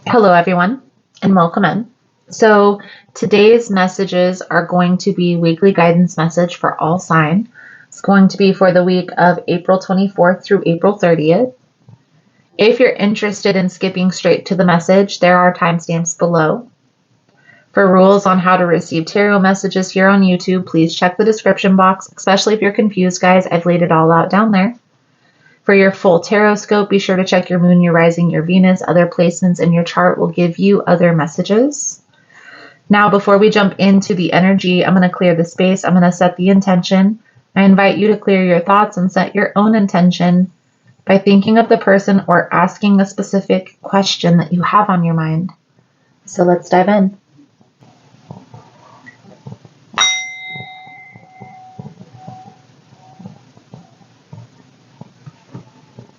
Hello, everyone, and welcome in. So, today's messages are going to be weekly guidance message for all sign. It's going to be for the week of April 24th through April 30th. If you're interested in skipping straight to the message, there are timestamps below. For rules on how to receive tarot messages here on YouTube, please check the description box, especially if you're confused, guys. I've laid it all out down there. For your full tarot scope, be sure to check your moon, your rising, your Venus. Other placements in your chart will give you other messages. Now, before we jump into the energy, I'm going to clear the space. I'm going to set the intention. I invite you to clear your thoughts and set your own intention by thinking of the person or asking a specific question that you have on your mind. So let's dive in.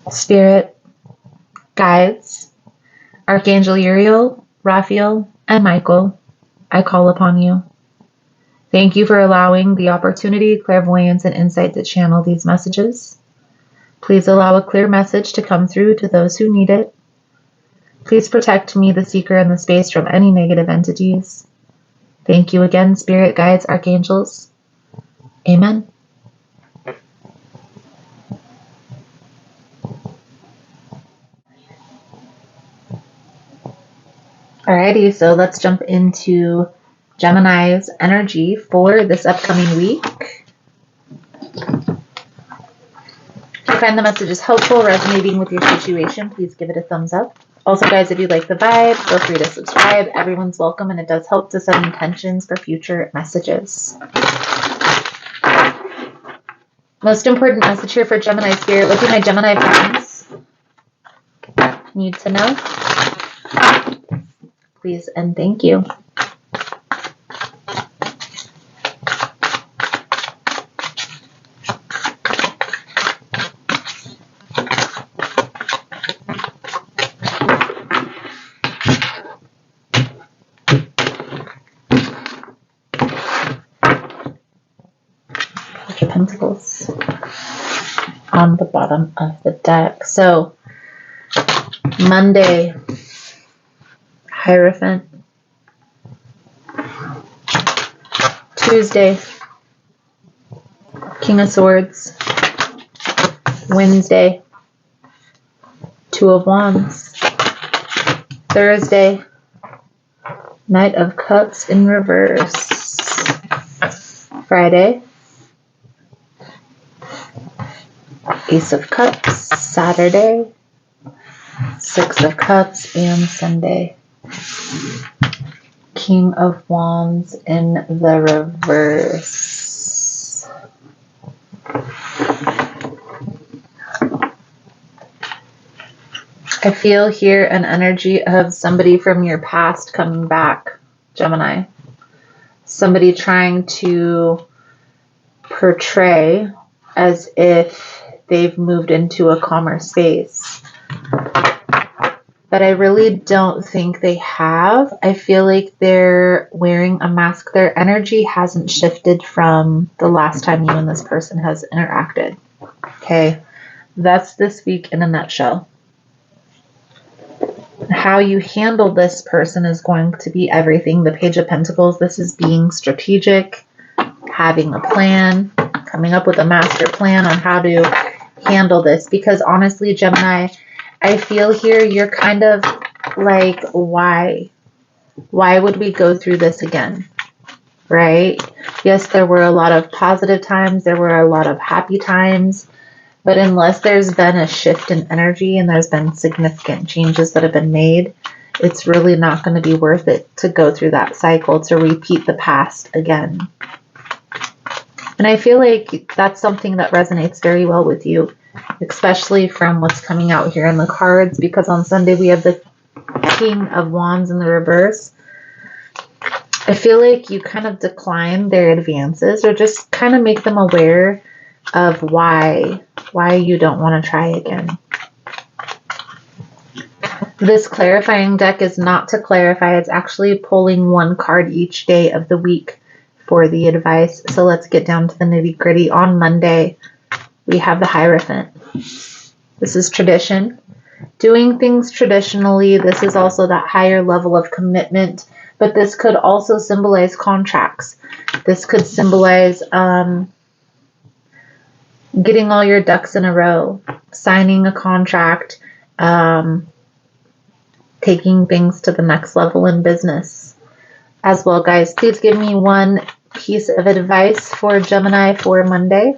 Spirit, guides, Archangel Uriel, Raphael, and Michael, I call upon you. Thank you for allowing the opportunity, clairvoyance, and insight to channel these messages. Please allow a clear message to come through to those who need it. Please protect me, the seeker, in the space from any negative entities. Thank you again, Spirit, guides, archangels. Amen. Alrighty, so let's jump into Gemini's energy for this upcoming week. If you find the messages helpful, resonating with your situation, please give it a thumbs up. Also, guys, if you like the vibe, feel free to subscribe. Everyone's welcome, and it does help to set intentions for future messages. Most important message here for Gemini Spirit. What do my Gemini friends need to know? Please and thank you. Page of Pentacles on the bottom of the deck. So, Monday, Hierophant. Tuesday, King of Swords. Wednesday, Two of Wands. Thursday, Knight of Cups in reverse. Friday, Ace of Cups. Saturday, Six of Cups. And Sunday, King of Wands in the reverse. I feel here an energy of somebody from your past coming back, Gemini. Somebody trying to portray as if they've moved into a calmer space. But I really don't think they have. I feel like they're wearing a mask. Their energy hasn't shifted from the last time you and this person has interacted. Okay, that's this week in a nutshell. How you handle this person is going to be everything. The Page of Pentacles, this is being strategic, having a plan, coming up with a master plan on how to handle this. Because honestly, Gemini, I feel here you're kind of like, why? Why would we go through this again? Right? Yes, there were a lot of positive times. There were a lot of happy times. But unless there's been a shift in energy and there's been significant changes that have been made, it's really not going to be worth it to go through that cycle, to repeat the past again. And I feel like that's something that resonates very well with you, especially from what's coming out here in the cards, because on Sunday we have the King of Wands in the reverse. I feel like you kind of decline their advances or just kind of make them aware of why you don't want to try again. This clarifying deck is not to clarify. It's actually pulling one card each day of the week for the advice. So let's get down to the nitty gritty. On Monday, we have the Hierophant. This is tradition. Doing things traditionally, this is also that higher level of commitment, but this could also symbolize contracts. This could symbolize getting all your ducks in a row, signing a contract, taking things to the next level in business as well, guys. Please give me one piece of advice for Gemini for Monday.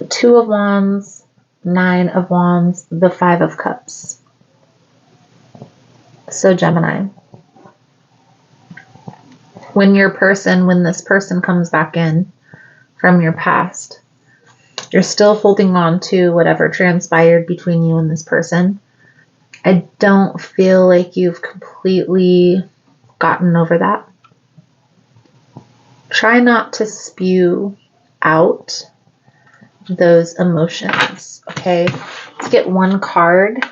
Two of Wands, Nine of Wands, the Five of Cups. So Gemini, when this person comes back in from your past, you're still holding on to whatever transpired between you and this person. I don't feel like you've completely gotten over that. Try not to spew out those emotions, okay? Let's get one card.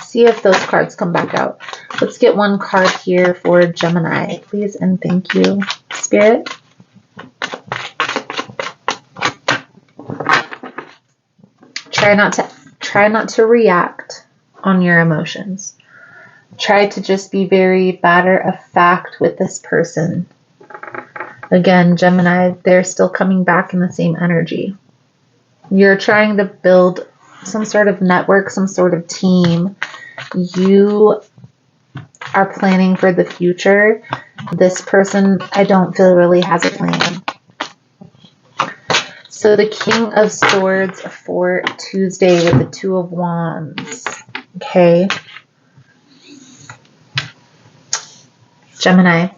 See if those cards come back out. Let's get one card here for Gemini, please and thank you. Spirit. Try not to react on your emotions. Try to just be very matter of fact with this person. Again, Gemini, they're still coming back in the same energy. You're trying to build some sort of network, some sort of team. You are planning for the future. This person, I don't feel really has a plan. So the King of Swords for Tuesday with the Two of Wands. Okay. Gemini,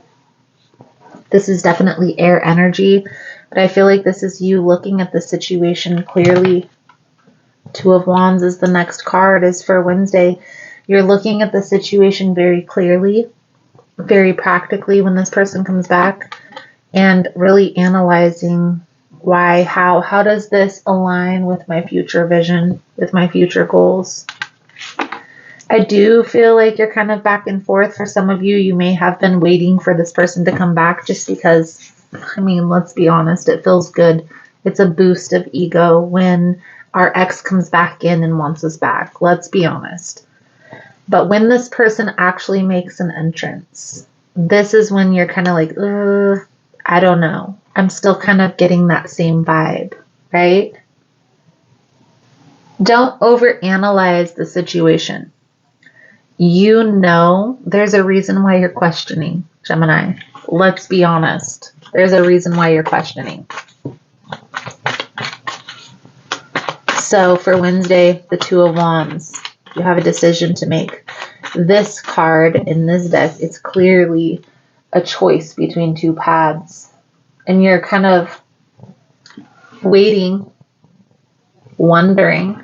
this is definitely air energy, but I feel like this is you looking at the situation clearly. Two of Wands is the next card, is for Wednesday. You're looking at the situation very clearly, very practically when this person comes back, and really analyzing why, how does this align with my future vision, with my future goals? I do feel like you're kind of back and forth. For some of you, you may have been waiting for this person to come back just because, I mean, let's be honest, it feels good. It's a boost of ego when our ex comes back in and wants us back. Let's be honest. But when this person actually makes an entrance, this is when you're kind of like, I don't know. I'm still kind of getting that same vibe, right? Don't overanalyze the situation. You know there's a reason why you're questioning, Gemini. Let's be honest. There's a reason why you're questioning. So for Wednesday, the Two of Wands, you have a decision to make. This card in this deck, it's clearly a choice between two paths. And you're kind of waiting, wondering,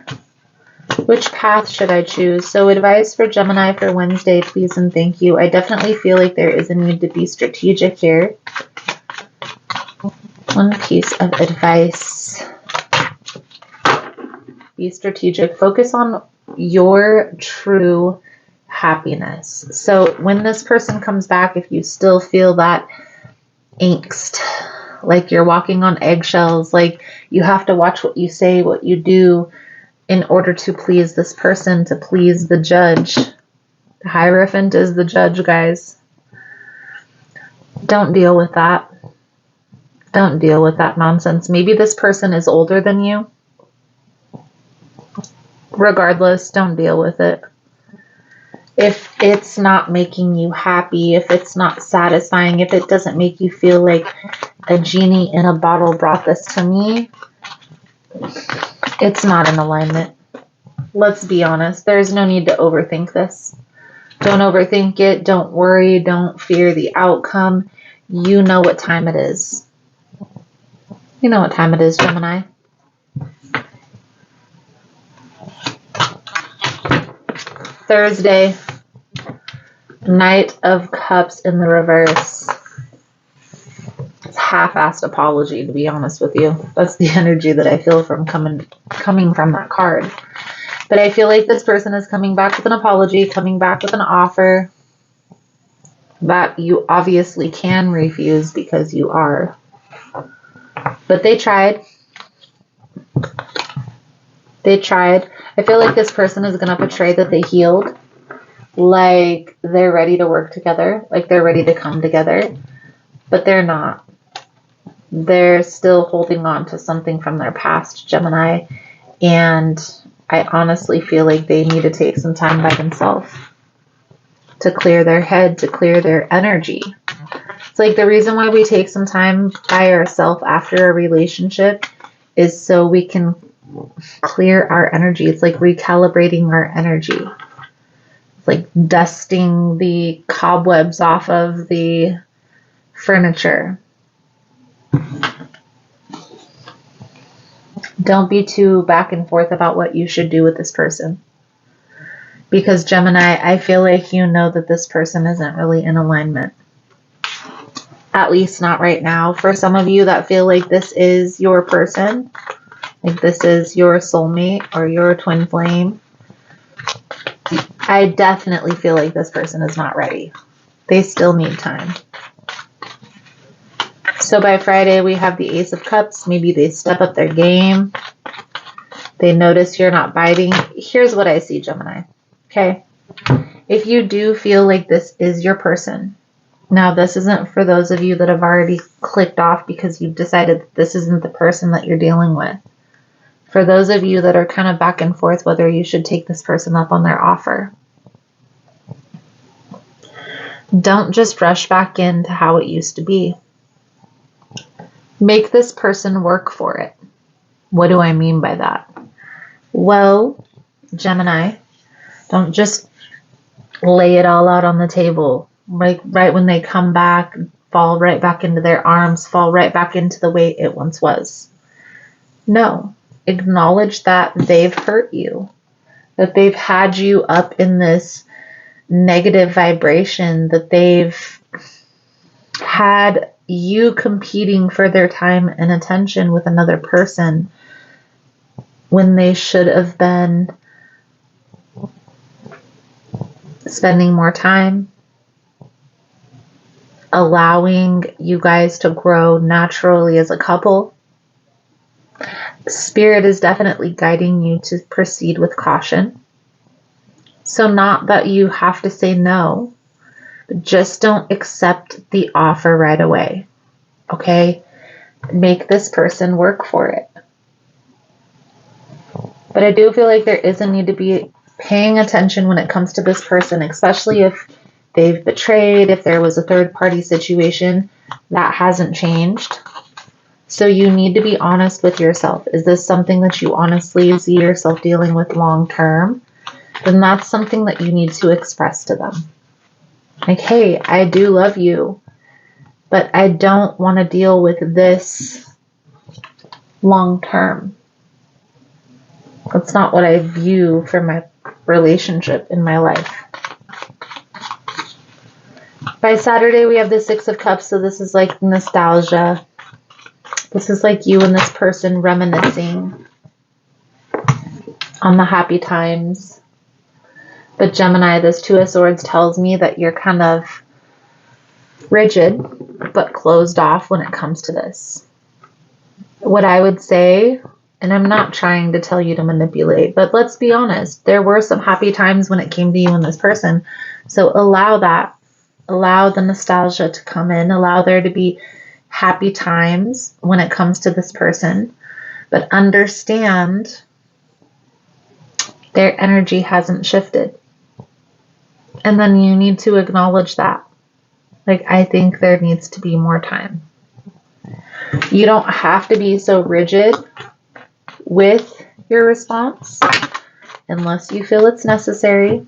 which path should I choose? So advice for Gemini for Wednesday, please and thank you. I definitely feel like there is a need to be strategic here. One piece of advice. Be strategic. Focus on your true happiness. So when this person comes back, if you still feel that angst, like you're walking on eggshells, like you have to watch what you say, what you do in order to please this person, to please the judge. The Hierophant is the judge, guys. Don't deal with that. Don't deal with that nonsense. Maybe this person is older than you. Regardless, don't deal with it. If it's not making you happy, if it's not satisfying, if it doesn't make you feel like a genie in a bottle brought this to me, it's not in alignment. Let's be honest. There's no need to overthink this. Don't overthink it. Don't worry. Don't fear the outcome. You know what time it is. You know what time it is, Gemini. Thursday, Knight of Cups in the reverse. It's half-assed apology, to be honest with you. That's the energy that I feel from coming from that card. But I feel like this person is coming back with an apology, coming back with an offer. that you obviously can refuse because you are. But they tried. They tried. I feel like this person is going to portray that they healed. Like they're ready to work together. Like they're ready to come together. But they're not. They're still holding on to something from their past, Gemini. And I honestly feel like they need to take some time by themselves to clear their head, to clear their energy. It's like the reason why we take some time by ourselves after a relationship is so we can clear our energy. It's like recalibrating our energy. It's like dusting the cobwebs off of the furniture. Don't be too back and forth about what you should do with this person. Because Gemini, I feel like you know that this person isn't really in alignment. At least not right now. For some of you that feel like this is your person, like this is your soulmate or your twin flame, I definitely feel like this person is not ready. They still need time. So by Friday, we have the Ace of Cups. Maybe they step up their game. They notice you're not biting. Here's what I see, Gemini. Okay? If you do feel like this is your person, now this isn't for those of you that have already clicked off because you've decided that this isn't the person that you're dealing with. For those of you that are kind of back and forth whether you should take this person up on their offer, don't just rush back into how it used to be. Make this person work for it. What do I mean by that? Well, Gemini, don't just lay it all out on the table. Right when they come back, fall right back into their arms, fall right back into the way it once was. No. Acknowledge that they've hurt you, that they've had you up in this negative vibration, that they've had you competing for their time and attention with another person when they should have been spending more time, allowing you guys to grow naturally as a couple. Spirit is definitely guiding you to proceed with caution. So not that you have to say no, but just don't accept the offer right away. Okay? Make this person work for it. But I do feel like there is a need to be paying attention when it comes to this person, especially if they've betrayed, if there was a third party situation. That hasn't changed. So you need to be honest with yourself. Is this something that you honestly see yourself dealing with long term? Then that's something that you need to express to them. Like, hey, I do love you, but I don't want to deal with this long term. That's not what I view for my relationship in my life. By Saturday, we have the Six of Cups, so this is like nostalgia. This is like you and this person reminiscing on the happy times. But Gemini, this Two of Swords tells me that you're kind of rigid, but closed off when it comes to this. What I would say, and I'm not trying to tell you to manipulate, but let's be honest, there were some happy times when it came to you and this person. So allow that. Allow the nostalgia to come in. Allow there to be happy times when it comes to this person. But understand their energy hasn't shifted. And then you need to acknowledge that. Like, I think there needs to be more time. You don't have to be so rigid with your response unless you feel it's necessary.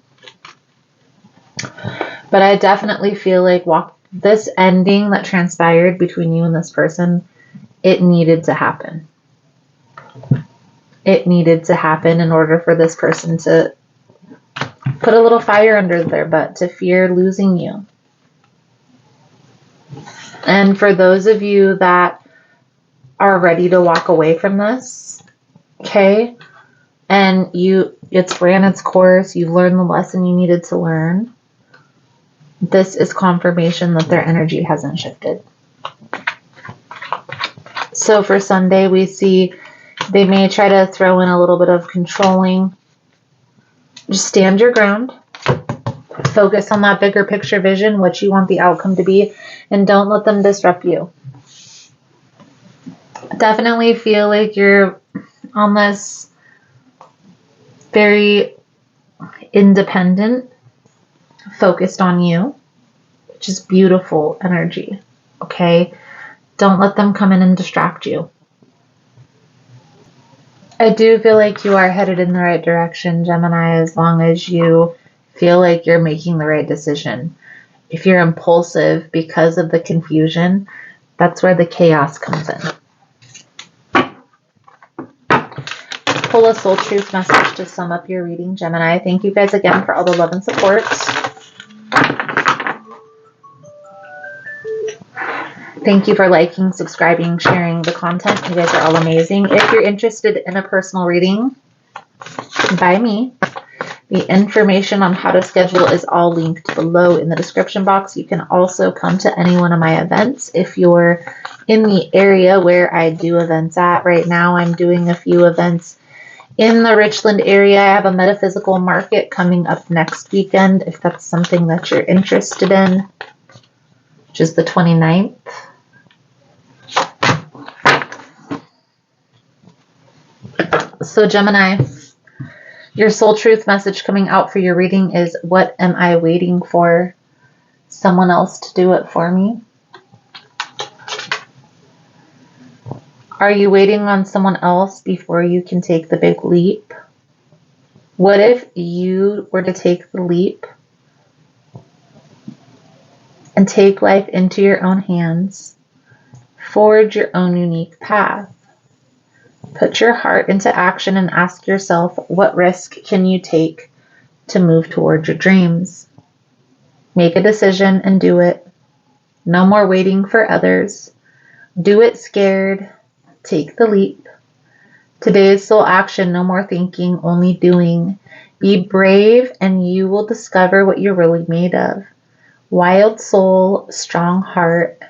But I definitely feel like this ending that transpired between you and this person, it needed to happen. It needed to happen in order for this person to put a little fire under their butt, to fear losing you. And for those of you that are ready to walk away from this, okay, and it's ran its course, you've learned the lesson you needed to learn, this is confirmation that their energy hasn't shifted. So for Sunday, we see they may try to throw in a little bit of controlling. Just stand your ground. Focus on that bigger picture vision, what you want the outcome to be, and don't let them disrupt you. Definitely feel like you're on this very independent, focused on you, which is beautiful energy. Okay? Don't let them come in and distract you. I do feel like you are headed in the right direction, Gemini, as long as you feel like you're making the right decision. If you're impulsive because of the confusion, that's where the chaos comes in. Pull a soul truth message to sum up your reading, Gemini. Thank you guys again for all the love and support. Thank you for liking, subscribing, sharing the content. You guys are all amazing. If you're interested in a personal reading by me, the information on how to schedule is all linked below in the description box. You can also come to any one of my events if you're in the area where I do events at. Right now, I'm doing a few events in the Richland area. I have a metaphysical market coming up next weekend, if that's something that you're interested in, which is the 29th. So Gemini, your soul truth message coming out for your reading is, what am I waiting for? Someone else to do it for me? Are you waiting on someone else before you can take the big leap? What if you were to take the leap and take life into your own hands, forge your own unique path? Put your heart into action and ask yourself, what risk can you take to move toward your dreams? Make a decision and do it. No more waiting for others. Do it scared. Take the leap. Today is soul action. No more thinking, only doing. Be brave and you will discover what you're really made of. Wild soul, strong heart.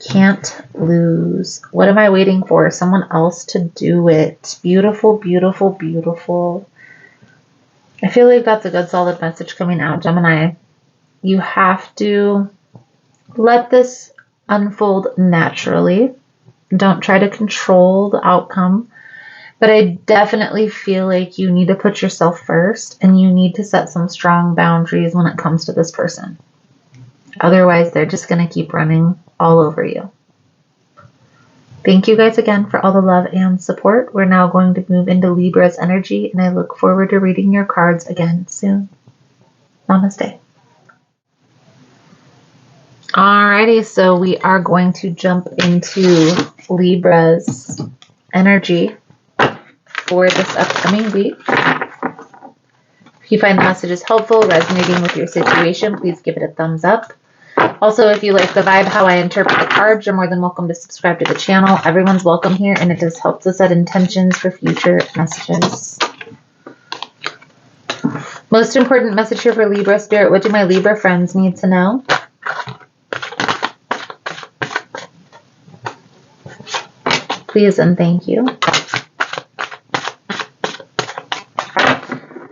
Can't lose. What am I waiting for? Someone else to do it. Beautiful, beautiful, beautiful. I feel like that's a good solid message coming out, Gemini. You have to let this unfold naturally. Don't try to control the outcome. But I definitely feel like you need to put yourself first and you need to set some strong boundaries when it comes to this person. Otherwise, they're just going to keep running all over you. Thank you guys again for all the love and support. We're now going to move into Libra's energy, and I look forward to reading your cards again soon. Namaste. Alrighty, so we are going to jump into Libra's energy for this upcoming week. If you find the messages helpful, resonating with your situation, please give it a thumbs up. Also, if you like the vibe, how I interpret the cards, you're more than welcome to subscribe to the channel. Everyone's welcome here, and it just helps us set intentions for future messages. Most important message here for Libra Spirit. What do my Libra friends need to know? Please and thank you.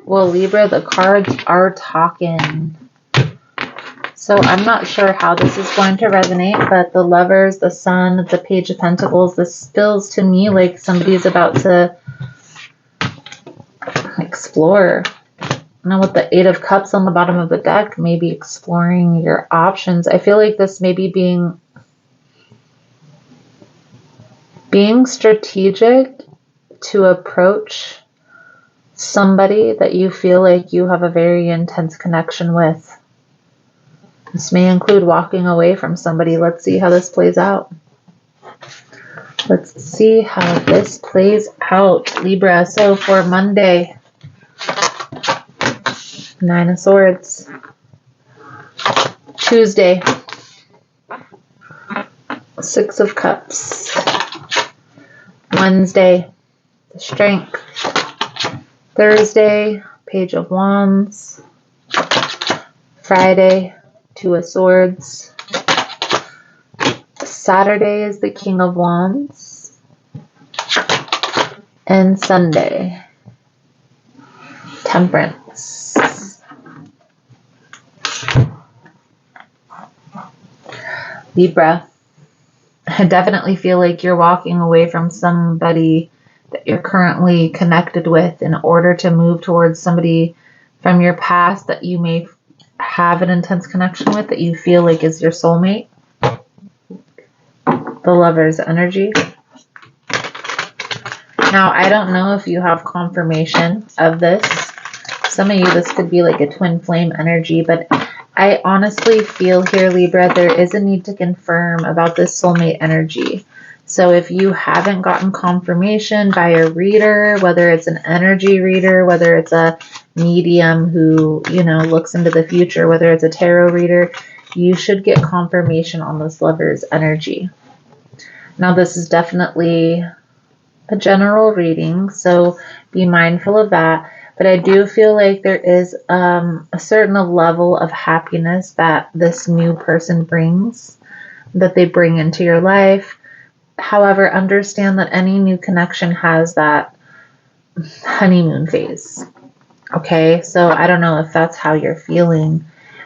Well, Libra, the cards are talking. So I'm not sure how this is going to resonate, but the Lovers, the Sun, the Page of Pentacles, this feels to me like somebody's about to explore. Now with the Eight of Cups on the bottom of the deck, maybe exploring your options. I feel like this may be being strategic to approach somebody that you feel like you have a very intense connection with. This may include walking away from somebody. Let's see how this plays out. Let's see how this plays out, Libra. So for Monday, Nine of Swords. Tuesday, Six of Cups. Wednesday, the Strength. Thursday, Page of Wands. Friday, Two of Swords. Saturday is the King of Wands. And Sunday, Temperance. Libra, I definitely feel like you're walking away from somebody that you're currently connected with in order to move towards somebody from your past that you may have an intense connection with, that you feel like is your soulmate. The Lover's energy. Now, I don't know if you have confirmation of this. Some of you, this could be like a twin flame energy, but I honestly feel here, Libra, there is a need to confirm about this soulmate energy. So if you haven't gotten confirmation by a reader, whether it's an energy reader, whether it's a medium who, you know, looks into the future, whether it's a tarot reader, you should get confirmation on this Lover's energy. Now, this is definitely a general reading, so be mindful of that. But I do feel like there is a certain level of happiness that this new person brings, that they bring into your life. However, understand that any new connection has that honeymoon phase. Okay, so I don't know if that's how you're feeling.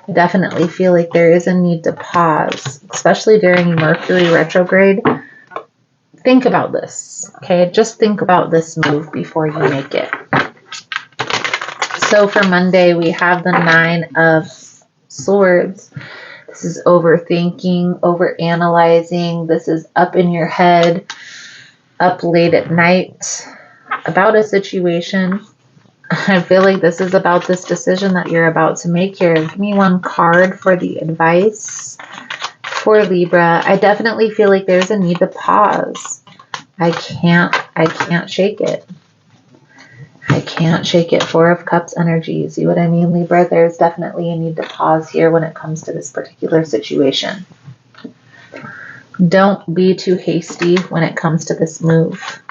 I definitely feel like there is a need to pause, especially during Mercury retrograde. Think about this, okay? Just think about this move before you make it. So for Monday, we have the Nine of Swords. This is overthinking, overanalyzing. This is up in your head, up late at night about a situation. I feel like this is about this decision that you're about to make here. Give me one card for the advice for Libra. I definitely feel like there's a need to pause. I can't shake it. I can't shake it. Four of Cups energy. You see what I mean, Libra? There's definitely a need to pause here when it comes to this particular situation. Don't be too hasty when it comes to this move.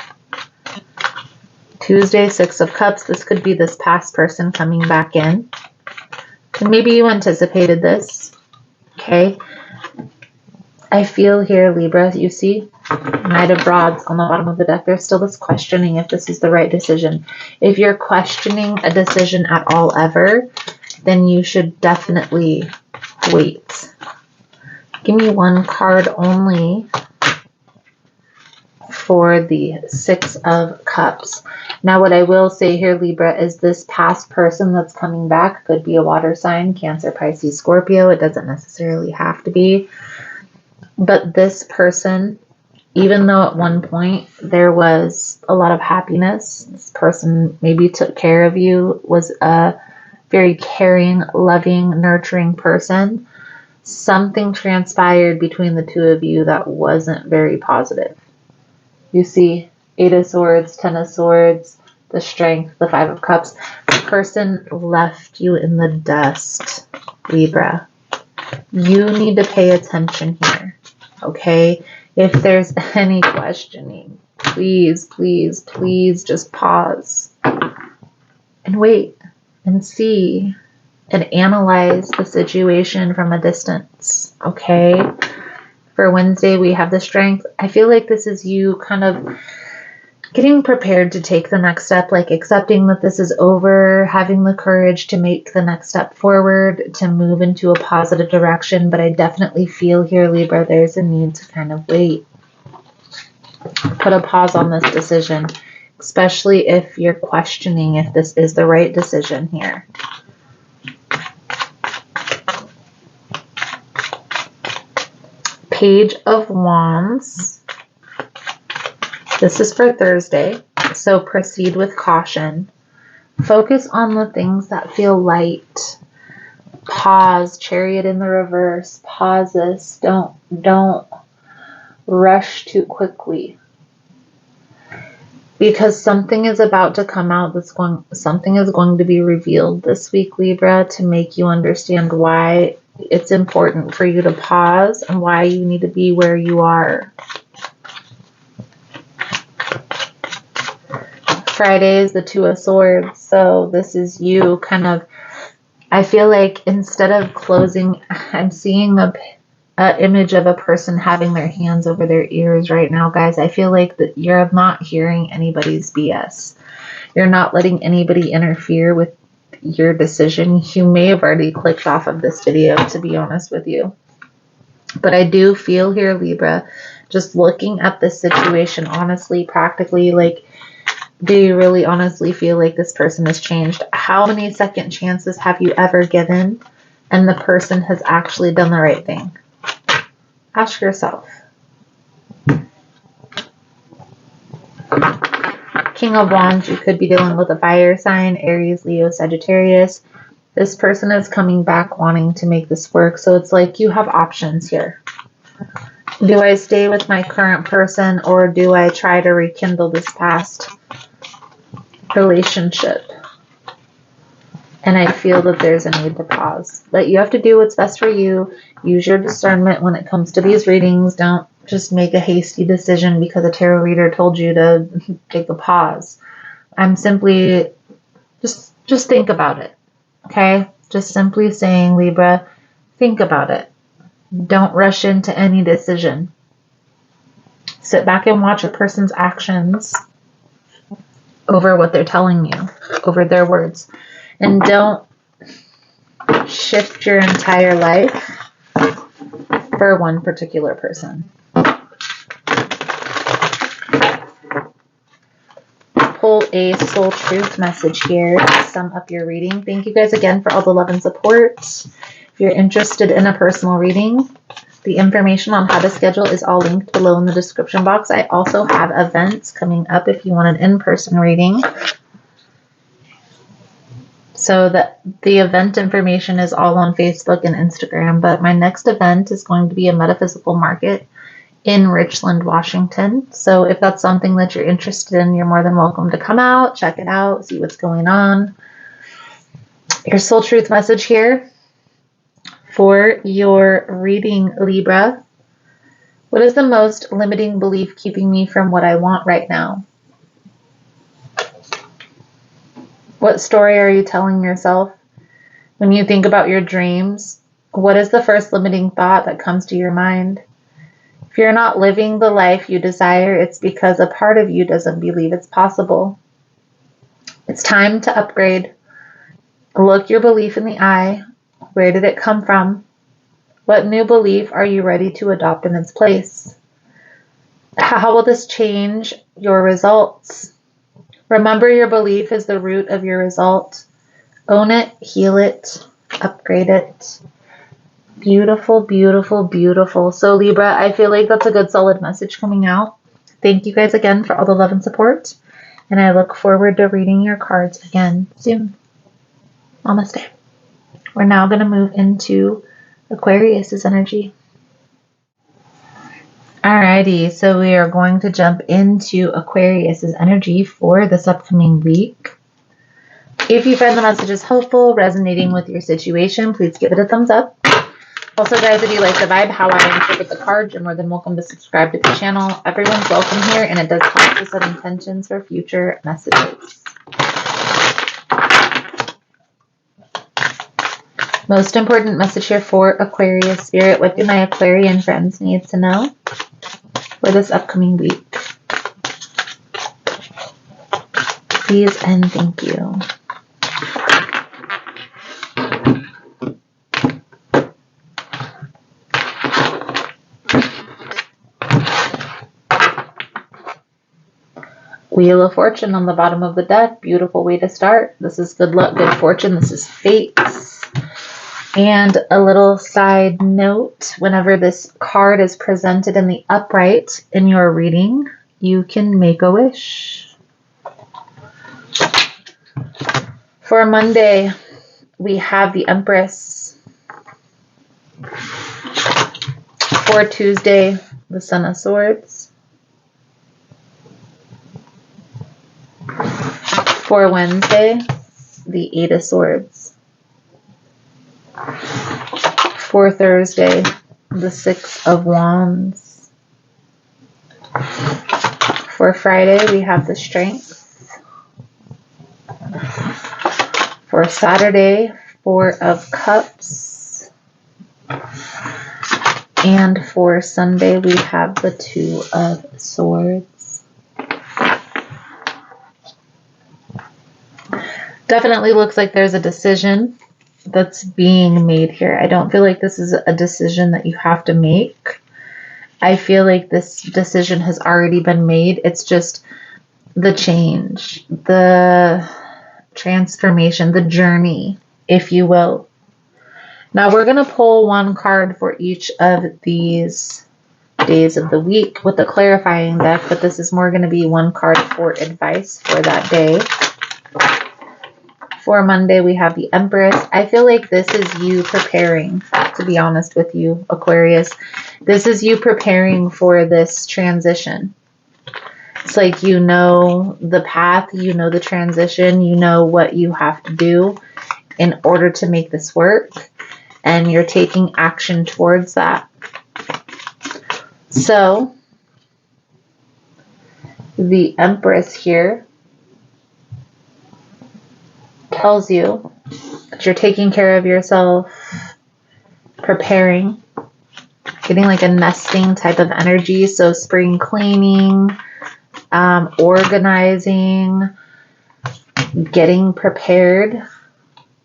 Tuesday, Six of Cups. This could be this past person coming back in. And maybe you anticipated this. Okay. I feel here, Libra, you see, Knight of Rods on the bottom of the deck. There's still this questioning if this is the right decision. If you're questioning a decision at all ever, then you should definitely wait. Give me one card only for the Six of Cups. Now, what I will say here, Libra, is this past person that's coming back could be a water sign, Cancer, Pisces, Scorpio. It doesn't necessarily have to be. But this person, even though at one point there was a lot of happiness, this person maybe took care of you, was a very caring, loving, nurturing person, something transpired between the two of you that wasn't very positive. You see, Eight of Swords, Ten of Swords, the Strength, the Five of Cups. The person left you in the dust, Libra. You need to pay attention here, okay? If there's any questioning, please, please, please just pause and wait and see and analyze the situation from a distance, okay? For Wednesday, we have the Strength. I feel like this is you kind of getting prepared to take the next step, like accepting that this is over, having the courage to make the next step forward, to move into a positive direction. But I definitely feel here, Libra, there's a need to kind of wait. Put a pause on this decision, especially if you're questioning if this is the right decision here. Page of Wands. This is for Thursday, so proceed with caution. Focus on the things that feel light. Pause, Chariot in the reverse. Pause this. Don't rush too quickly. Because something is about to come out something is going to be revealed this week, Libra, to make you understand why it's important for you to pause and why you need to be where you are. Friday is the Two of Swords, so this is you kind of I feel like instead of closing, I'm seeing a image of a person having their hands over their ears right now, guys. I feel like that you're not hearing anybody's BS. You're not letting anybody interfere with your decision. You may have already clicked off of this video, to be honest with you. But I do feel here, Libra, just looking at this situation honestly, practically, like, do you really honestly feel like this person has changed? How many second chances have you ever given and the person has actually done the right thing? Ask yourself. King of Wands, you could be dealing with a fire sign, Aries, Leo, Sagittarius. This person is coming back wanting to make this work. So it's like you have options here. Do I stay with my current person or do I try to rekindle this past relationship? And I feel that there's a need to pause. But you have to do what's best for you. Use your discernment when it comes to these readings. Don't just make a hasty decision because a tarot reader told you to take a pause. I'm simply, just think about it. Okay? Just simply saying, Libra, think about it. Don't rush into any decision. Sit back and watch a person's actions over what they're telling you, over their words. And don't shift your entire life for one particular person. Pull a soul truth message here to sum up your reading. Thank you guys again for all the love and support. If you're interested in a personal reading, the information on how to schedule is all linked below in the description box. I also have events coming up if you want an in-person reading. So the event information is all on Facebook and Instagram, but my next event is going to be a metaphysical market in Richland, Washington. So if that's something that you're interested in, you're more than welcome to come out, check it out, see what's going on. Your soul truth message here for your reading, Libra. What is the most limiting belief keeping me from what I want right now? What story are you telling yourself? When you think about your dreams, what is the first limiting thought that comes to your mind? If you're not living the life you desire, it's because a part of you doesn't believe it's possible. It's time to upgrade. Look your belief in the eye. Where did it come from? What new belief are you ready to adopt in its place? How will this change your results? Remember, your belief is the root of your result. Own it, heal it, upgrade it. Beautiful, beautiful, beautiful. So Libra, I feel like that's a good solid message coming out. Thank you guys again for all the love and support. And I look forward to reading your cards again soon. Namaste. We're now going to move into Aquarius's energy. Alrighty, so we are going to jump into Aquarius's energy for this upcoming week. If you find the messages helpful, resonating with your situation, please give it a thumbs up. Also, guys, if you like the vibe, how I interpret the cards, you're more than welcome to subscribe to the channel. Everyone's welcome here, and it does help to set intentions for future messages. Most important message here for Aquarius Spirit. What do my Aquarian friends need to know for this upcoming week? Please and thank you. Wheel of Fortune on the bottom of the deck. Beautiful way to start. This is good luck, good fortune. This is fate. And a little side note, whenever this card is presented in the upright in your reading, you can make a wish. For Monday, we have the Empress. For Tuesday, the Son of Swords. For Wednesday, the Eight of Swords. For Thursday, the Six of Wands. For Friday, we have the Strength. For Saturday, Four of Cups. And for Sunday, we have the Two of Swords. Definitely looks like there's a decision that's being made here. I don't feel like this is a decision that you have to make. I feel like this decision has already been made. It's just the change, the transformation, the journey, if you will. Now we're going to pull one card for each of these days of the week with the clarifying deck, but this is more going to be one card for advice for that day. For Monday, we have the Empress. I feel like this is you preparing, to be honest with you, Aquarius. This is you preparing for this transition. It's like you know the path, you know the transition, you know what you have to do in order to make this work, and you're taking action towards that. So, the Empress here tells you that you're taking care of yourself, preparing, getting like a nesting type of energy. So spring cleaning, organizing, getting prepared.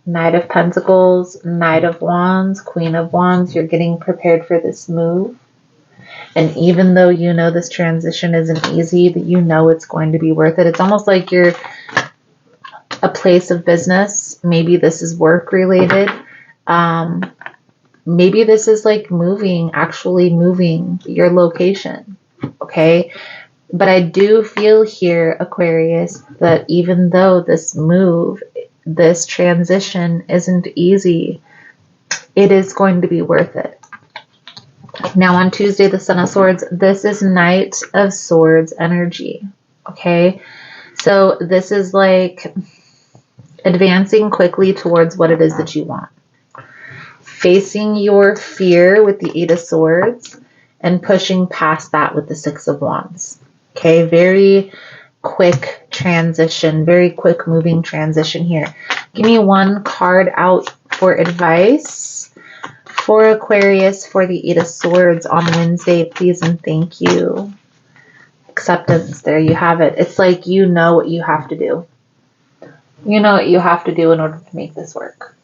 Knight of Pentacles, Knight of Wands, Queen of Wands. You're getting prepared for this move. And even though you know this transition isn't easy, that you know it's going to be worth it. It's almost like you're a place of business. Maybe this is work related. Maybe this is like moving, actually moving your location. Okay. But I do feel here, Aquarius, that even though this move, this transition isn't easy, it is going to be worth it. Now on Tuesday, the Son of Swords, this is Knight of Swords energy. Okay. So this is like advancing quickly towards what it is that you want. Facing your fear with the Eight of Swords and pushing past that with the Six of Wands. Okay, very quick transition, very quick moving transition here. Give me one card out for advice for Aquarius for the Eight of Swords on Wednesday, please and thank you. Acceptance, there you have it. It's like you know what you have to do. You know what you have to do in order to make this work.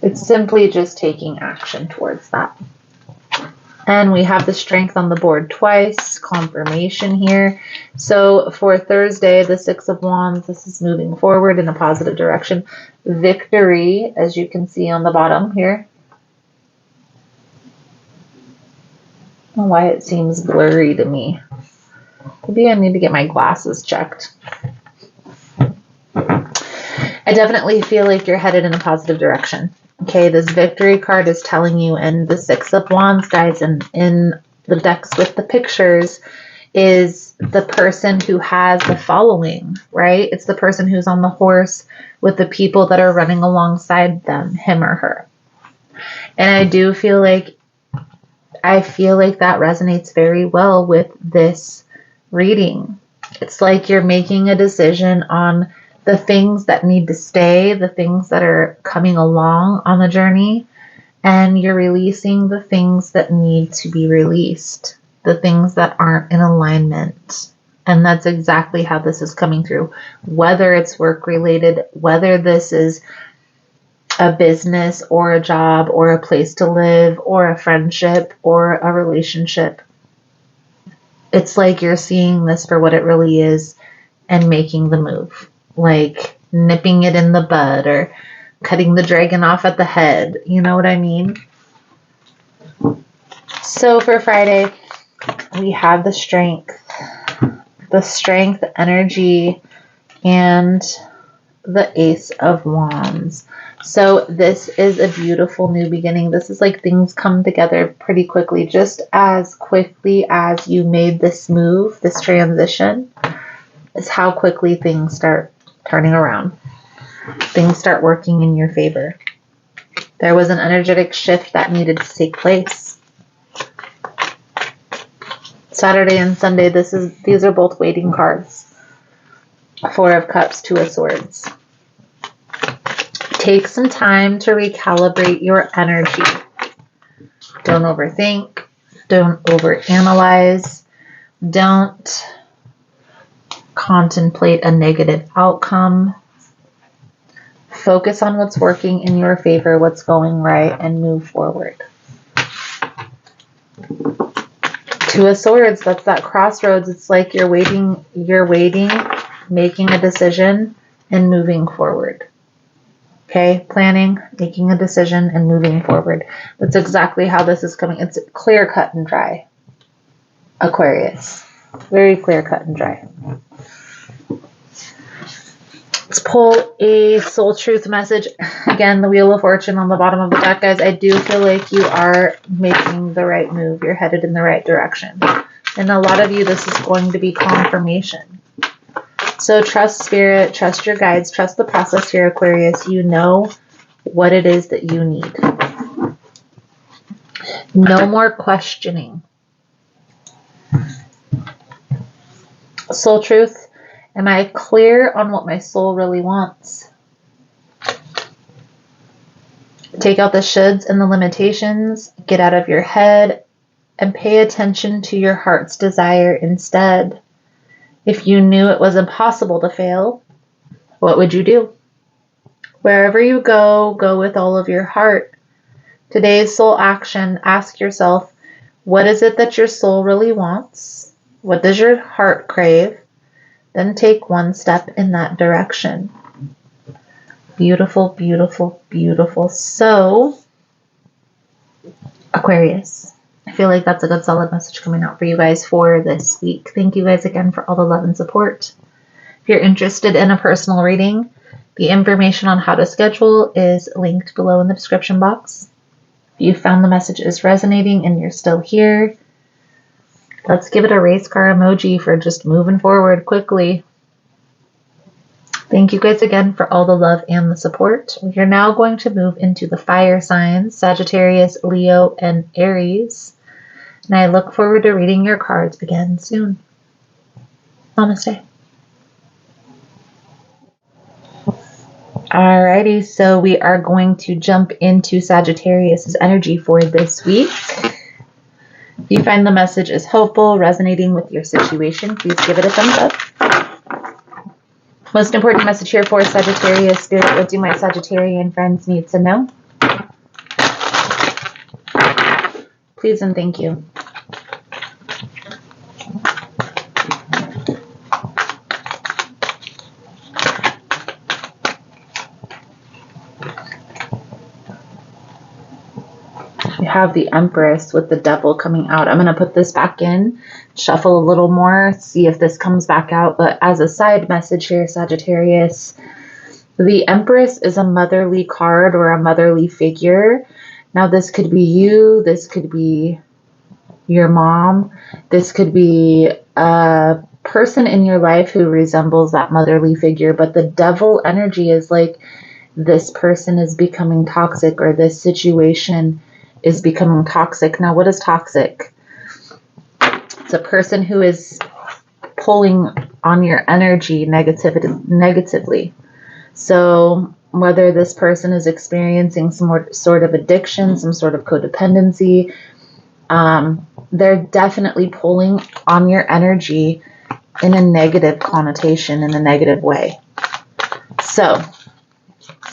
It's simply just taking action towards that. And we have the Strength on the board twice, confirmation here. So for Thursday, the Six of Wands, this is moving forward in a positive direction. Victory, as you can see on the bottom here. I don't know why it seems blurry to me. Maybe I need to get my glasses checked. I definitely feel like you're headed in a positive direction. Okay, this Victory card is telling you, and the Six of Wands, guys, and in the decks with the pictures is the person who has the following, right? It's the person who's on the horse with the people that are running alongside them, him or her. And I do feel like, that resonates very well with this reading. It's like you're making a decision on the things that need to stay, the things that are coming along on the journey, and you're releasing the things that need to be released, the things that aren't in alignment. And that's exactly how this is coming through. Whether it's work related, whether this is a business or a job or a place to live or a friendship or a relationship. It's like you're seeing this for what it really is and making the move. Like nipping it in the bud or cutting the dragon off at the head. You know what I mean? So for Friday, we have the strength energy, and the Ace of Wands. So this is a beautiful new beginning. This is like things come together pretty quickly, just as quickly as you made this move, this transition, is how quickly things start turning around. Things start working in your favor. There was an energetic shift that needed to take place. Saturday and Sunday, these are both waiting cards. Four of Cups, Two of Swords. Take some time to recalibrate your energy. Don't overthink. Don't overanalyze. Don't contemplate a negative outcome. Focus on what's working in your favor, what's going right, and move forward. Two of Swords, that's that crossroads. It's like you're waiting, making a decision and moving forward. Okay, planning, making a decision, and moving forward. That's exactly how this is coming. It's clear, cut, and dry. Aquarius. Very clear, cut, and dry. Let's pull a soul truth message. Again, the Wheel of Fortune on the bottom of the deck, guys. I do feel like you are making the right move. You're headed in the right direction. And a lot of you, this is going to be confirmation. So trust spirit, trust your guides, trust the process here, Aquarius. You know what it is that you need. No more questioning. Soul truth. Am I clear on what my soul really wants? Take out the shoulds and the limitations. Get out of your head and pay attention to your heart's desire instead. If you knew it was impossible to fail, what would you do? Wherever you go, go with all of your heart. Today's soul action, ask yourself, what is it that your soul really wants? What does your heart crave? Then take one step in that direction. Beautiful, beautiful, beautiful. So, Aquarius, I feel like that's a good solid message coming out for you guys for this week. Thank you guys again for all the love and support. If you're interested in a personal reading, the information on how to schedule is linked below in the description box. If you found the message is resonating and you're still here, let's give it a race car emoji for just moving forward quickly. Thank you guys again for all the love and the support. We are now going to move into the fire signs, Sagittarius, Leo, and Aries. And I look forward to reading your cards again soon. Namaste. Alrighty, so we are going to jump into Sagittarius's energy for this week. If you find the message is hopeful, resonating with your situation, please give it a thumbs up. Most important message here for Sagittarius, Spirit, what do my Sagittarian friends need to know? Please and thank you. Have the Empress with the Devil coming out. I'm going to put this back in, shuffle a little more, see if this comes back out. But as a side message here, Sagittarius, the Empress is a motherly card or a motherly figure. Now this could be you, this could be your mom, this could be a person in your life who resembles that motherly figure. But the Devil energy is like this person is becoming toxic, or this situation is becoming toxic. Now, what is toxic? It's a person who is pulling on your energy negatively. So whether this person is experiencing some sort of addiction, some sort of codependency, they're definitely pulling on your energy in a negative connotation, in a negative way. So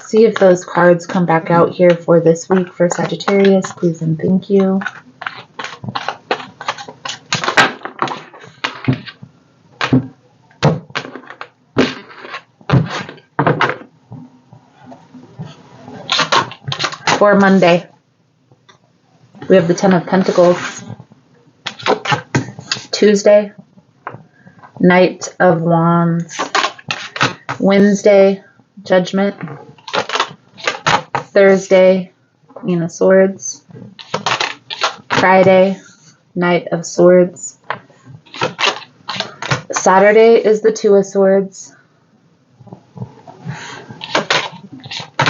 see if those cards come back out here for this week for Sagittarius, please and thank you. For Monday, we have the Ten of Pentacles. Tuesday, Knight of Wands. Wednesday, Judgment. Thursday, Queen of Swords. Friday, Knight of Swords. Saturday is the Two of Swords.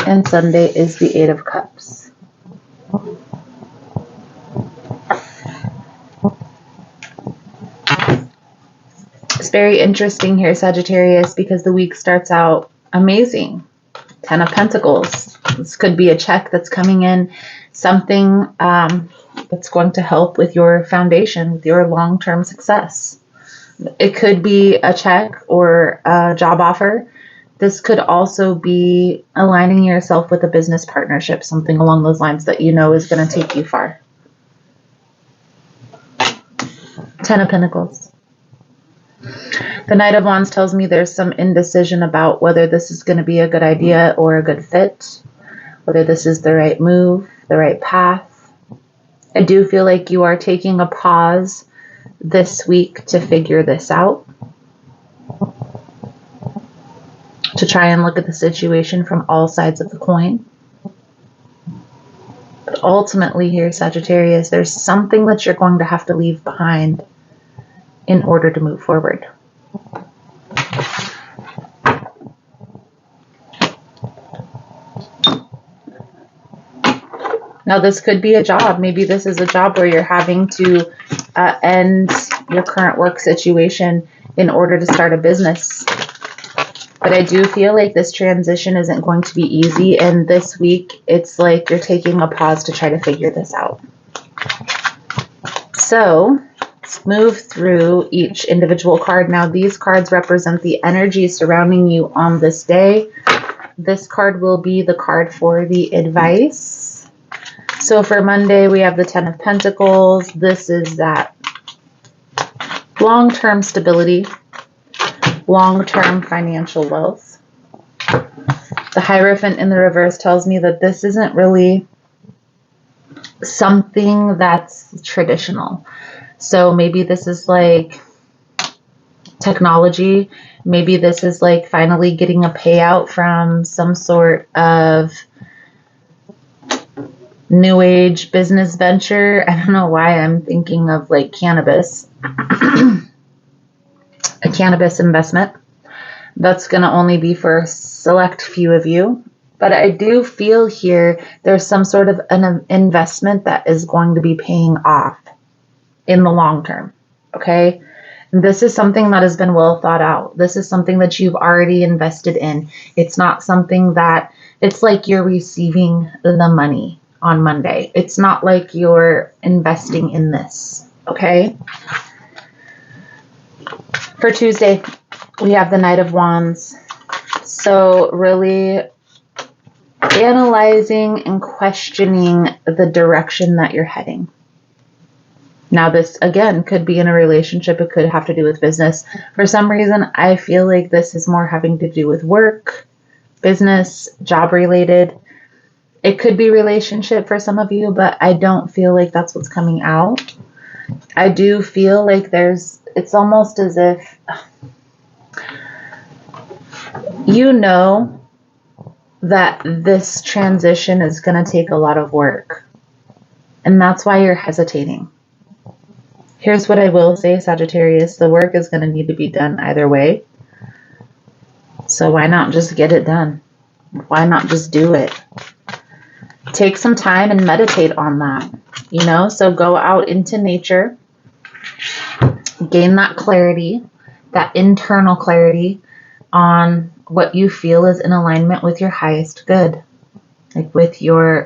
And Sunday is the Eight of Cups. It's very interesting here, Sagittarius, because the week starts out amazing. Ten of Pentacles. This could be a check that's coming in, something that's going to help with your foundation, with your long-term success. It could be a check or a job offer. This could also be aligning yourself with a business partnership, something along those lines that you know is going to take you far. Ten of Pentacles. The Knight of Wands tells me there's some indecision about whether this is going to be a good idea or a good fit, whether this is the right move, the right path. I do feel like you are taking a pause this week to figure this out, to try and look at the situation from all sides of the coin. But ultimately here, Sagittarius, there's something that you're going to have to leave behind in order to move forward. Now, this could be a job. Maybe this is a job where you're having to end your current work situation in order to start a business. But I do feel like this transition isn't going to be easy. And this week, it's like you're taking a pause to try to figure this out. So let's move through each individual card. Now, these cards represent the energy surrounding you on this day. This card will be the card for the advice. So for Monday, we have the Ten of Pentacles. This is that long-term stability, long-term financial wealth. The Hierophant in the reverse tells me that this isn't really something that's traditional. So maybe this is like technology. Maybe this is like finally getting a payout from some sort of new age business venture. I don't know why I'm thinking of like cannabis. A cannabis investment. That's going to only be for a select few of you. But I do feel here there's some sort of an investment that is going to be paying off in the long term. Okay? And this is something that has been well thought out. This is something that you've already invested in. It's not something that it's like you're receiving the money on Monday. It's not like you're investing in this. Okay? For Tuesday, we have the Knight of Wands. So really analyzing and questioning the direction that you're heading. Now this, again, could be in a relationship. It could have to do with business. For some reason, I feel like this is more having to do with work, business, job related. It could be relationship for some of you, but I don't feel like that's what's coming out. I do feel like it's almost as if you know that this transition is going to take a lot of work. And that's why you're hesitating. Here's what I will say, Sagittarius. The work is going to need to be done either way. So why not just get it done? Why not just do it? Take some time and meditate on that. You know, so go out into nature. Gain that clarity, that internal clarity on what you feel is in alignment with your highest good. Like with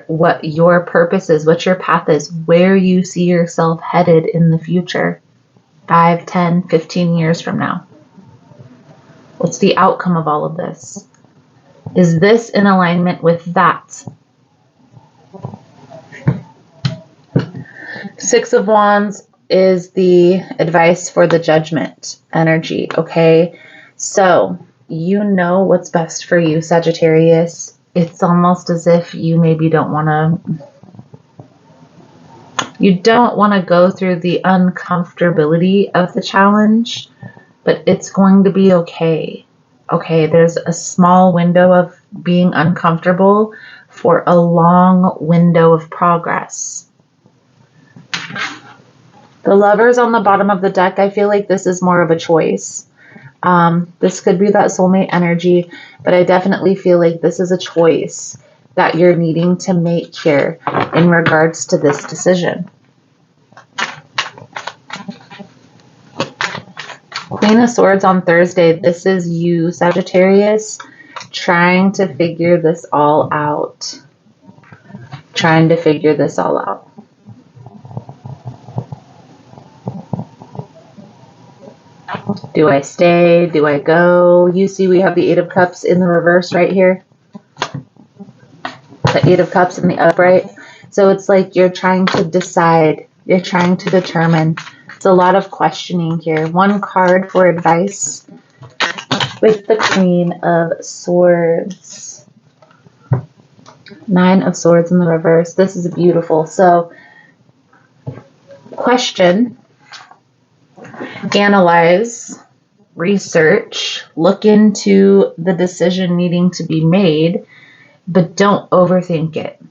what your purpose is, what your path is, where you see yourself headed in the future, 5, 10, 15 years from now. What's the outcome of all of this? Is this in alignment with that? Six of Wands is the advice for the Judgment energy, okay? So you know what's best for you, Sagittarius. It's almost as if you maybe don't want to go through the uncomfortability of the challenge, but it's going to be okay. Okay, there's a small window of being uncomfortable for a long window of progress. The Lovers on the bottom of the deck, I feel like this is more of a choice. This could be that soulmate energy, but I definitely feel like this is a choice that you're needing to make here in regards to this decision. Queen of Swords on Thursday, this is you, Sagittarius. Trying to figure this all out. Trying to figure this all out. Do I stay? Do I go? You see we have the Eight of Cups in the reverse right here. The Eight of Cups in the upright. So it's like you're trying to decide. You're trying to determine. It's a lot of questioning here. One card for advice with the Queen of Swords. Nine of Swords in the reverse. This is beautiful. So question, analyze, research, look into the decision needing to be made, but don't overthink it.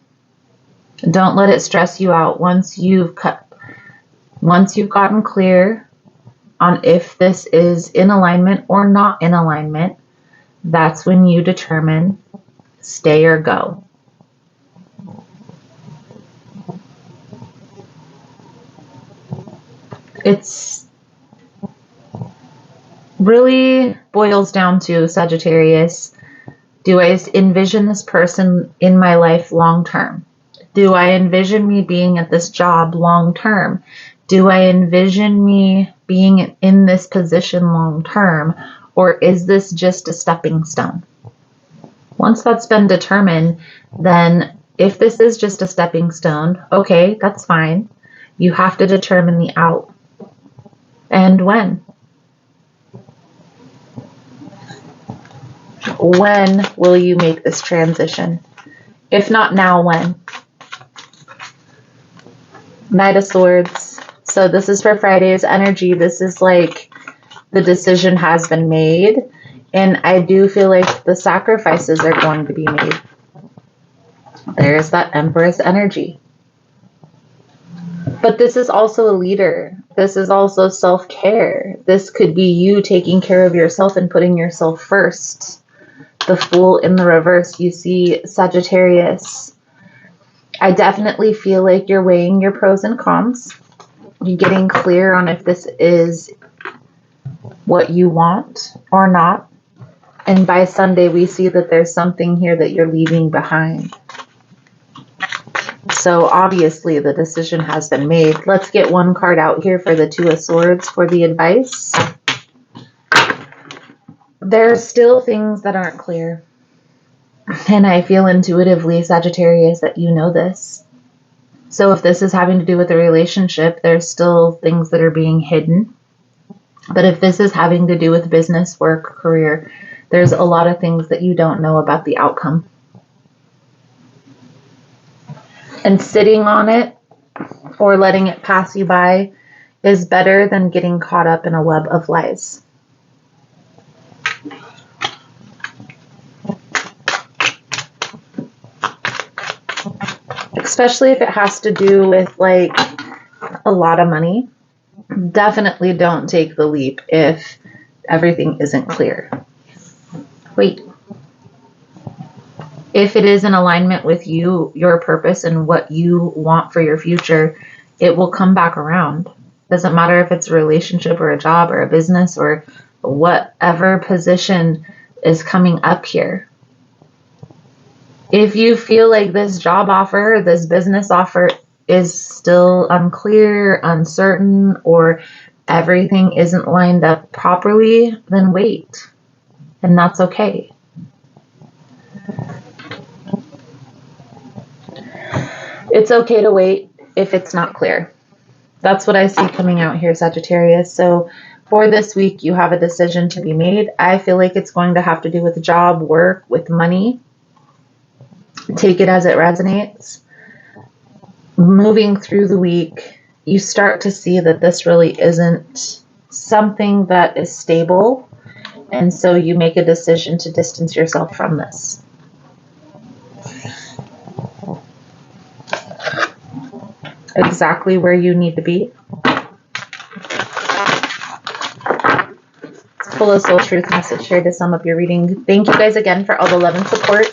Don't let it stress you out. Once you've gotten clear on if this is in alignment or not in alignment, that's when you determine stay or go. It's really boils down to, Sagittarius, do I envision this person in my life long term? Do I envision me being at this job long term? Do I envision me being in this position long term? Or is this just a stepping stone? Once that's been determined, then if this is just a stepping stone, okay, that's fine. You have to determine the out. And when? When will you make this transition? If not now, when? Knight of Swords. So this is for Friday's energy. This is like the decision has been made. And I do feel like the sacrifices are going to be made. There's that Empress energy. But this is also a leader. This is also self-care. This could be you taking care of yourself and putting yourself first. The Fool in the reverse, you see, Sagittarius. I definitely feel like you're weighing your pros and cons. You're getting clear on if this is what you want or not. And by Sunday, we see that there's something here that you're leaving behind. So obviously the decision has been made. Let's get one card out here for the Two of Swords for the advice. There are still things that aren't clear. And I feel intuitively, Sagittarius, that you know this. So if this is having to do with a relationship, there's still things that are being hidden. But if this is having to do with business, work, career, there's a lot of things that you don't know about the outcome. And sitting on it or letting it pass you by is better than getting caught up in a web of lies. Especially if it has to do with like a lot of money. Definitely don't take the leap if everything isn't clear. Wait. If it is in alignment with you, your purpose, and what you want for your future, it will come back around. Doesn't matter if it's a relationship or a job or a business or whatever position is coming up here. If you feel like this job offer, this business offer is still unclear, uncertain, or everything isn't lined up properly, then wait. And that's okay. It's okay to wait if it's not clear. That's what I see coming out here, Sagittarius. So for this week, you have a decision to be made. I feel like it's going to have to do with job, work, with money. Take it as it resonates. Moving through the week, you start to see that this really isn't something that is stable. And so you make a decision to distance yourself from this. Exactly where you need to be. Let's pull a soul truth message here to sum up your reading. Thank you guys again for all the love and support.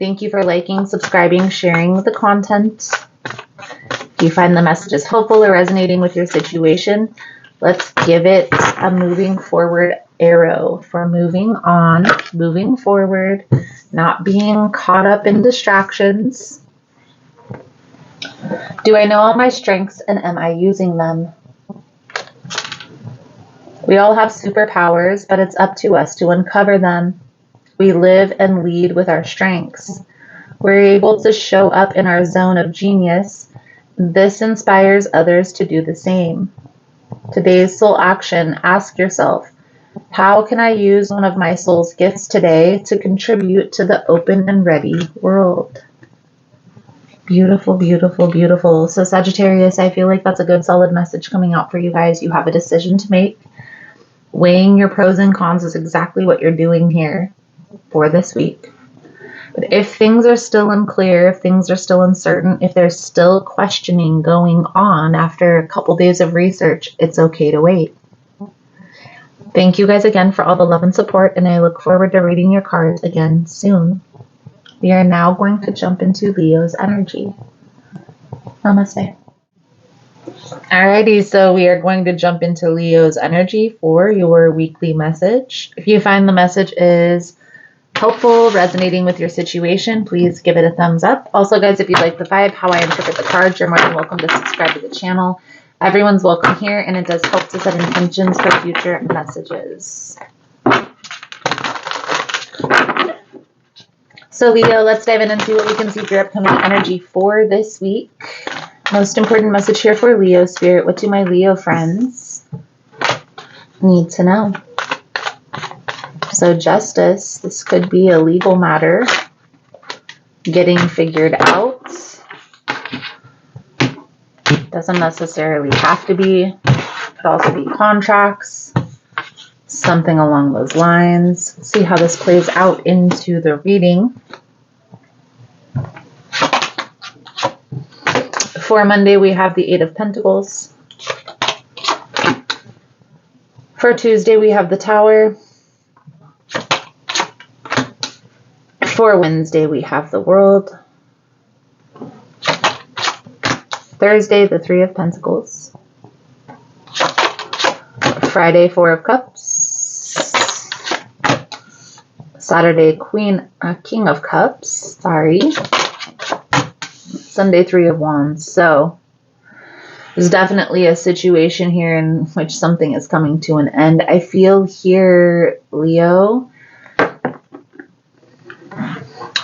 Thank you for liking, subscribing, sharing the content. If you find the messages helpful or resonating with your situation, let's give it a moving forward arrow for moving on, moving forward, not being caught up in distractions. Do I know all my strengths and am I using them? We all have superpowers, but it's up to us to uncover them. We live and lead with our strengths. We're able to show up in our zone of genius. This inspires others to do the same. Today's soul action, ask yourself, how can I use one of my soul's gifts today to contribute to the open and ready world? Beautiful, beautiful, beautiful. So Sagittarius, I feel like that's a good solid message coming out for you guys. You have a decision to make. Weighing your pros and cons is exactly what you're doing here for this week. But if things are still unclear, if things are still uncertain, if there's still questioning going on after a couple days of research, it's okay to wait. Thank you guys again for all the love and support, and I look forward to reading your cards again soon. We are now going to jump into Leo's energy. Namaste. Alrighty, so we are going to jump into Leo's energy for your weekly message. If you find the message is helpful, resonating with your situation, please give it a thumbs up. Also, guys, if you'd like the vibe, how I interpret the cards, you're more than welcome to subscribe to the channel. Everyone's welcome here, and it does help to set intentions for future messages. So, Leo, let's dive in and see what we can see for your upcoming energy for this week. Most important message here for Leo Spirit. What do my Leo friends need to know? So justice, this could be a legal matter getting figured out. Doesn't necessarily have to be. Could also be contracts, something along those lines. Let's see how this plays out into the reading. For Monday, we have the Eight of Pentacles. For Tuesday, we have the Tower. For Wednesday, we have the World. Thursday, the Three of Pentacles. Friday, Four of Cups. Saturday, King of Cups. Sorry. Sunday, Three of Wands. So there's definitely a situation here in which something is coming to an end. I feel here, Leo.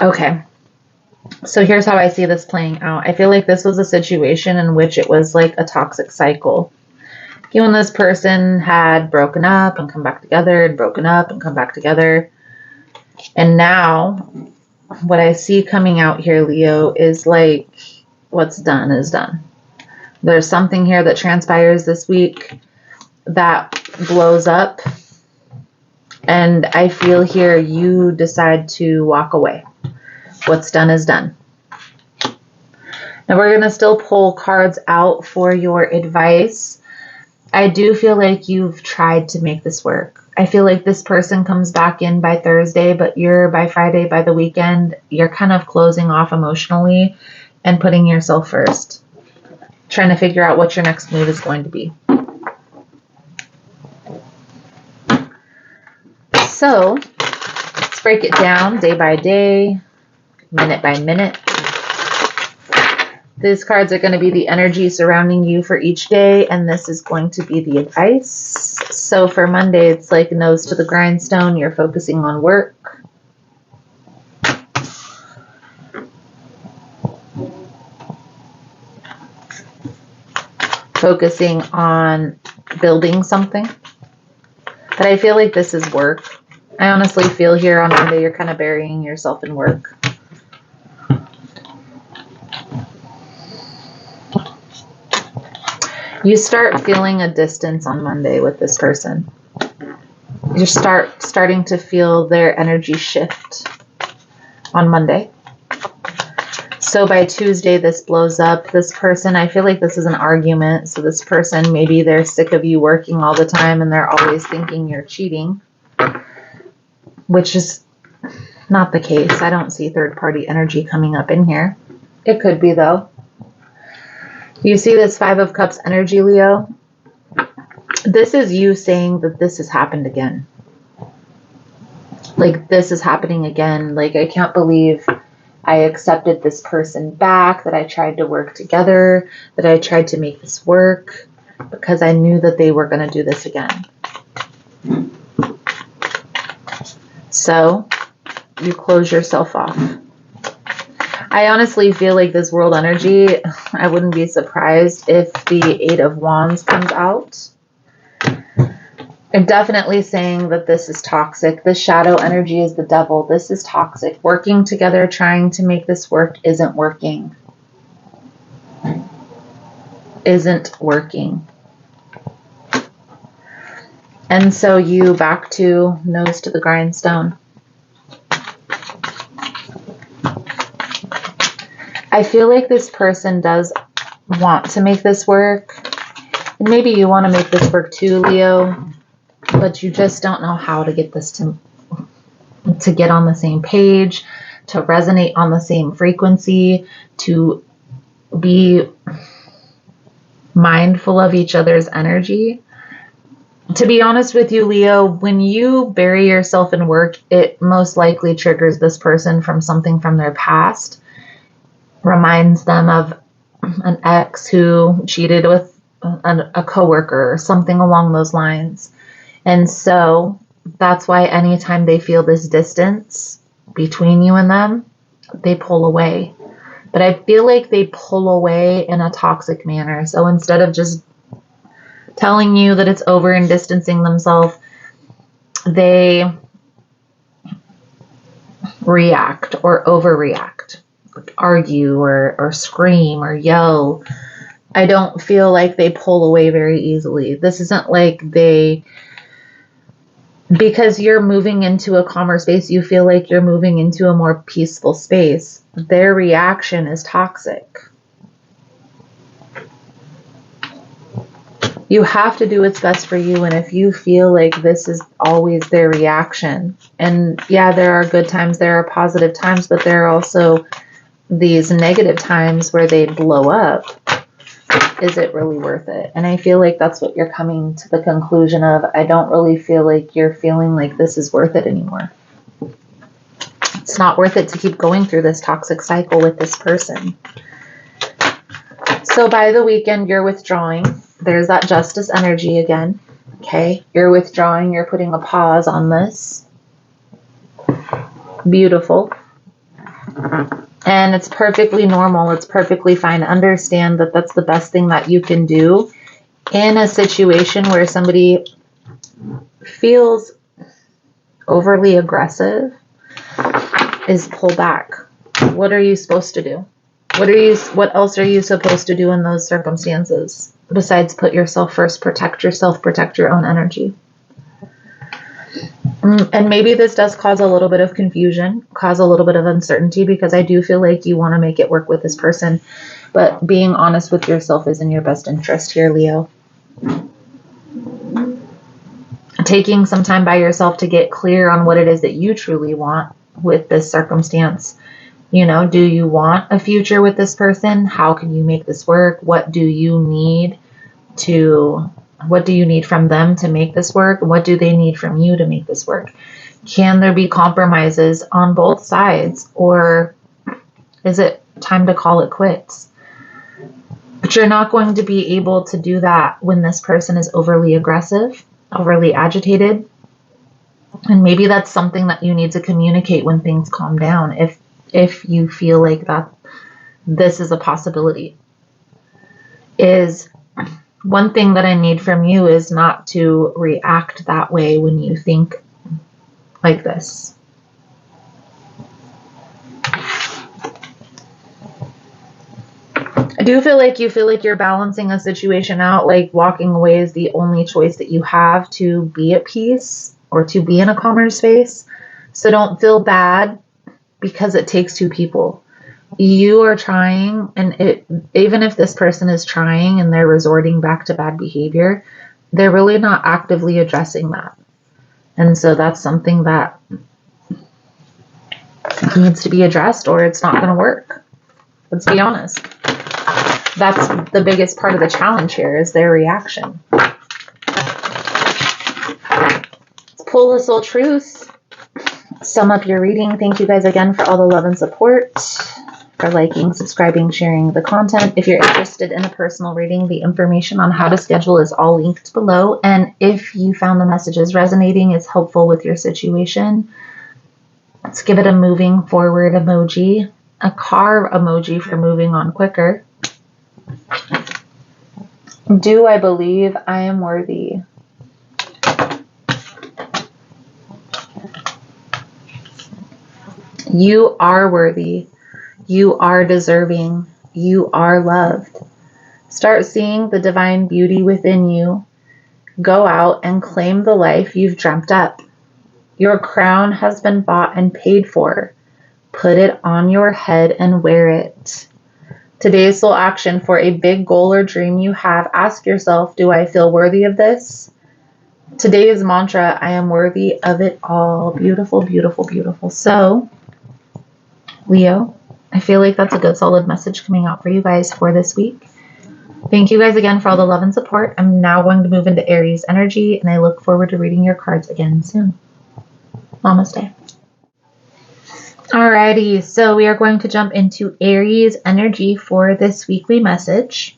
Okay. So here's how I see this playing out. I feel like this was a situation in which it was like a toxic cycle. You and this person had broken up and come back together, and broken up and come back together. And now what I see coming out here, Leo, is like what's done is done. There's something here that transpires this week that blows up. And I feel here you decide to walk away. What's done is done. Now we're going to still pull cards out for your advice. I do feel like you've tried to make this work. I feel like this person comes back in by Thursday, but you're by Friday, by the weekend, you're kind of closing off emotionally and putting yourself first. Trying to figure out what your next move is going to be. So let's break it down day by day, minute by minute. These cards are going to be the energy surrounding you for each day, and this is going to be the advice. So for Monday, it's like nose to the grindstone. You're focusing on work. Focusing on building something. But I feel like this is work. I honestly feel here on Monday you're kind of burying yourself in work. You start feeling a distance on Monday with this person. You starting to feel their energy shift on Monday. So by Tuesday, this blows up. This person, I feel like this is an argument. So this person, maybe they're sick of you working all the time and they're always thinking you're cheating, which is not the case. I don't see third-party energy coming up in here. It could be, though. You see this Five of Cups energy, Leo? This is you saying that this has happened again. Like, this is happening again. Like, I can't believe I accepted this person back, that I tried to work together, that I tried to make this work, because I knew that they were going to do this again. So, you close yourself off. I honestly feel like this world energy, I wouldn't be surprised if the Eight of Wands comes out. I'm definitely saying that this is toxic. This shadow energy is the devil. This is toxic. Working together, trying to make this work isn't working. Isn't working. And so you back to nose to the grindstone. I feel like this person does want to make this work. And maybe you want to make this work too, Leo. But you just don't know how to get this to get on the same page, to resonate on the same frequency, to be mindful of each other's energy. To be honest with you, Leo, when you bury yourself in work, it most likely triggers this person from something from their past. Reminds them of an ex who cheated with a coworker or something along those lines. And so that's why anytime they feel this distance between you and them, they pull away. But I feel like they pull away in a toxic manner. So instead of just telling you that it's over and distancing themselves, they react or overreact, argue or scream or yell. I don't feel like they pull away very easily. This isn't like because you're moving into a calmer space, you feel like you're moving into a more peaceful space. Their reaction is toxic. You have to do what's best for you. And if you feel like this is always their reaction, and yeah, there are good times, there are positive times, but there are also these negative times where they blow up. Is it really worth it? And I feel like that's what you're coming to the conclusion of. I don't really feel like you're feeling like this is worth it anymore. It's not worth it to keep going through this toxic cycle with this person. So by the weekend, you're withdrawing. There's that justice energy again. Okay, you're withdrawing. You're putting a pause on this. Beautiful. And it's perfectly normal. It's perfectly fine. Understand that that's the best thing that you can do in a situation where somebody feels overly aggressive is pull back. What are you supposed to do? What else are you supposed to do in those circumstances besides put yourself first, protect yourself, protect your own energy? And maybe this does cause a little bit of confusion, cause a little bit of uncertainty, because I do feel like you want to make it work with this person. But being honest with yourself is in your best interest here, Leo. Taking some time by yourself to get clear on what it is that you truly want with this circumstance. You know, do you want a future with this person? How can you make this work? What do you need from them to make this work? What do they need from you to make this work? Can there be compromises on both sides? Or is it time to call it quits? But you're not going to be able to do that when this person is overly aggressive, overly agitated. And maybe that's something that you need to communicate when things calm down, if you feel like that this is a possibility. Is one thing that I need from you is not to react that way when you think like this. I do feel like you feel like you're balancing a situation out, like walking away is the only choice that you have to be at peace or to be in a calmer space. So don't feel bad because it takes two people. You are trying, and even if this person is trying and they're resorting back to bad behavior, they're really not actively addressing that. And so that's something that needs to be addressed or it's not going to work. Let's be honest. That's the biggest part of the challenge here is their reaction. Let's pull the soul truth. sum up your reading, thank you guys again for all the love and support, for liking, subscribing, sharing the content. If you're interested in a personal reading, the information on how to schedule is all linked below. And if you found the messages resonating, is helpful with your situation, let's give it a moving forward emoji, a car emoji for moving on quicker. Do I believe I am worthy? You are worthy. You are deserving. You are loved. Start seeing the divine beauty within you. Go out and claim the life you've dreamt up. Your crown has been bought and paid for. Put it on your head and wear it. Today's soul action for a big goal or dream you have. Ask yourself, do I feel worthy of this? Today's mantra, I am worthy of it all. Beautiful, beautiful, beautiful. So, Leo, I feel like that's a good solid message coming out for you guys for this week. Thank you guys again for all the love and support. I'm now going to move into Aries energy, and I look forward to reading your cards again soon. Namaste. Alrighty, so we are going to jump into Aries energy for this weekly message.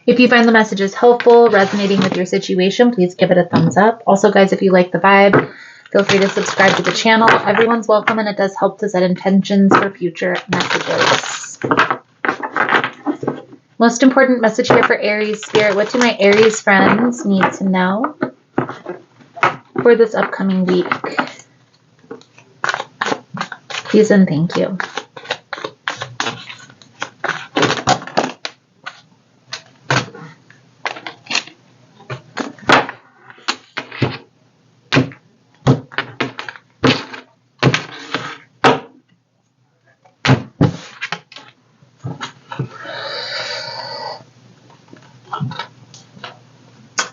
If you find the messages helpful, resonating with your situation, please give it a thumbs up. Also, guys, if you like the vibe, feel free to subscribe to the channel. Everyone's welcome, and it does help to set intentions for future messages. Most important message here for Aries Spirit. What do my Aries friends need to know for this upcoming week? Please and thank you.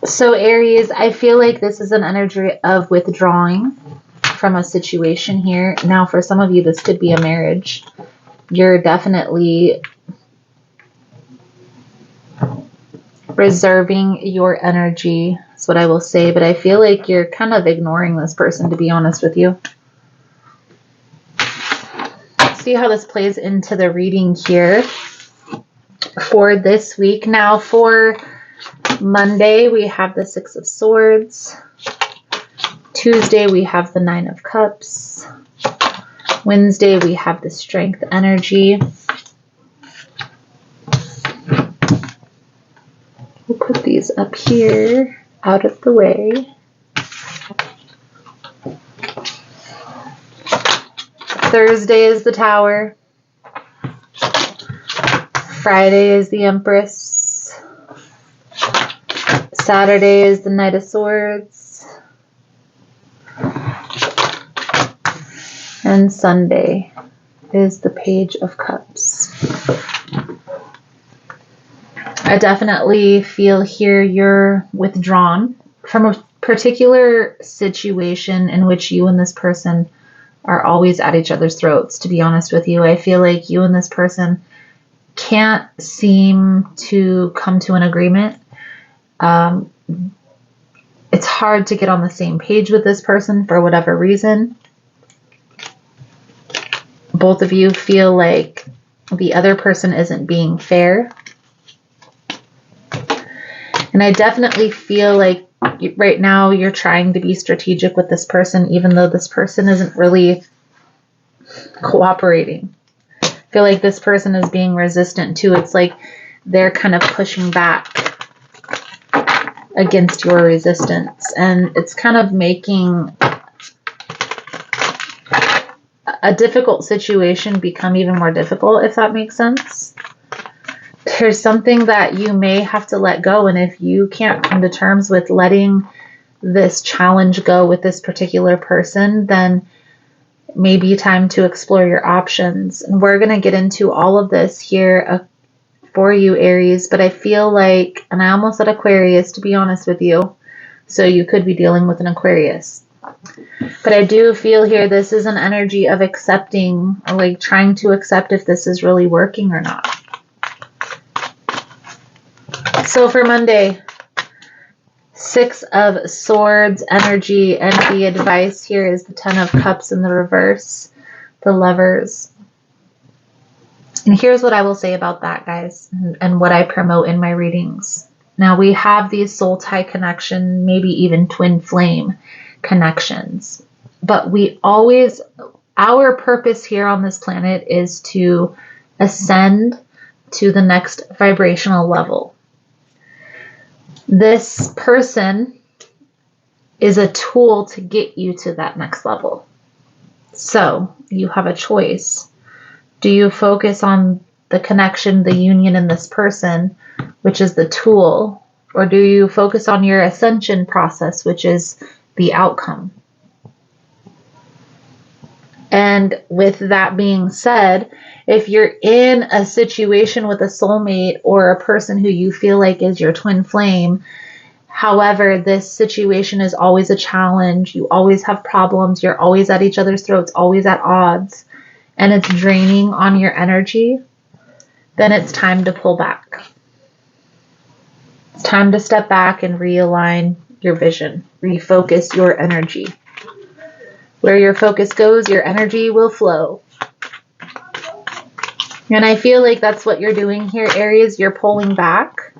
So Aries, I feel like this is an energy of withdrawing from a situation here. Now, for some of you, this could be a marriage. You're definitely reserving your energy, is what I will say. But I feel like you're kind of ignoring this person, to be honest with you. See how this plays into the reading here for this week. Now, for Monday, we have the Six of Swords. Tuesday, we have the Nine of Cups. Wednesday, we have the Strength energy. We'll put these up here, out of the way. Thursday is the Tower. Friday is the Empress. Saturday is the Knight of Swords. And Sunday is the Page of Cups. I definitely feel here you're withdrawn from a particular situation in which you and this person are always at each other's throats, to be honest with you. I feel like you and this person can't seem to come to an agreement. It's hard to get on the same page with this person for whatever reason. Both of you feel like the other person isn't being fair. And I definitely feel like right now you're trying to be strategic with this person, even though this person isn't really cooperating. I feel like this person is being resistant too. It's like they're kind of pushing back against your resistance, and it's kind of making a difficult situation become even more difficult, if that makes sense. There's something that you may have to let go, and if you can't come to terms with letting this challenge go with this particular person, then maybe time to explore your options. And we're going to get into all of this here for you, Aries, but I feel like, and I almost said Aquarius, to be honest with you, so you could be dealing with an Aquarius. But I do feel here this is an energy of accepting, or like trying to accept if this is really working or not. So for Monday, Six of Swords energy, and the advice here is the Ten of Cups in the reverse, the Lovers. And here's what I will say about that, guys, and what I promote in my readings. Now, we have these soul tie connection, maybe even twin flame connections, but we always, our purpose here on this planet is to ascend to the next vibrational level. This person is a tool to get you to that next level. So you have a choice. Do you focus on the connection, the union in this person, which is the tool, or do you focus on your ascension process, which is the outcome? And with that being said, if you're in a situation with a soulmate or a person who you feel like is your twin flame, however, this situation is always a challenge, you always have problems, you're always at each other's throats, always at odds, and it's draining on your energy, then it's time to pull back. It's time to step back and realign your vision, refocus your energy. Where your focus goes, your energy will flow. And I feel like that's what you're doing here, Aries. You're pulling back.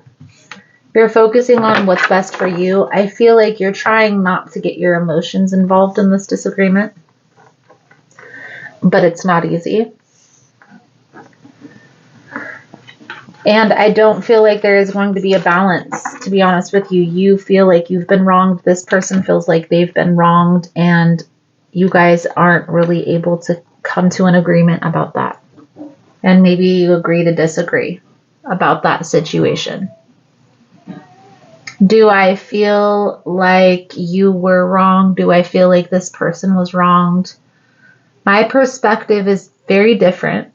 You're focusing on what's best for you. I feel like you're trying not to get your emotions involved in this disagreement, but it's not easy. And I don't feel like there is going to be a balance, to be honest with you. You feel like you've been wronged. This person feels like they've been wronged, and you guys aren't really able to come to an agreement about that. And maybe you agree to disagree about that situation. Do I feel like you were wrong? Do I feel like this person was wronged? My perspective is very different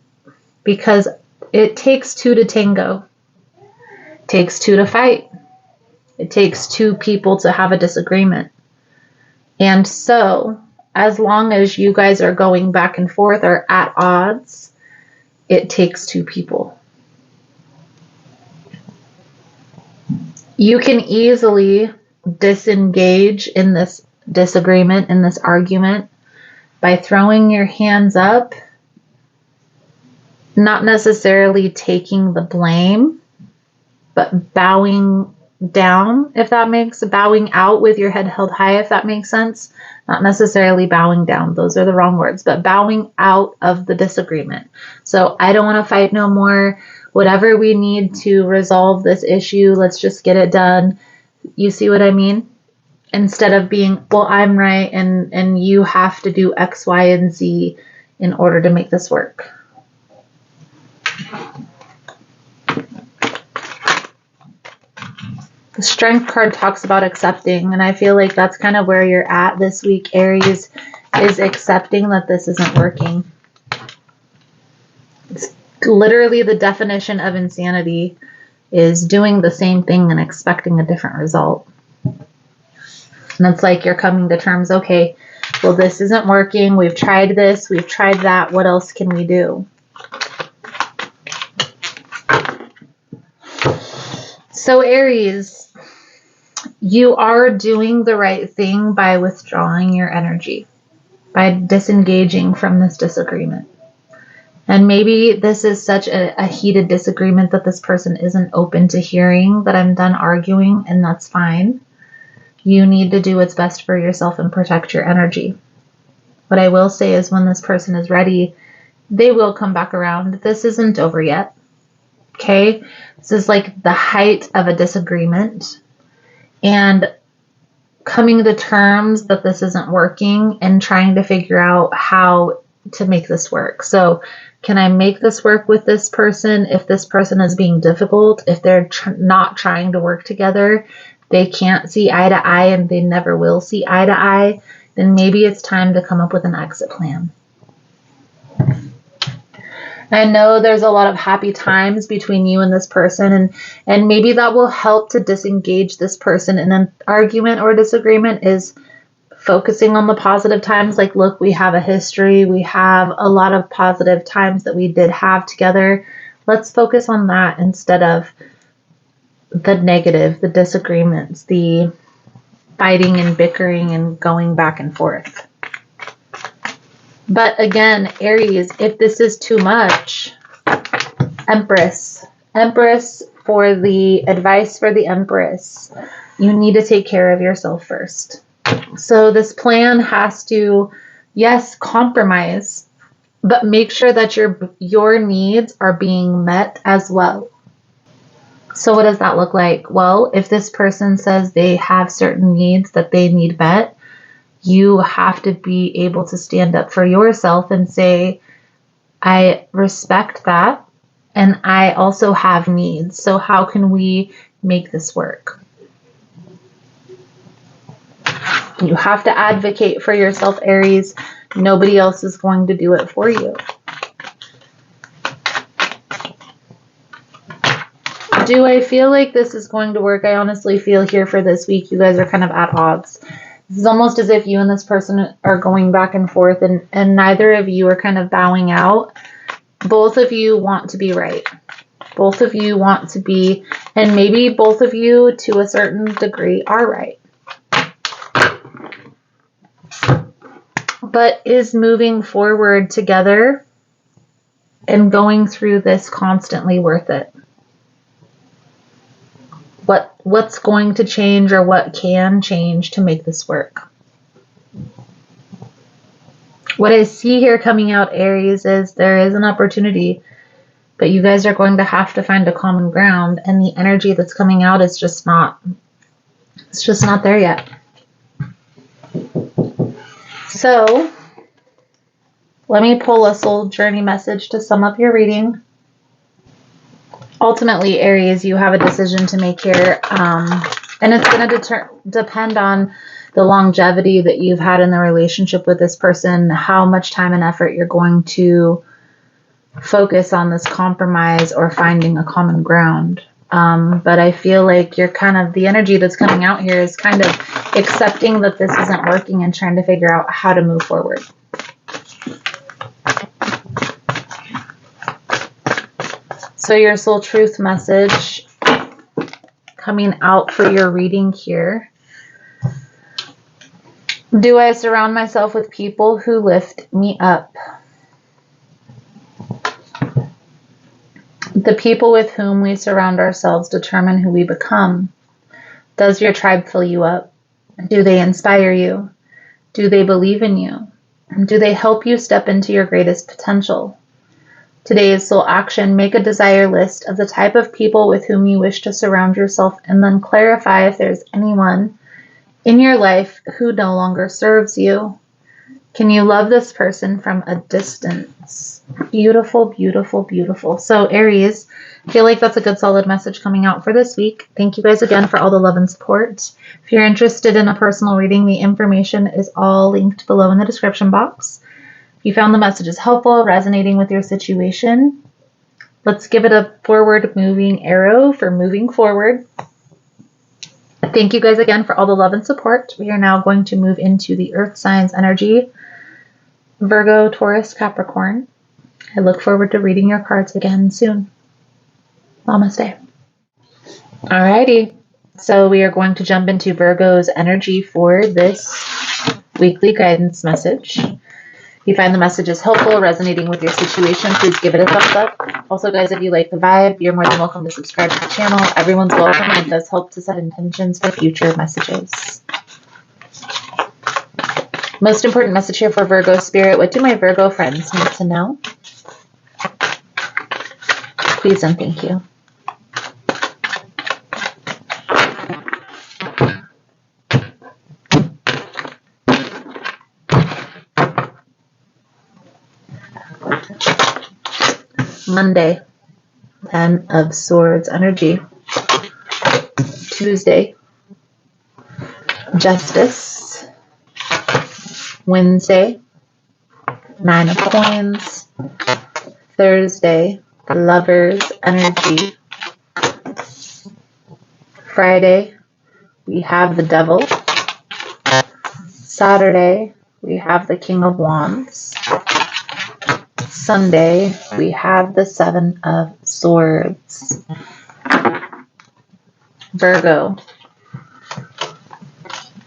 because it takes two to tango. It takes two to fight. It takes two people to have a disagreement. And so, as long as you guys are going back and forth or at odds, it takes two people. You can easily disengage in this disagreement, in this argument, by throwing your hands up, not necessarily taking the blame, but bowing down, if that makes, bowing out with your head held high, if that makes sense. Not necessarily bowing down, those are the wrong words, but bowing out of the disagreement. So I don't want to fight no more. Whatever we need to resolve this issue, let's just get it done. You see what I mean? Instead of being, well, I'm right and you have to do X, Y, and Z in order to make this work. The Strength card talks about accepting, and I feel like that's kind of where you're at this week, Aries, is accepting that this isn't working. It's literally the definition of insanity is doing the same thing and expecting a different result. And it's like you're coming to terms, okay, well, this isn't working. We've tried this. We've tried that. What else can we do? So Aries, you are doing the right thing by withdrawing your energy, by disengaging from this disagreement. And maybe this is such a heated disagreement that this person isn't open to hearing that I'm done arguing, and that's fine. You need to do what's best for yourself and protect your energy. What I will say is when this person is ready, they will come back around. This isn't over yet. Okay? This is like the height of a disagreement. And coming to terms that this isn't working and trying to figure out how to make this work. So can I make this work with this person? If this person is being difficult, if they're not trying to work together, they can't see eye to eye and they never will see eye to eye, then maybe it's time to come up with an exit plan. I know there's a lot of happy times between you and this person, and maybe that will help to disengage this person in an argument or disagreement is focusing on the positive times. Like, look, we have a history. We have a lot of positive times that we did have together. Let's focus on that instead of the negative, the disagreements, the fighting and bickering and going back and forth. But again, Aries, if this is too much, Empress for the advice for the Empress, you need to take care of yourself first. So this plan has to, yes, compromise, but make sure that your needs are being met as well. So what does that look like? Well, if this person says they have certain needs that they need met, you have to be able to stand up for yourself and say, I respect that, and I also have needs. So how can we make this work? You have to advocate for yourself, Aries. Nobody else is going to do it for you. Do I feel like this is going to work? I honestly feel here for this week, you guys are kind of at odds. It's almost as if you and this person are going back and forth, and neither of you are kind of bowing out. Both of you want to be right. Both of you want to be, and maybe both of you to a certain degree are right. But is moving forward together and going through this constantly worth it? What's going to change, or what can change to make this work? What I see here coming out, Aries, is there is an opportunity, but you guys are going to have to find a common ground, and the energy that's coming out is just not there yet. So let me pull a soul journey message to sum up your reading. Ultimately, Aries, you have a decision to make here, and it's going to depend on the longevity that you've had in the relationship with this person, how much time and effort you're going to focus on this compromise or finding a common ground. But I feel like you're kind of, the energy that's coming out here is kind of accepting that this isn't working and trying to figure out how to move forward. So your soul truth message coming out for your reading here. Do I surround myself with people who lift me up? The people with whom we surround ourselves determine who we become. Does your tribe fill you up? Do they inspire you? Do they believe in you? Do they help you step into your greatest potential? Today's soul action, make a desire list of the type of people with whom you wish to surround yourself, and then clarify if there's anyone in your life who no longer serves you. Can you love this person from a distance? Beautiful, beautiful, beautiful. So Aries, I feel like that's a good solid message coming out for this week. Thank you guys again for all the love and support. If you're interested in a personal reading, the information is all linked below in the description box. If you found the messages helpful, resonating with your situation, let's give it a forward moving arrow for moving forward. Thank you guys again for all the love and support. We are now going to move into the earth signs energy. Virgo, Taurus, Capricorn. I look forward to reading your cards again soon. Namaste. Alrighty. So we are going to jump into Virgo's energy for this weekly guidance message. If you find the messages helpful, resonating with your situation, please give it a thumbs up. Also, guys, if you like the vibe, you're more than welcome to subscribe to the channel. Everyone's welcome, and it does help to set intentions for future messages. Most important message here for Virgo Spirit. What do my Virgo friends need to know? Please and thank you. Monday, 10 of Swords energy. Tuesday, Justice. Wednesday, 9 of Coins. Thursday, Lovers energy. Friday, we have the Devil. Saturday, we have the King of Wands. Sunday, we have the 7 of Swords. Virgo.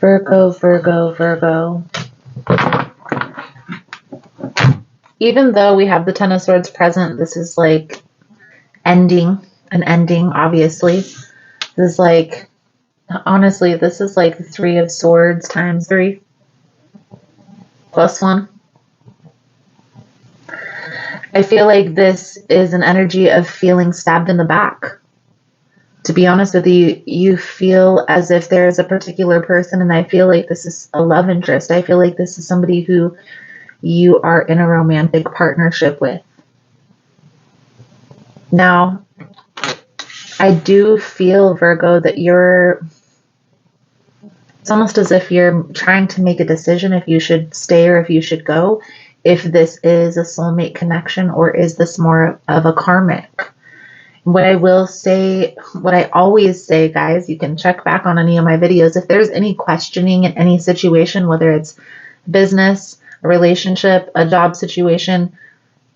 Virgo, Virgo, Virgo. Even though we have the Ten of Swords present, this is like an ending, obviously. This is like, honestly, this is like the Three of Swords times 3 plus 1. I feel like this is an energy of feeling stabbed in the back. To be honest with you, you feel as if there is a particular person, and I feel like this is a love interest. I feel like this is somebody who you are in a romantic partnership with. Now, I do feel, Virgo, that it's almost as if you're trying to make a decision if you should stay or if you should go, if this is a soulmate connection or is this more of a karmic. What I will say, what I always say, guys, you can check back on any of my videos. If there's any questioning in any situation, whether it's business, a relationship, a job situation,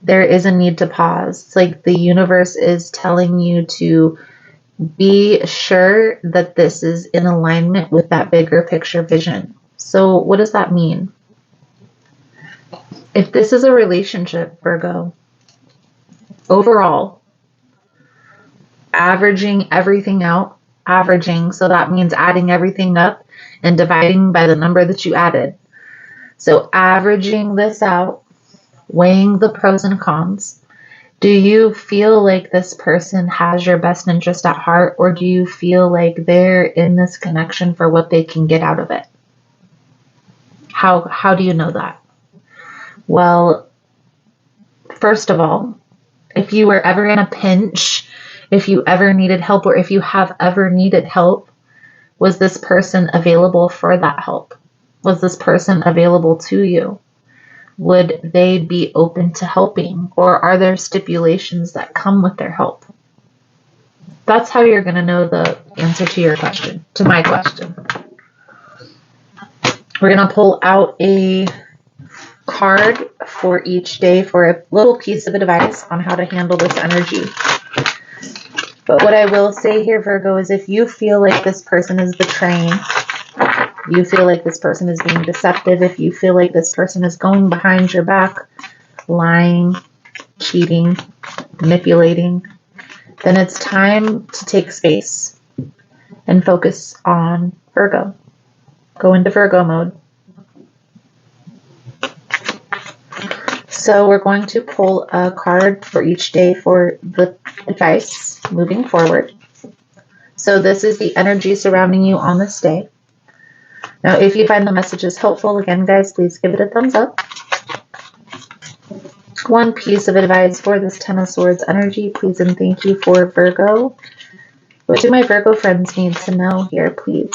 there is a need to pause. It's like the universe is telling you to be sure that this is in alignment with that bigger picture vision. So what does that mean? If this is a relationship, Virgo, overall, averaging everything out, so that means adding everything up and dividing by the number that you added. So averaging this out, weighing the pros and cons, do you feel like this person has your best interest at heart, or do you feel like they're in this connection for what they can get out of it? How do you know that? Well, first of all, if you were ever in a pinch, if you ever needed help, or if you have ever needed help, was this person available for that help? Was this person available to you? Would they be open to helping? Or are there stipulations that come with their help? That's how you're going to know the answer to your question, to my question. We're going to pull out a card for each day for a little piece of advice on how to handle this energy. But what I will say here, Virgo, is if you feel like this person is betraying, you feel like this person is being deceptive, if you feel like this person is going behind your back, lying, cheating, manipulating, then it's time to take space and focus on Virgo. Go into Virgo mode. So we're going to pull a card for each day for the advice moving forward. So this is the energy surrounding you on this day. Now, if you find the messages helpful, again, guys, please give it a thumbs up. One piece of advice for this Ten of Swords energy, please and thank you for Virgo. What do my Virgo friends need to know here, please?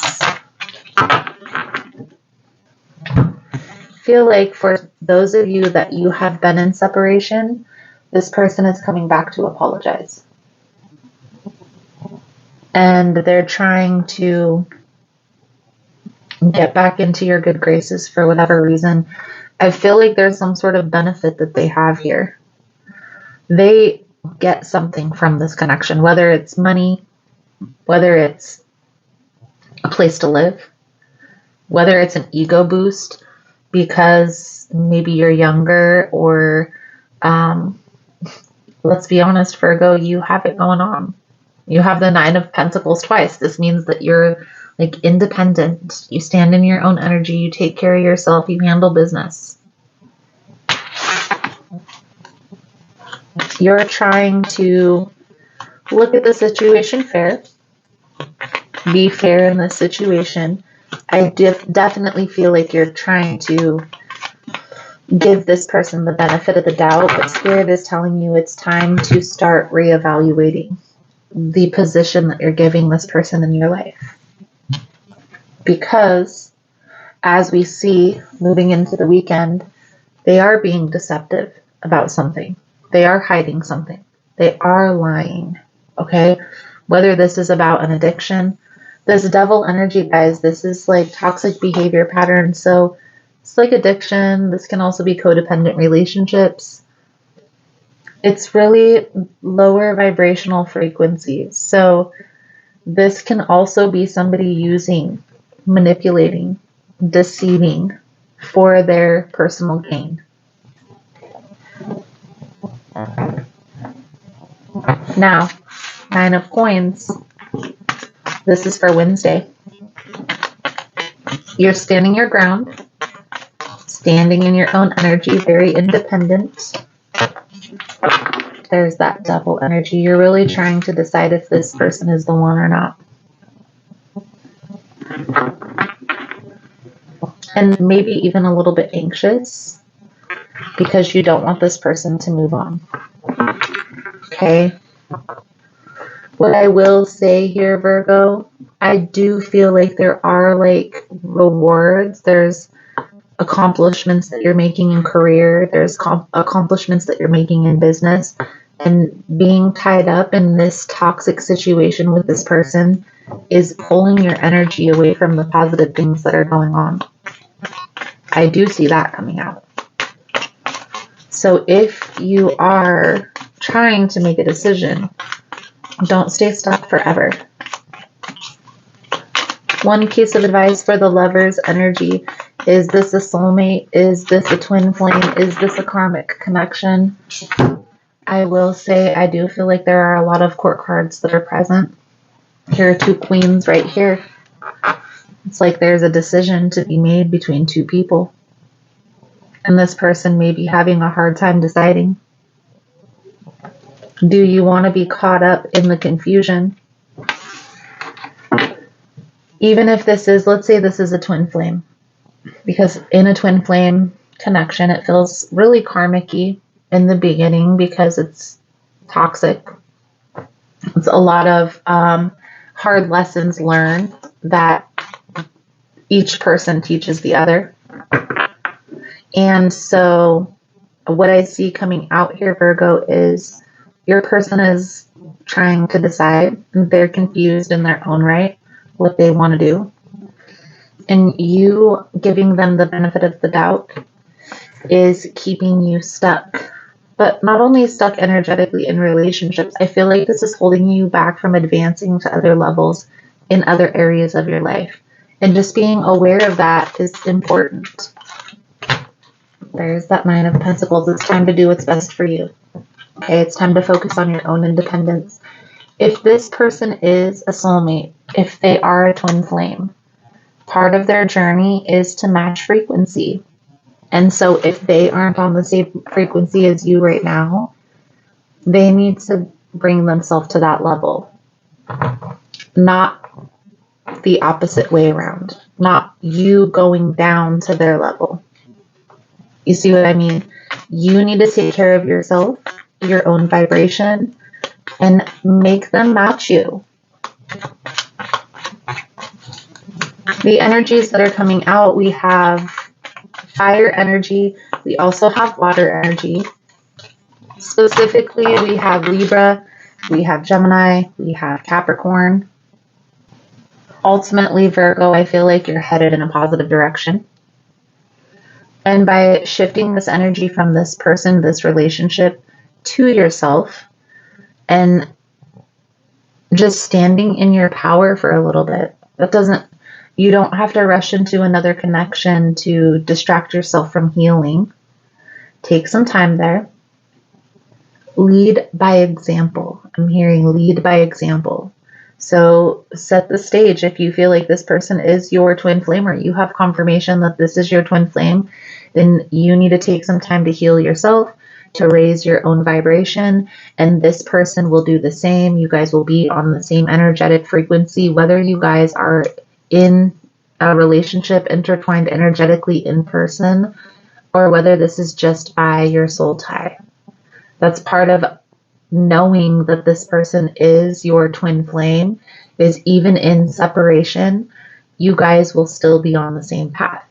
Feel like for those of you that you have been in separation, this person is coming back to apologize. And they're trying to get back into your good graces for whatever reason. I feel like there's some sort of benefit that they have here. They get something from this connection, whether it's money, whether it's a place to live, whether it's an ego boost because maybe you're younger, or let's be honest, Virgo, you have it going on. You have the Nine of Pentacles twice. This means that you're like independent. You stand in your own energy. You take care of yourself. You handle business. You're trying to look at the situation fair. Be fair in this situation. I definitely feel like you're trying to give this person the benefit of the doubt, but Spirit is telling you it's time to start reevaluating the position that you're giving this person in your life. Because, as we see moving into the weekend, they are being deceptive about something. They are hiding something. They are lying. Okay? Whether this is about an addiction, this devil energy, guys, this is like toxic behavior patterns. So it's like addiction. This can also be codependent relationships. It's really lower vibrational frequencies. So this can also be somebody using, manipulating, deceiving for their personal gain. Now, 9 of Coins. This is for Wednesday. You're standing your ground, standing in your own energy, very independent. There's that Devil energy. You're really trying to decide if this person is the one or not. And maybe even a little bit anxious because you don't want this person to move on. Okay? What I will say here, Virgo, I do feel like there are like rewards. There's accomplishments that you're making in career. There's accomplishments that you're making in business. And being tied up in this toxic situation with this person is pulling your energy away from the positive things that are going on. I do see that coming out. So if you are trying to make a decision, don't stay stuck forever. One piece of advice for the Lover's energy: is this a soulmate? Is this a twin flame? Is this a karmic connection? I will say I do feel like there are a lot of court cards that are present. Here are 2 queens right here. It's like there's a decision to be made between 2 people. And this person may be having a hard time deciding. Do you want to be caught up in the confusion? Even if this is, let's say this is a twin flame. Because in a twin flame connection, it feels really karmic-y in the beginning because it's toxic. It's a lot of hard lessons learned that each person teaches the other. And so what I see coming out here, Virgo, is your person is trying to decide. They're confused in their own right what they want to do. And you giving them the benefit of the doubt is keeping you stuck. But not only stuck energetically in relationships, I feel like this is holding you back from advancing to other levels in other areas of your life. And just being aware of that is important. There's that 9 of Pentacles. It's time to do what's best for you. Okay, it's time to focus on your own independence. If this person is a soulmate, if they are a twin flame, part of their journey is to match frequency. And so if they aren't on the same frequency as you right now, they need to bring themselves to that level. Not the opposite way around. Not you going down to their level. You see what I mean? You need to take care of yourself, your own vibration, and make them match you. The energies that are coming out, we have fire energy. We also have water energy. Specifically, we have Libra, we have Gemini, we have Capricorn. Ultimately, Virgo, I feel like you're headed in a positive direction. And by shifting this energy from this person, this relationship, to yourself, and just standing in your power for a little bit. You don't have to rush into another connection to distract yourself from healing. Take some time there. Lead by example. I'm hearing lead by example. So set the stage. If you feel like this person is your twin flame, or you have confirmation that this is your twin flame, then you need to take some time to heal yourself, to raise your own vibration, and this person will do the same. You guys will be on the same energetic frequency, whether you guys are in a relationship intertwined energetically in person, or whether this is just by your soul tie. That's part of knowing that this person is your twin flame, is even in separation, you guys will still be on the same path.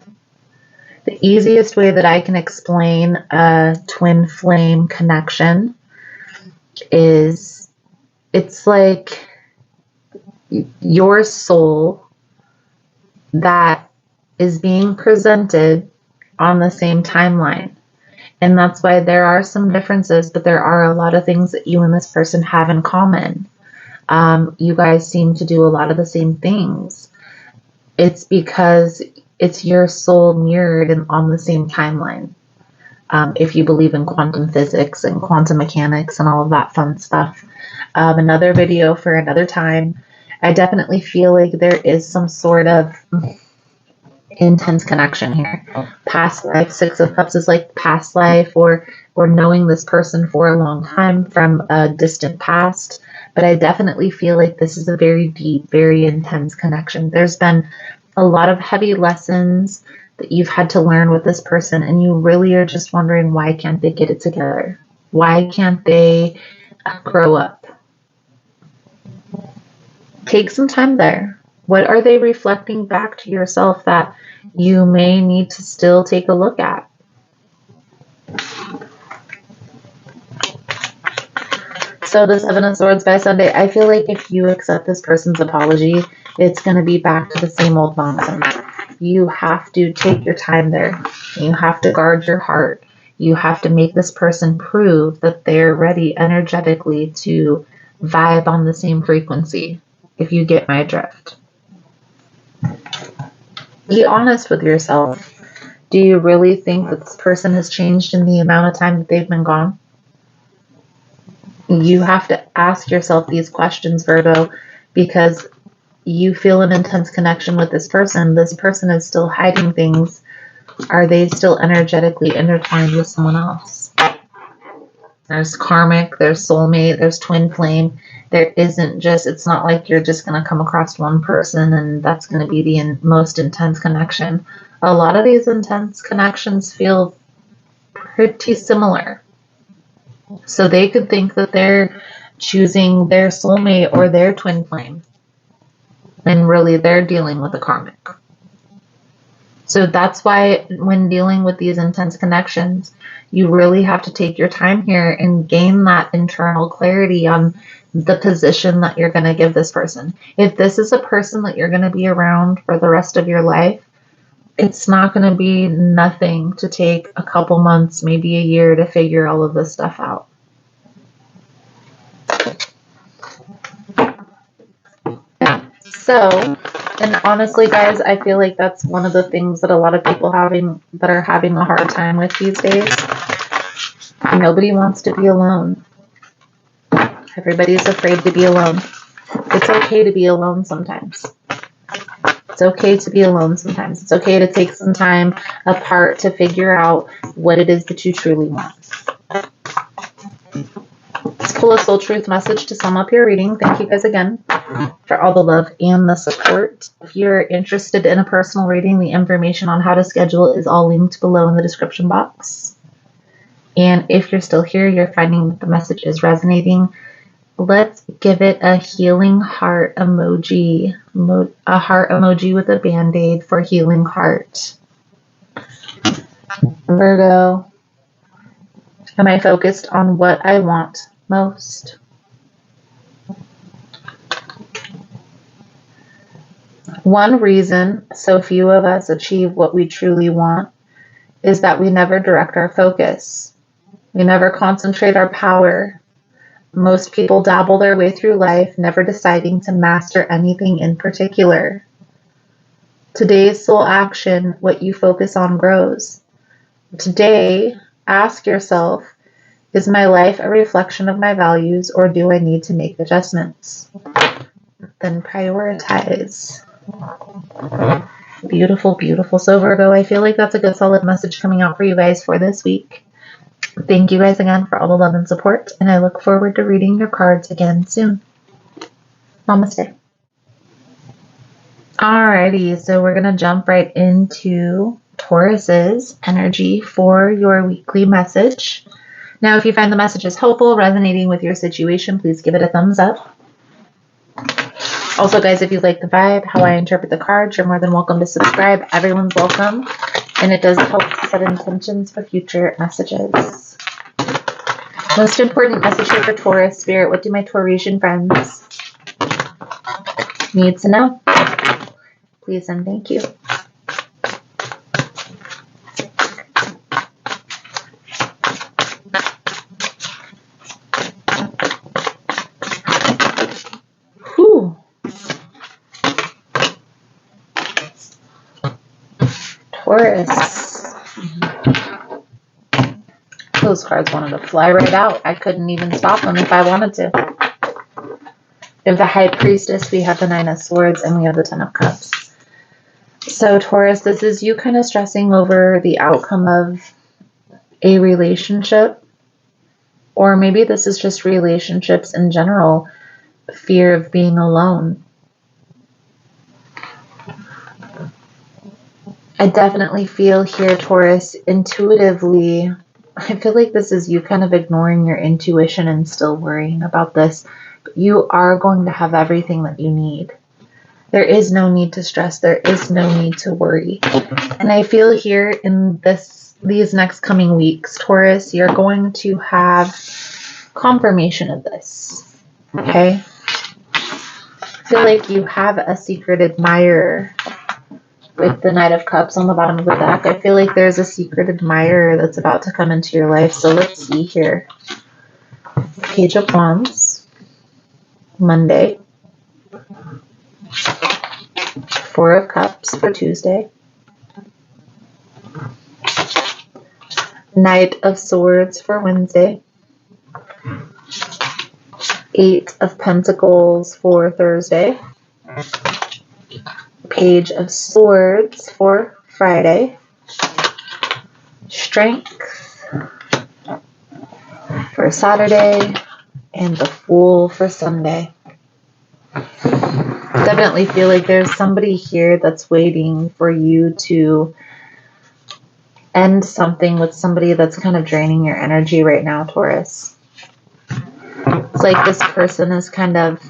The easiest way that I can explain a twin flame connection is it's like your soul that is being presented on the same timeline. And that's why there are some differences, but there are a lot of things that you and this person have in common. You guys seem to do a lot of the same things. It's because it's your soul mirrored and on the same timeline. If you believe in quantum physics and quantum mechanics and all of that fun stuff. Another video for another time. I definitely feel like there is some sort of intense connection here. Past life, Six of Cups is like past life, or knowing this person for a long time from a distant past. But I definitely feel like this is a very deep, very intense connection. There's been a lot of heavy lessons that you've had to learn with this person, and you really are just wondering, why can't they get it together? Why can't they grow up? Take some time there. What are they reflecting back to yourself that you may need to still take a look at? So the Seven of Swords by Sunday, I feel like if you accept this person's apology, it's going to be back to the same old nonsense. You have to take your time there. You have to guard your heart. You have to make this person prove that they're ready energetically to vibe on the same frequency, if you get my drift. Be honest with yourself. Do you really think that this person has changed in the amount of time that they've been gone? You have to ask yourself these questions, Virgo, because you feel an intense connection with this person. This person is still hiding things. Are they still energetically intertwined with someone else? There's karmic, there's soulmate, there's twin flame. There isn't just, it's not like you're just going to come across one person and that's going to be the most intense connection. A lot of these intense connections feel pretty similar. So they could think that they're choosing their soulmate or their twin flame, and really they're dealing with a karmic. So that's why when dealing with these intense connections, you really have to take your time here and gain that internal clarity on the position that you're going to give this person. If this is a person that you're going to be around for the rest of your life, it's not going to be nothing to take a couple months, maybe a year to figure all of this stuff out. Yeah. So, and honestly, guys, I feel like that's one of the things that a lot of people are having a hard time with these days. Nobody wants to be alone. Everybody's afraid to be alone. It's okay to be alone sometimes. It's okay to be alone sometimes. It's okay to take some time apart to figure out what it is that you truly want. Let's pull a soul truth message to sum up your reading. Thank you guys again for all the love and the support. If you're interested in a personal reading, the information on how to schedule is all linked below in the description box. And if you're still here, you're finding that the message is resonating, let's give it a healing heart emoji. A heart emoji with a band-aid for healing heart. Virgo, am I focused on what I want most? One reason so few of us achieve what we truly want is that we never direct our focus. We never concentrate our power. Most people dabble their way through life, never deciding to master anything in particular. Today's soul action, what you focus on grows. Today, ask yourself, is my life a reflection of my values, or do I need to make adjustments? Then prioritize. Beautiful, beautiful. So Virgo, I feel like that's a good solid message coming out for you guys for this week. Thank you guys again for all the love and support, and I look forward to reading your cards again soon. Namaste. Alrighty, so we're going to jump right into Taurus's energy for your weekly message. Now, if you find the messages helpful, resonating with your situation, please give it a thumbs up. Also, guys, if you like the vibe, how I interpret the cards, you're more than welcome to subscribe. Everyone's welcome. And it does help to set intentions for future messages. Most important message here for Taurus Spirit. What do my Taurasian friends need to know? Please and thank you. Whew. Taurus. Those cards wanted to fly right out. I couldn't even stop them if I wanted to. We have the High Priestess, we have the Nine of Swords, and we have the Ten of Cups. So Taurus, this is you kind of stressing over the outcome of a relationship, or maybe this is just relationships in general, fear of being alone. I definitely feel here, Taurus, intuitively, I feel like this is you kind of ignoring your intuition and still worrying about this. But you are going to have everything that you need. There is no need to stress. There is no need to worry. And I feel here in these next coming weeks, Taurus, you're going to have confirmation of this. Okay? I feel like you have a secret admirer with the Knight of Cups on the bottom of the deck. I feel like there's a secret admirer that's about to come into your life. So let's see here. Page of Wands. Monday. Four of Cups for Tuesday. Knight of Swords for Wednesday. Eight of Pentacles for Thursday. Page of Swords for Friday. Strength for Saturday. And the Fool for Sunday. Definitely feel like there's somebody here that's waiting for you to end something with somebody that's kind of draining your energy right now, Taurus. It's like this person is kind of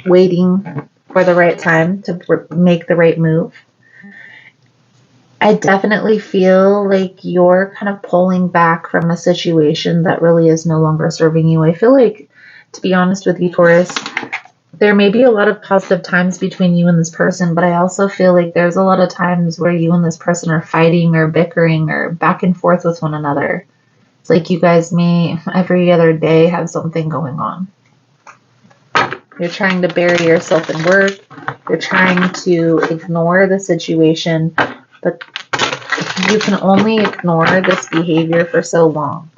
waiting for the right time to make the right move. I definitely feel like you're kind of pulling back from a situation that really is no longer serving you. I feel like, to be honest with you, Taurus, there may be a lot of positive times between you and this person, but I also feel like there's a lot of times where you and this person are fighting or bickering or back and forth with one another. It's like you guys may every other day have something going on. You're trying to bury yourself in work. You're trying to ignore the situation, but you can only ignore this behavior for so long.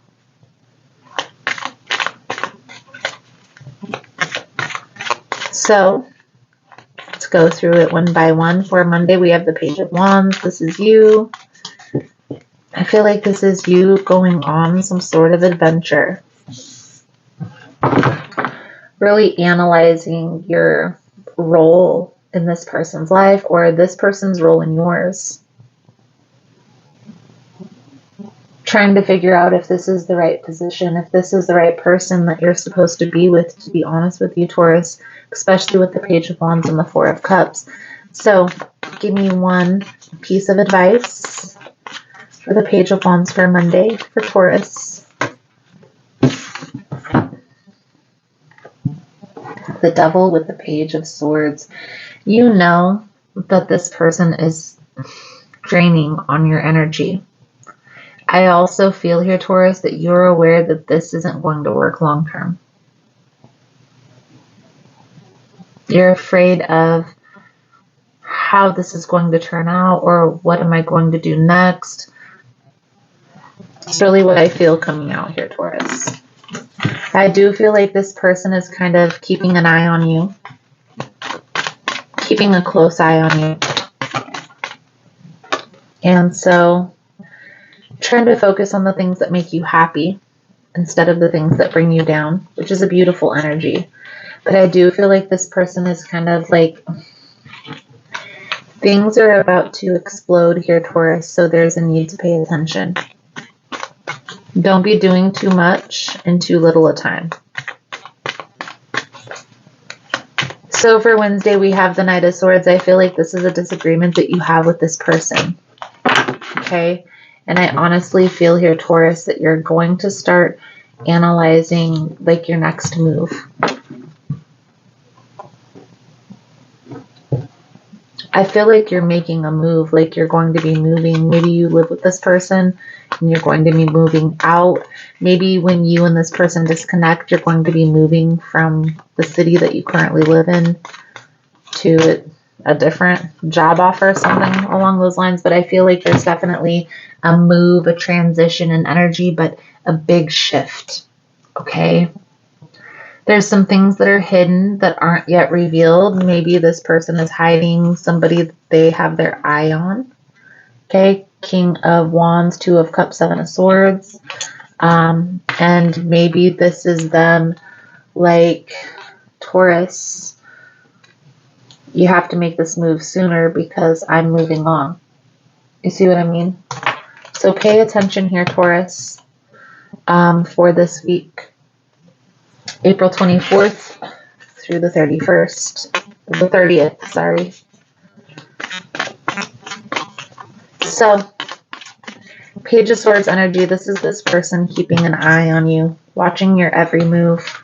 So let's go through it one by one. For Monday, we have the Page of Wands. This is you. I feel like this is you going on some sort of adventure. Really analyzing your role in this person's life or this person's role in yours. Trying to figure out if this is the right position, if this is the right person that you're supposed to be with, to be honest with you, Taurus, especially with the Page of Wands and the Four of Cups. So give me one piece of advice for the Page of Wands for Monday for Taurus. The Devil with the Page of Swords. You know that this person is draining on your energy. I also feel here, Taurus, that you're aware that this isn't going to work long term. You're afraid of how this is going to turn out or what am I going to do next. It's really what I feel coming out here, Taurus. I do feel like this person is kind of keeping an eye on you. Keeping a close eye on you. And so trying to focus on the things that make you happy instead of the things that bring you down, which is a beautiful energy. But I do feel like this person is kind of like, things are about to explode here, Taurus, so there's a need to pay attention. Don't be doing too much in too little a time. So for Wednesday, we have the Knight of Swords. I feel like this is a disagreement that you have with this person. Okay? And I honestly feel here, Taurus, that you're going to start analyzing like your next move. I feel like you're making a move, like you're going to be moving. Maybe you live with this person and you're going to be moving out. Maybe when you and this person disconnect, you're going to be moving from the city that you currently live in to a different job offer, something along those lines. But I feel like there's definitely a move, a transition in energy, but a big shift. Okay. There's some things that are hidden that aren't yet revealed. Maybe this person is hiding somebody that they have their eye on. Okay. King of Wands, Two of Cups, Seven of Swords. And maybe this is them, like, Taurus, you have to make this move sooner because I'm moving on. You see what I mean? So pay attention here, Taurus, for this week. April 24th through the 31st. The 30th, sorry. So, Page of Swords energy. This is this person keeping an eye on you, watching your every move.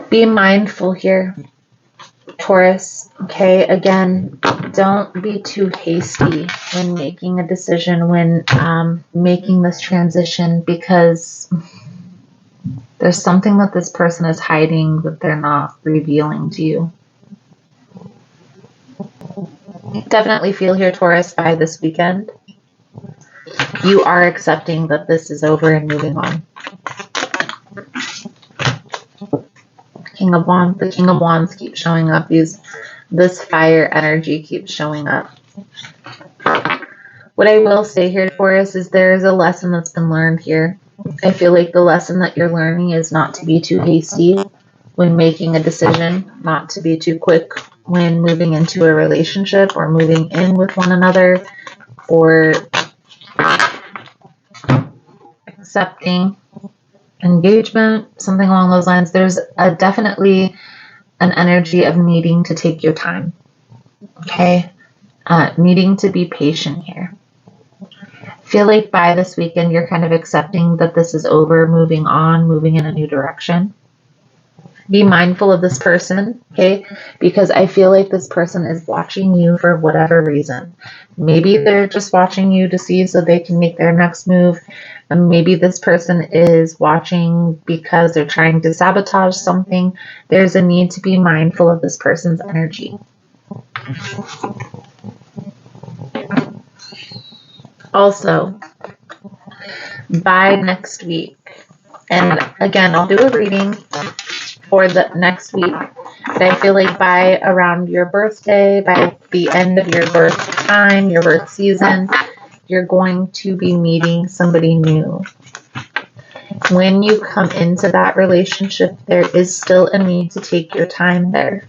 Be mindful here, Taurus. Okay, again, don't be too hasty when making a decision, when making this transition, because there's something that this person is hiding that they're not revealing to you. Definitely feel here, Taurus, by this weekend, you are accepting that this is over and moving on. King of Wands, the King of Wands keeps showing up. This fire energy keeps showing up. What I will say here, Taurus, is there is a lesson that's been learned here. I feel like the lesson that you're learning is not to be too hasty when making a decision, not to be too quick when moving into a relationship or moving in with one another, or accepting engagement, something along those lines. There's definitely an energy of needing to take your time. Okay? Needing to be patient here. Feel like by this weekend, you're kind of accepting that this is over, moving on, moving in a new direction. Be mindful of this person, okay? Because I feel like this person is watching you for whatever reason. Maybe they're just watching you to see so they can make their next move. And maybe this person is watching because they're trying to sabotage something. There's a need to be mindful of this person's energy. Also, by next week, and again, I'll do a reading for the next week, but I feel like by around your birthday, by the end of your birth time, your birth season, you're going to be meeting somebody new. When you come into that relationship, there is still a need to take your time there.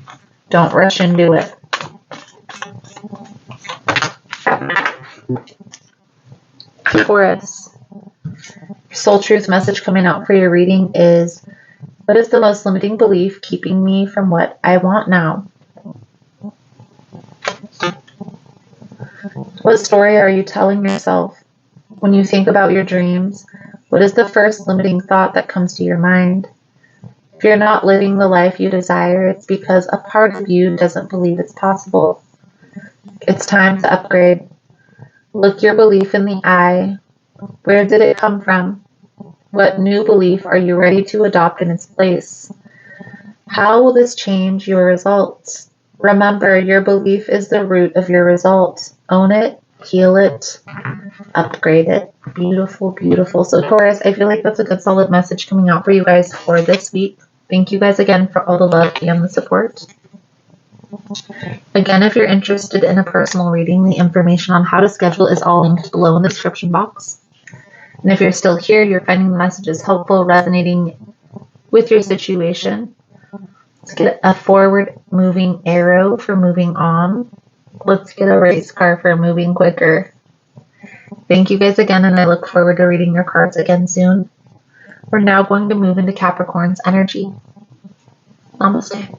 Don't rush into it. Taurus, soul truth message coming out for your reading is, what is the most limiting belief keeping me from what I want now? What story are you telling yourself when you think about your dreams? What is the first limiting thought that comes to your mind? If you're not living the life you desire, it's because a part of you doesn't believe it's possible. It's time to upgrade. Look your belief in the eye. Where did it come from? What new belief are you ready to adopt in its place? How will this change your results? Remember, your belief is the root of your results. Own it, heal it, upgrade it. Beautiful, beautiful. So Taurus, I feel like that's a good solid message coming out for you guys for this week. Thank you guys again for all the love and the support. Again, if you're interested in a personal reading, the information on how to schedule is all linked below in the description box. And if you're still here, you're finding the messages helpful, resonating with your situation, let's get a forward moving arrow for moving on. Let's get a race car for moving quicker. Thank you guys again, and I look forward to reading your cards again soon. We're now going to move into Capricorn's energy. Namaste.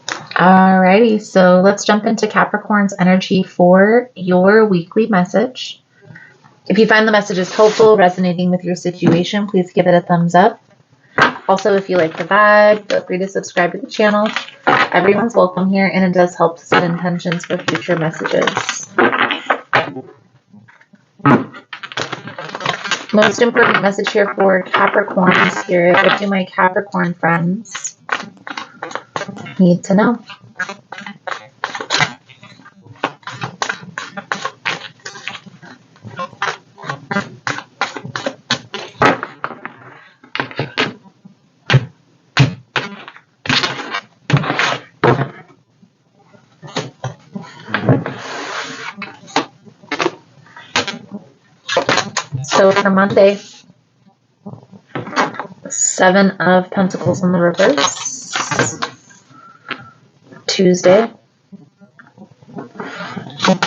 Alrighty, so let's jump into Capricorn's energy for your weekly message. If you find the messages helpful, resonating with your situation, please give it a thumbs up. Also, if you like the vibe, feel free to subscribe to the channel. Everyone's welcome here, and it does help to set intentions for future messages. Most important message here for Capricorn spirit, with my Capricorn friends. need to know. So for Monday, 7 of Pentacles in the reverse. Tuesday,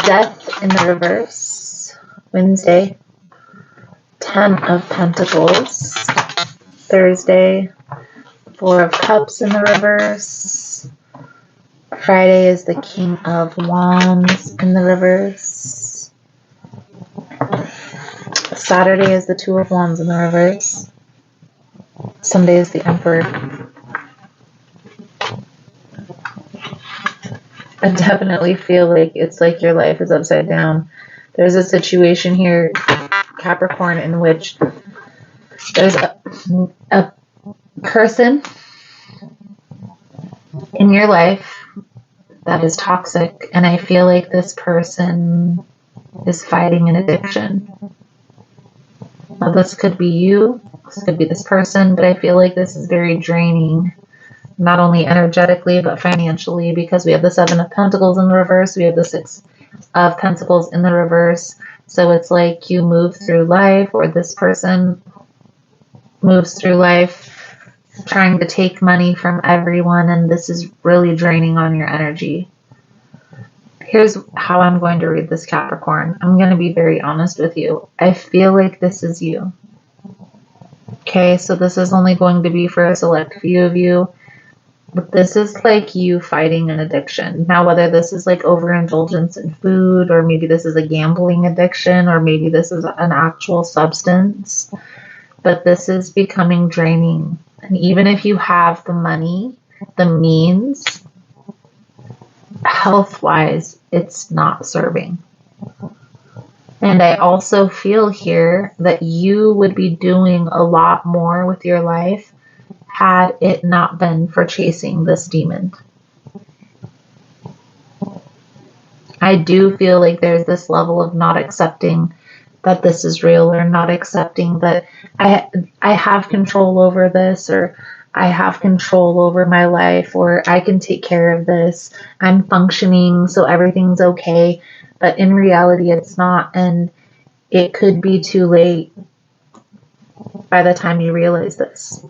Death in the reverse. Wednesday, 10 of Pentacles. Thursday, 4 of Cups in the reverse. Friday is the King of Wands in the reverse. Saturday is the 2 of Wands in the reverse. Sunday is the Emperor. I definitely feel like it's like your life is upside down. There's a situation here, Capricorn, in which there's a person in your life that is toxic, and I feel like this person is fighting an addiction. Now, this could be you, this could be this person, but I feel like this is very draining, not only energetically but financially, because we have the 7 of Pentacles in the reverse, we have the 6 of Pentacles in the reverse. So it's like you move through life, or this person moves through life trying to take money from everyone, and this is really draining on your energy. Here's how I'm going to read this, Capricorn. I'm going to be very honest with you. I feel like this is you. Okay, so this is only going to be for a select few of you. But this is like you fighting an addiction. Now, whether this is like overindulgence in food, or maybe this is a gambling addiction, or maybe this is an actual substance, but this is becoming draining. And even if you have the money, the means, health-wise, it's not serving. And I also feel here that you would be doing a lot more with your life had it not been for chasing this demon. I do feel like there's this level of not accepting that this is real, or not accepting that I have control over this, or I have control over my life, or I can take care of this. I'm functioning, so everything's okay. But in reality, it's not, and it could be too late by the time you realize this.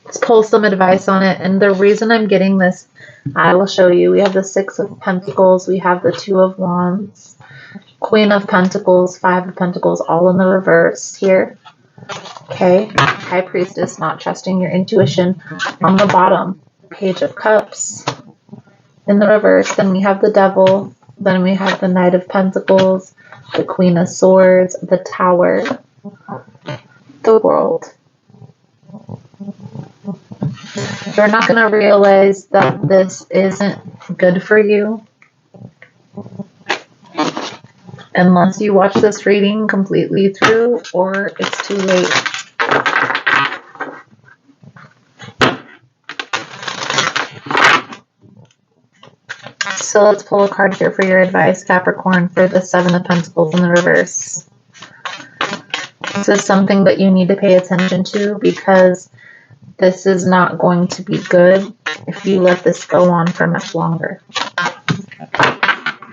Let's pull some advice on it. And the reason I'm getting this, I will show you. We have the 6 of Pentacles. We have the 2 of Wands. Queen of Pentacles, 5 of Pentacles, all in the reverse here. Okay. High Priestess, not trusting your intuition. On the bottom, Page of Cups in the reverse. Then we have the Devil. Then we have the Knight of Pentacles, the Queen of Swords, the Tower, the World. You're not going to realize that this isn't good for you unless you watch this reading completely through, or it's too late. So let's pull a card here for your advice, Capricorn, for the 7 of Pentacles in the reverse. This is something that you need to pay attention to, because this is not going to be good if you let this go on for much longer.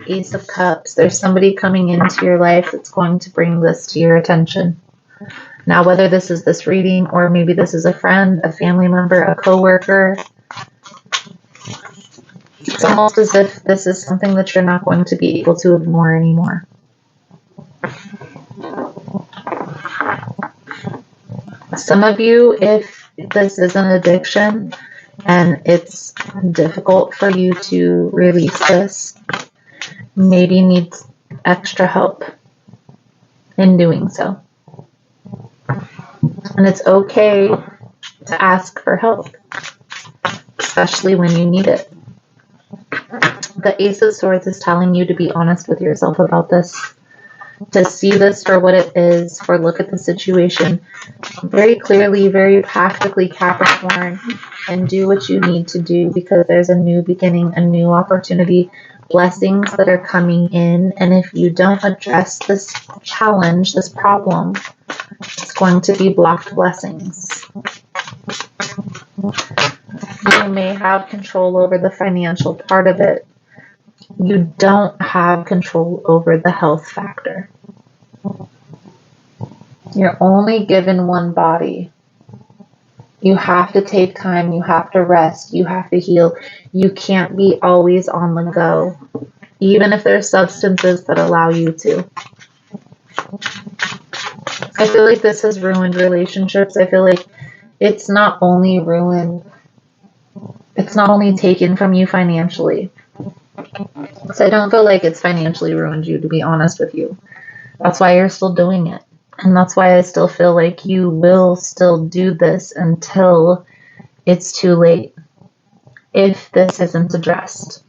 Ace of Cups. There's somebody coming into your life that's going to bring this to your attention. Now, whether this is this reading, or maybe this is a friend, a family member, a coworker, it's almost as if this is something that you're not going to be able to ignore anymore. Some of you, if this is an addiction and it's difficult for you to release this, maybe needs extra help in doing so. And it's okay to ask for help, especially when you need it. The Ace of Swords is telling you to be honest with yourself about this. to see this for what it is, or look at the situation very clearly, very practically, Capricorn, and do what you need to do, because there's a new beginning, a new opportunity, blessings that are coming in. And if you don't address this challenge, this problem, it's going to be blocked blessings. You may have control over the financial part of it. You don't have control over the health factor. You're only given one body. You have to take time. You have to rest. You have to heal. You can't be always on the go, even if there's substances that allow you to. I feel like this has ruined relationships. I feel like it's not only ruined, it's not only taken from you financially. So I don't feel like it's financially ruined you, to be honest with you. That's why you're still doing it. And that's why I still feel like you will still do this until it's too late, if this isn't addressed.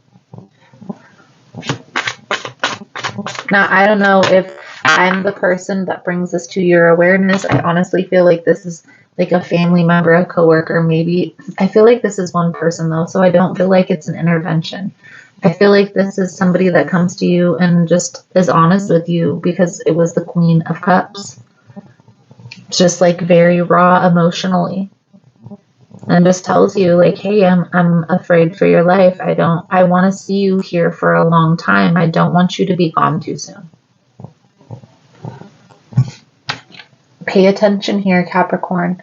Now, I don't know if I'm the person that brings this to your awareness. I honestly feel like this is like a family member, a coworker, maybe. I feel like this is one person, though, so I don't feel like it's an intervention. I feel like this is somebody that comes to you and just is honest with you, because it was the Queen of Cups. Just like very raw emotionally. And just tells you like, hey, I'm afraid for your life. I want to see you here for a long time. I don't want you to be gone too soon. Pay attention here, Capricorn.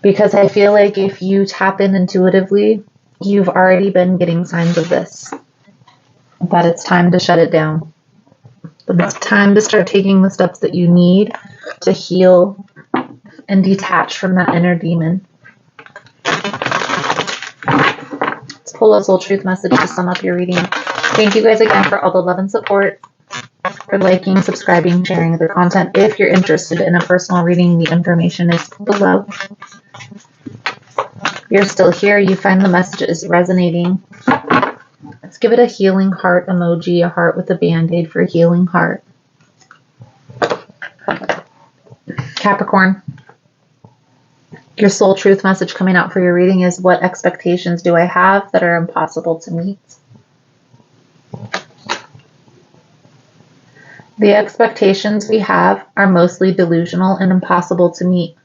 Because I feel like if you tap in intuitively, you've already been getting signs of this. That it's time to shut it down. But it's time to start taking the steps that you need to heal and detach from that inner demon. Let's pull a soul truth message to sum up your reading. Thank you guys again for all the love and support, for liking, subscribing, sharing the content. If you're interested in a personal reading, the information is below. You're still here. You find the messages resonating. Let's give it a healing heart emoji, a heart with a band-aid for healing heart. Capricorn, your soul truth message coming out for your reading is, what expectations do I have that are impossible to meet? The expectations we have are mostly delusional and impossible to meet.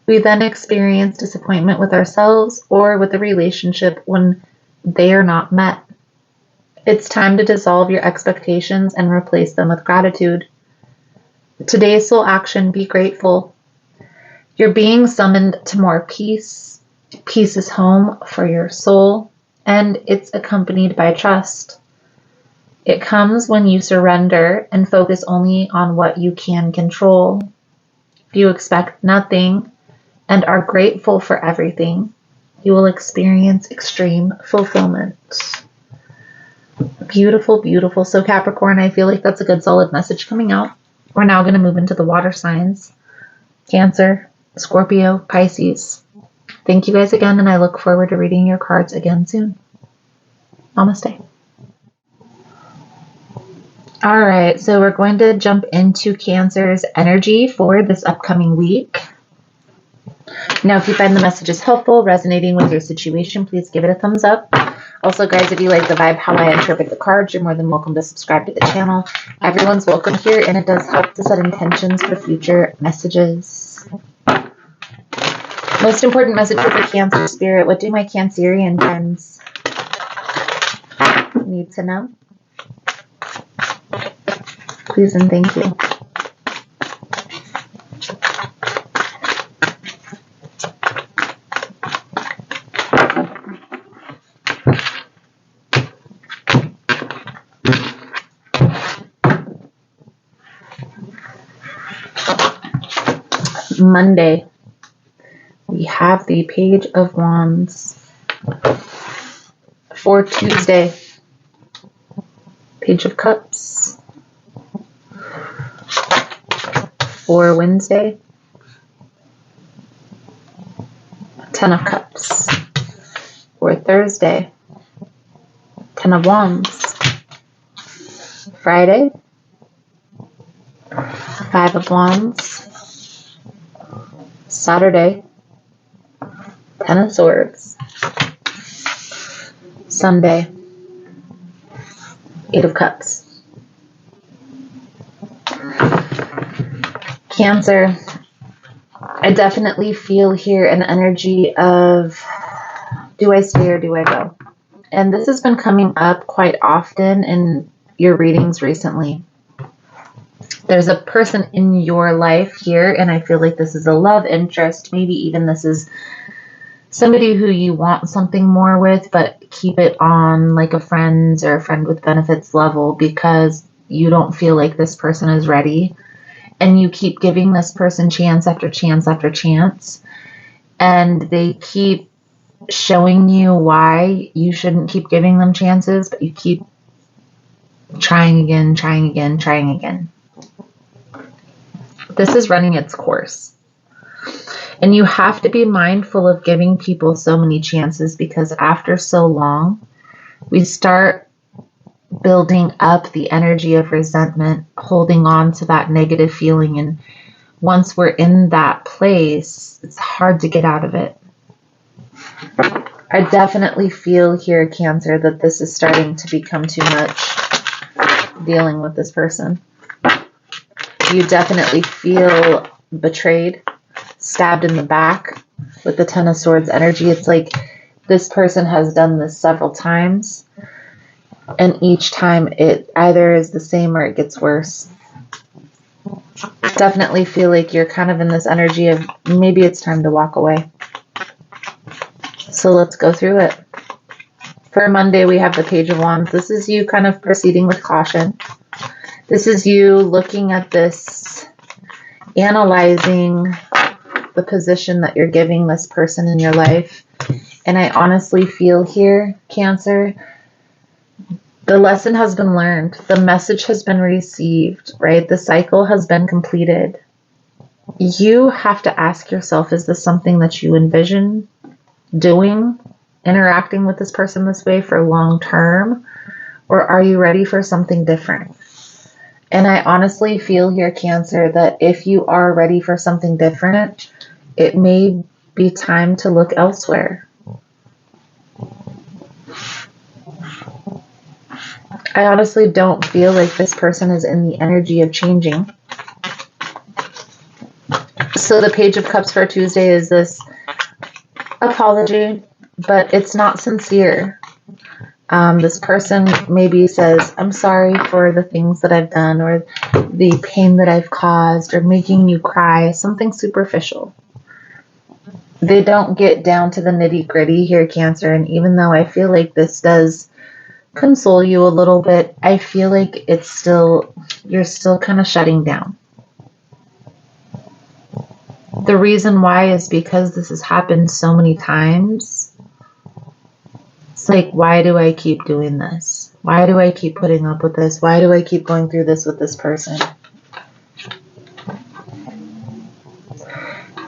We then experience disappointment with ourselves or with a relationship when they are not met. It's time to dissolve your expectations and replace them with gratitude. Today's soul action, be grateful. You're being summoned to more peace. Peace is home for your soul, and it's accompanied by trust. It comes when you surrender and focus only on what you can control. If you expect nothing and are grateful for everything, you will experience extreme fulfillment. Beautiful, beautiful. So Capricorn, I feel like that's a good solid message coming out. We're now going to move into the water signs. Cancer, Scorpio, Pisces. Thank you guys again, and I look forward to reading your cards again soon. Namaste. All right, so we're going to jump into Cancer's energy for this upcoming week. Now, if you find the messages helpful, resonating with your situation, please give it a thumbs up. Also, guys, if you like the vibe, how I interpret the cards, you're more than welcome to subscribe to the channel. Everyone's welcome here, and it does help to set intentions for future messages. Most important message for the Cancer spirit. What do my Cancerian friends need to know? Please and thank you. Monday, we have the Page of Wands. For Tuesday, Page of Cups. For Wednesday, Ten of Cups. For Thursday, Ten of Wands. Friday, Five of Wands. Saturday. Ten of Swords. Sunday. Eight of Cups. Cancer. I definitely feel here an energy of, do I stay or do I go? And this has been coming up quite often in your readings recently. There's a person in your life here, and I feel like this is a love interest. Maybe even this is somebody who you want something more with, but keep it on like a friend's or a friend with benefits level because you don't feel like this person is ready. And you keep giving this person chance after chance after chance. And they keep showing you why you shouldn't keep giving them chances, but you keep trying again, trying again, trying again. This is running its course. And you have to be mindful of giving people so many chances because after so long, we start building up the energy of resentment, holding on to that negative feeling. And once we're in that place, it's hard to get out of it. I definitely feel here, Cancer, that this is starting to become too much dealing with this person. You definitely feel betrayed, stabbed in the back with the Ten of Swords energy. It's like this person has done this several times, and each time it either is the same or it gets worse. Definitely feel like you're kind of in this energy of maybe it's time to walk away. So let's go through it. For Monday, we have the Page of Wands. This is you kind of proceeding with caution. This is you looking at this, analyzing the position that you're giving this person in your life. And I honestly feel here, Cancer, the lesson has been learned. The message has been received, right? The cycle has been completed. You have to ask yourself, is this something that you envision doing, interacting with this person this way for long term? Or are you ready for something different? And I honestly feel here, Cancer, that if you are ready for something different, it may be time to look elsewhere. I honestly don't feel like this person is in the energy of changing. So the Page of Cups for Tuesday is this apology, but it's not sincere. This person maybe says, I'm sorry for the things that I've done or the pain that I've caused or making you cry, something superficial. They don't get down to the nitty gritty here, Cancer. And even though I feel like this does console you a little bit, I feel like you're still kind of shutting down. The reason why is because this has happened so many times. It's like, why do I keep doing this? Why do I keep putting up with this? Why do I keep going through this with this person?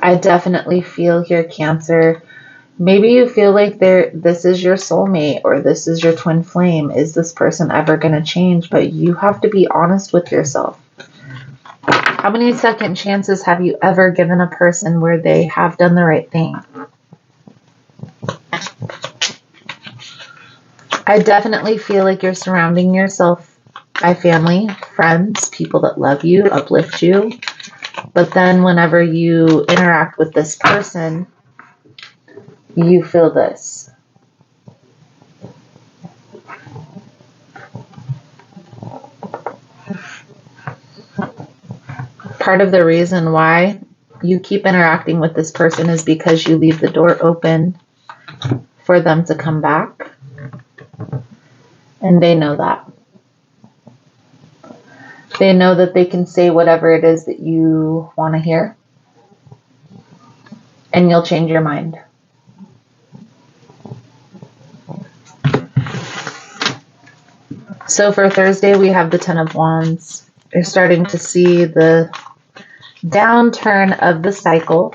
I definitely feel here, Cancer. Maybe you feel like this is your soulmate or this is your twin flame. Is this person ever going to change? But you have to be honest with yourself. How many second chances have you ever given a person where they have done the right thing? I definitely feel like you're surrounding yourself by family, friends, people that love you, uplift you. But then whenever you interact with this person, you feel this. Part of the reason why you keep interacting with this person is because you leave the door open for them to come back. And they know that. They know that they can say whatever it is that you want to hear. And you'll change your mind. So for Thursday, we have the Ten of Wands. You're starting to see the downturn of the cycle.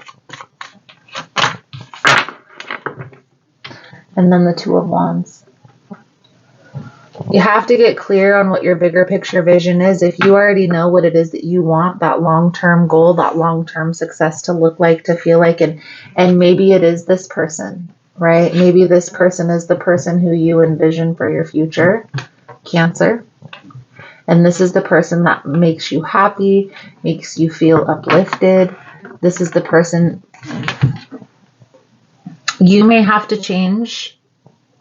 And then the Two of Wands. You have to get clear on what your bigger picture vision is. If you already know what it is that you want, that long-term goal, that long-term success to look like, to feel like, and maybe it is this person, right? Maybe this person is the person who you envision for your future, Cancer. And this is the person that makes you happy, makes you feel uplifted. This is the person. You may have to change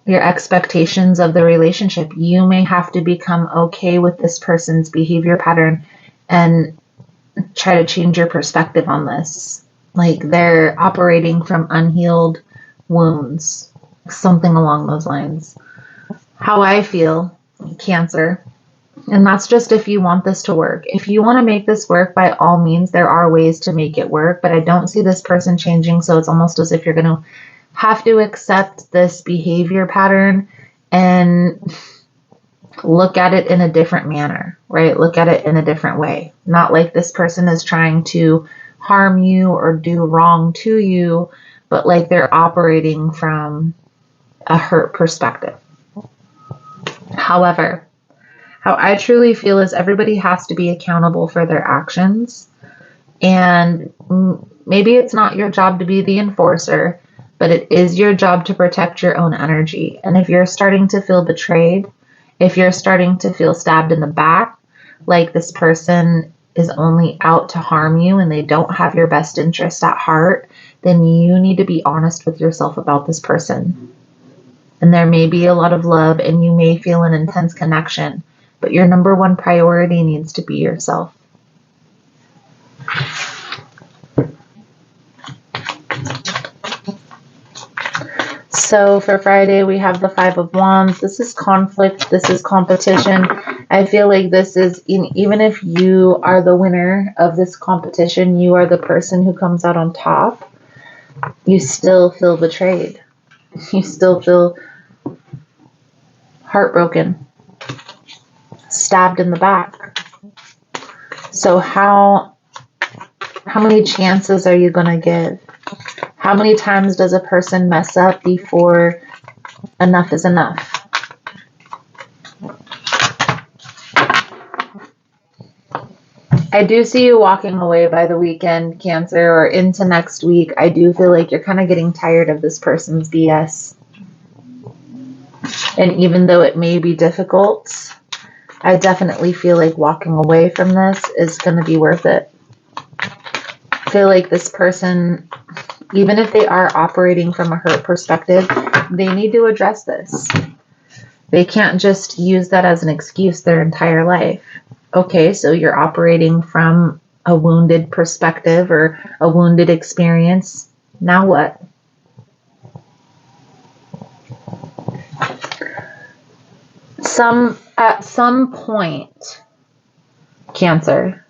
your expectations of the relationship. You may have to become okay with this person's behavior pattern and try to change your perspective on this. Like they're operating from unhealed wounds, something along those lines. How I feel, Cancer, and that's just if you want this to work. If you want to make this work, by all means, there are ways to make it work, but I don't see this person changing, so it's almost as if you're going to have to accept this behavior pattern and look at it in a different manner, right? Look at it in a different way. Not like this person is trying to harm you or do wrong to you, but like they're operating from a hurt perspective. However, how I truly feel is everybody has to be accountable for their actions. And maybe it's not your job to be the enforcer, but it is your job to protect your own energy. And if you're starting to feel betrayed, if you're starting to feel stabbed in the back, like this person is only out to harm you and they don't have your best interest at heart, then you need to be honest with yourself about this person. And there may be a lot of love and you may feel an intense connection, but your number one priority needs to be yourself. So for Friday, we have the Five of Wands. This is conflict. This is competition. I feel like this is, even if you are the winner of this competition, you are the person who comes out on top, you still feel betrayed. You still feel heartbroken, stabbed in the back. So how many chances are you going to give? How many times does a person mess up before enough is enough? I do see you walking away by the weekend, Cancer, or into next week. I do feel like you're kind of getting tired of this person's BS. And even though it may be difficult, I definitely feel like walking away from this is going to be worth it. I feel like this person, even if they are operating from a hurt perspective, they need to address this. They can't just use that as an excuse their entire life. Okay, so you're operating from a wounded perspective or a wounded experience. Now what? At some point, Cancer,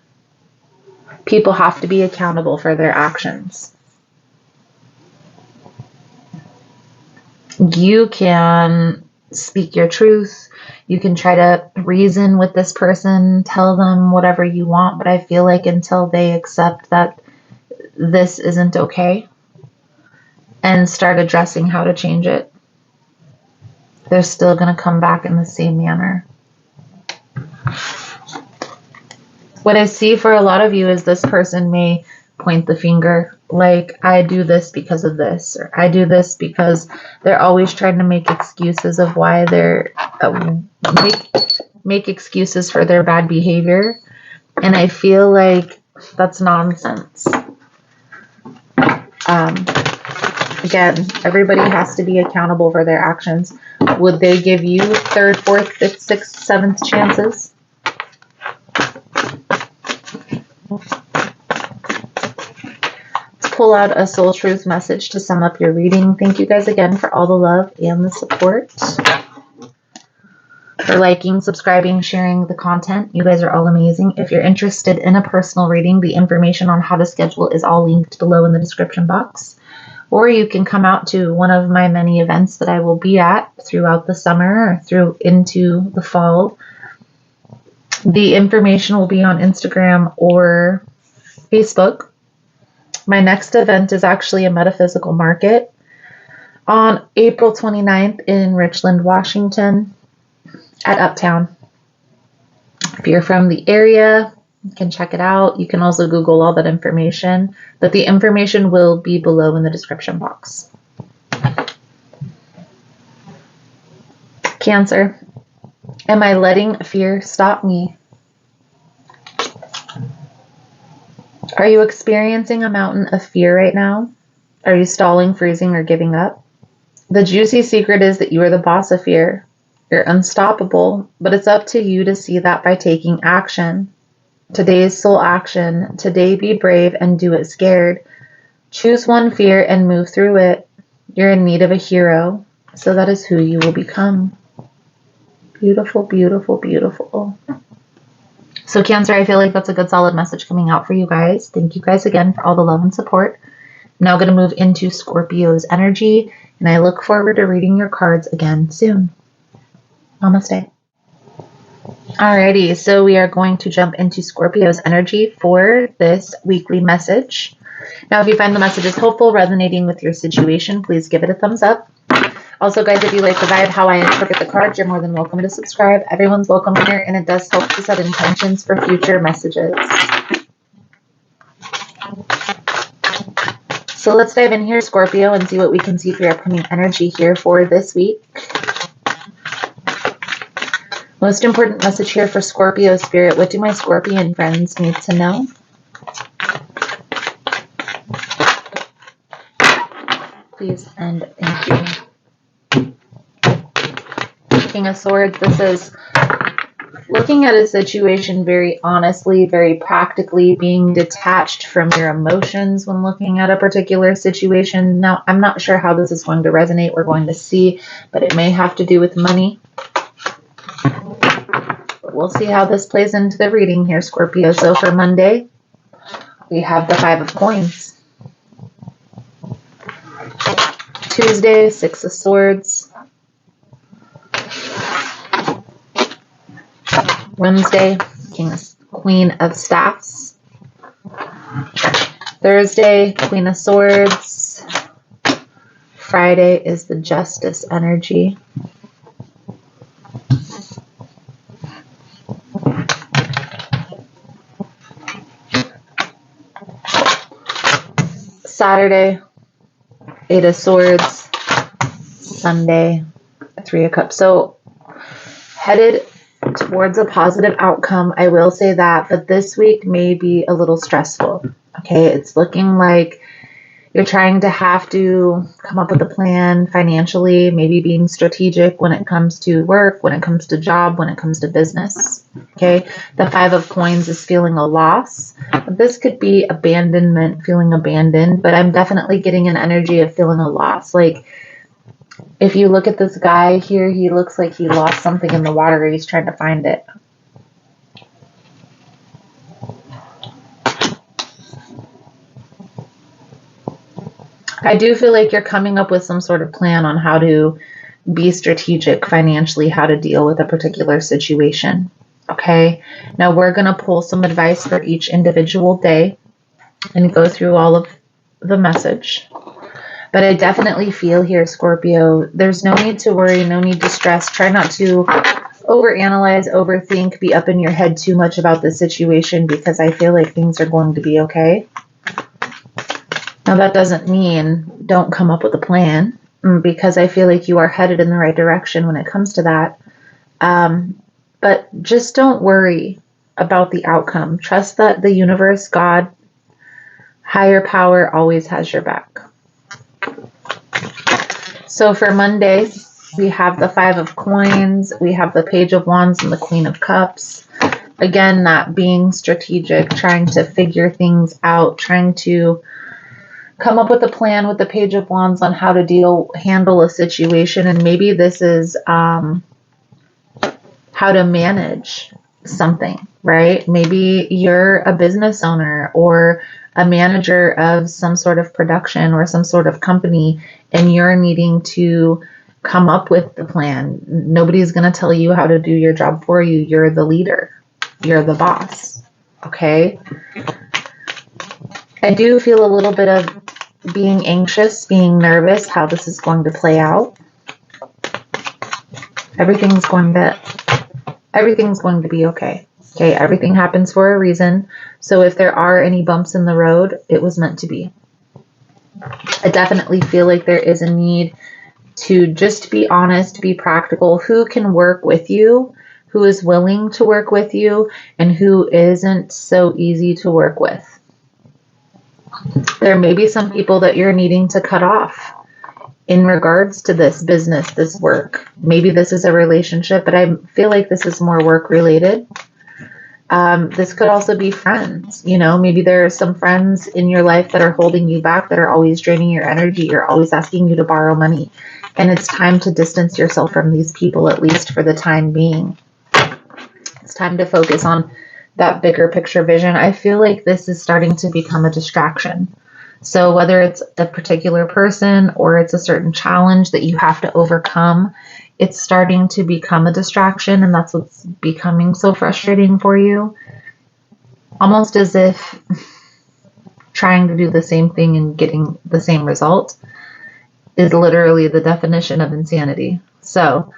people have to be accountable for their actions. You can speak your truth. You can try to reason with this person, tell them whatever you want, but I feel like until they accept that this isn't okay and start addressing how to change it, they're still going to come back in the same manner. What I see for a lot of you is this person may point the finger, like, I do this because of this, or I do this because they're always trying to make excuses of why they're make excuses for their bad behavior. And I feel like that's nonsense. Again, everybody has to be accountable for their actions. Would they give you third, fourth, fifth, sixth, seventh chances? Let's pull out a soul truth message to sum up your reading. Thank you guys again for all the love and the support. For liking, subscribing, sharing the content. You guys are all amazing. If you're interested in a personal reading, the information on how to schedule is all linked below in the description box. Or you can come out to one of my many events that I will be at throughout the summer or through into the fall. The information will be on Instagram or Facebook. My next event is actually a metaphysical market on April 29th in Richland, Washington. at Uptown. If you're from the area, you can check it out. You can also Google all that information, but the information will be below in the description box. Cancer, am I letting fear stop me? Are you experiencing a mountain of fear right now? Are you stalling, freezing, or giving up? The juicy secret is that you are the boss of fear. You're unstoppable, but it's up to you to see that by taking action. Today's soul action. Today be brave and do it scared. Choose one fear and move through it. You're in need of a hero, so that is who you will become. Beautiful, beautiful, beautiful. So Cancer, I feel like that's a good solid message coming out for you guys. Thank you guys again for all the love and support. I'm now going to move into Scorpio's energy, and I look forward to reading your cards again soon. Namaste. Alrighty, so we are going to jump into Scorpio's energy for this weekly message. Now, if you find the messages helpful, resonating with your situation, please give it a thumbs up. Also, guys, if you like the vibe, how I interpret the cards, you're more than welcome to subscribe. Everyone's welcome here, and it does help to set intentions for future messages. So let's dive in here, Scorpio, and see what we can see for your upcoming energy here for this week. Most important message here for Scorpio Spirit. What do my Scorpion friends need to know? Please and thank you. King of Swords. This is looking at a situation very honestly, very practically, being detached from your emotions when looking at a particular situation. Now, I'm not sure how this is going to resonate. We're going to see, but it may have to do with money. We'll see how this plays into the reading here, Scorpio. So for Monday, we have the 5 of Coins. Tuesday, 6 of Swords. Wednesday, Queen of Staffs. Thursday, Queen of Swords. Friday is the Justice energy. Saturday, 8 of Swords. Sunday, 3 of Cups. So headed towards a positive outcome, I will say that, but this week may be a little stressful. Okay, it's looking like you're trying to have to come up with a plan financially, maybe being strategic when it comes to work, when it comes to job, when it comes to business. Okay, the 5 of Coins is feeling a loss. This could be abandonment, feeling abandoned, but I'm definitely getting an energy of feeling a loss. Like, if you look at this guy here, he looks like he lost something in the water. He's trying to find it. I do feel like you're coming up with some sort of plan on how to be strategic financially, how to deal with a particular situation. Okay, now we're going to pull some advice for each individual day and go through all of the message. But I definitely feel here, Scorpio, there's no need to worry, no need to stress. Try not to overanalyze, overthink, be up in your head too much about the situation, because I feel like things are going to be okay. Now, that doesn't mean don't come up with a plan, because I feel like you are headed in the right direction when it comes to that. But just don't worry about the outcome. Trust that the universe, God, higher power always has your back. So for Monday, we have the 5 of Coins, we have the Page of Wands and the Queen of Cups. Again, that being strategic, trying to figure things out, trying to come up with a plan with the Page of Wands on how to handle a situation. And maybe this is how to manage something, right? Maybe you're a business owner or a manager of some sort of production or some sort of company, and you're needing to come up with the plan. Nobody's going to tell you how to do your job for you. You're the leader. You're the boss. Okay? I do feel a little bit of being anxious, being nervous, how this is going to play out. Everything's going to be okay. Okay, everything happens for a reason. So if there are any bumps in the road, it was meant to be. I definitely feel like there is a need to just be honest, be practical. Who can work with you? Who is willing to work with you? And who isn't so easy to work with? There may be some people that you're needing to cut off in regards to this business, this work. Maybe this is a relationship, but I feel like this is more work related. This could also be friends. Maybe there are some friends in your life that are holding you back, that are always draining your energy. You're always asking you to borrow money. And it's time to distance yourself from these people, at least for the time being. It's time to focus on that bigger picture vision. I feel like this is starting to become a distraction. So whether it's a particular person or it's a certain challenge that you have to overcome, it's starting to become a distraction, and that's what's becoming so frustrating for you. Almost as if trying to do the same thing and getting the same result is literally the definition of insanity. So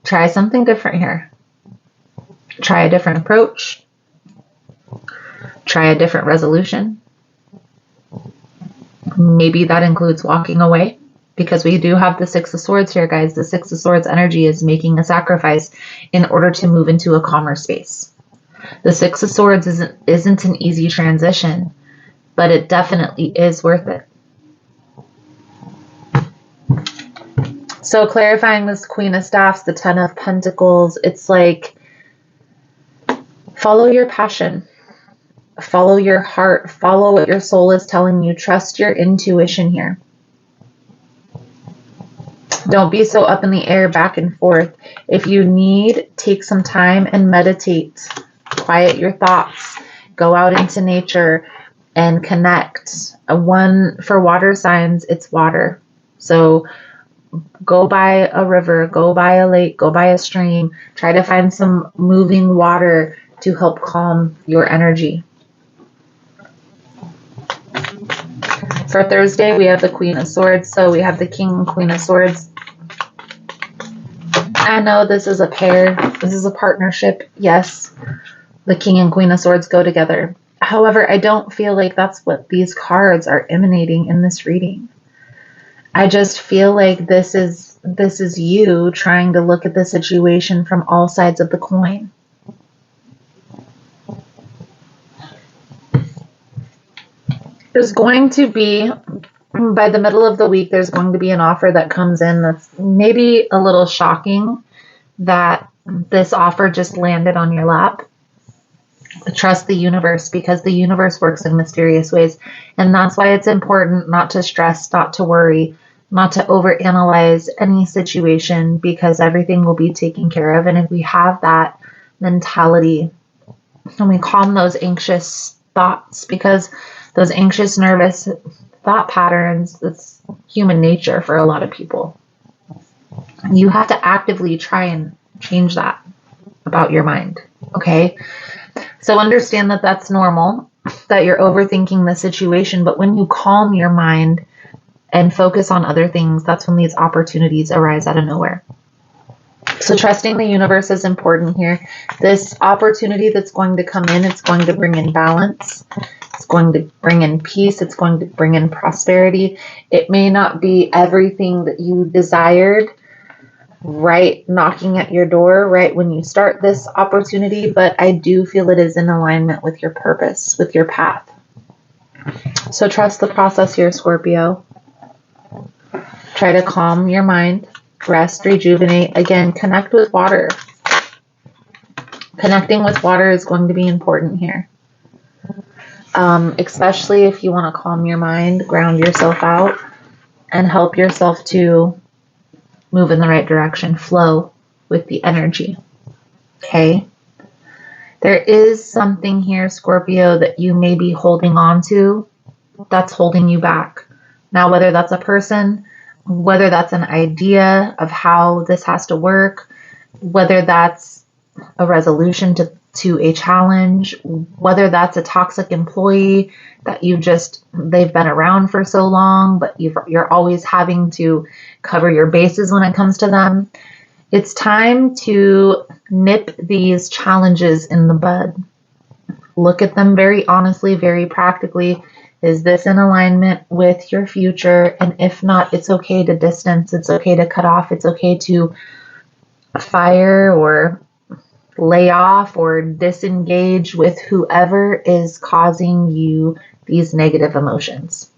try something different here. Try a different approach. Try a different resolution. Maybe that includes walking away, because we do have the Six of Swords here, guys. The Six of Swords energy is making a sacrifice in order to move into a calmer space. The Six of Swords isn't an easy transition, but it definitely is worth it. So clarifying this Queen of Staffs, the Ten of Pentacles, it's like follow your passion. Follow your heart. Follow what your soul is telling you. Trust your intuition here. Don't be so up in the air, back and forth. If you need, take some time and meditate. Quiet your thoughts. Go out into nature and connect. One for water signs, it's water. So go by a river, go by a lake, go by a stream. Try to find some moving water to help calm your energy. For Thursday, we have the Queen of Swords. So we have the King and Queen of Swords. I know this is a pair. This is a partnership. Yes, the King and Queen of Swords go together. However, I don't feel like that's what these cards are emanating in this reading. I just feel like this is you trying to look at the situation from all sides of the coin. There's going to be, by the middle of the week, there's going to be an offer that comes in that's maybe a little shocking that this offer just landed on your lap. Trust the universe, because the universe works in mysterious ways. And that's why it's important not to stress, not to worry, not to overanalyze any situation, because everything will be taken care of. And if we have that mentality and we calm those anxious thoughts, because those anxious, nervous thought patterns, it's human nature for a lot of people. You have to actively try and change that about your mind, okay? So understand that that's normal, that you're overthinking the situation, but when you calm your mind and focus on other things, that's when these opportunities arise out of nowhere. So trusting the universe is important here. This opportunity that's going to come in, it's going to bring in balance. It's going to bring in peace. It's going to bring in prosperity. It may not be everything that you desired right knocking at your door right when you start this opportunity, but I do feel it is in alignment with your purpose, with your path. So trust the process here, Scorpio. Try to calm your mind, rest, rejuvenate. Again, connect with water. Connecting with water is going to be important here. Especially if you want to calm your mind, ground yourself out, and help yourself to move in the right direction, flow with the energy. Okay? There is something here, Scorpio, that you may be holding on to that's holding you back. Now, whether that's a person, whether that's an idea of how this has to work, whether that's a resolution to a challenge, whether that's a toxic employee that they've been around for so long, but you're always having to cover your bases when it comes to them. It's time to nip these challenges in the bud. Look at them very honestly, very practically. Is this in alignment with your future? And if not, it's okay to distance. It's okay to cut off. It's okay to fire or lay off or disengage with whoever is causing you these negative emotions.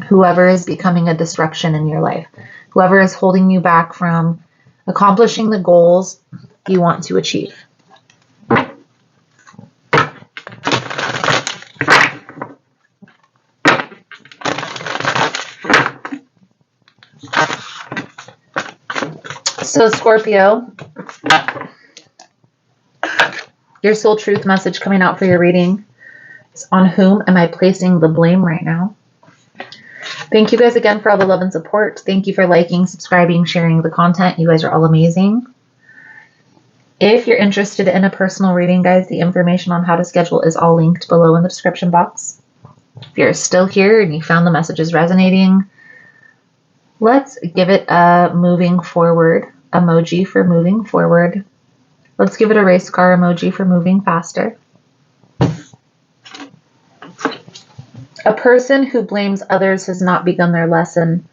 Whoever is becoming a disruption in your life. Whoever is holding you back from accomplishing the goals you want to achieve. So Scorpio, your soul truth message coming out for your reading is, on whom am I placing the blame right now? Thank you guys again for all the love and support. Thank you for liking, subscribing, sharing the content. You guys are all amazing. If you're interested in a personal reading, guys, the information on how to schedule is all linked below in the description box. If you're still here and you found the messages resonating, let's give it a moving forward emoji for moving forward. Let's give it a race car emoji for moving faster. A person who blames others has not begun their lesson.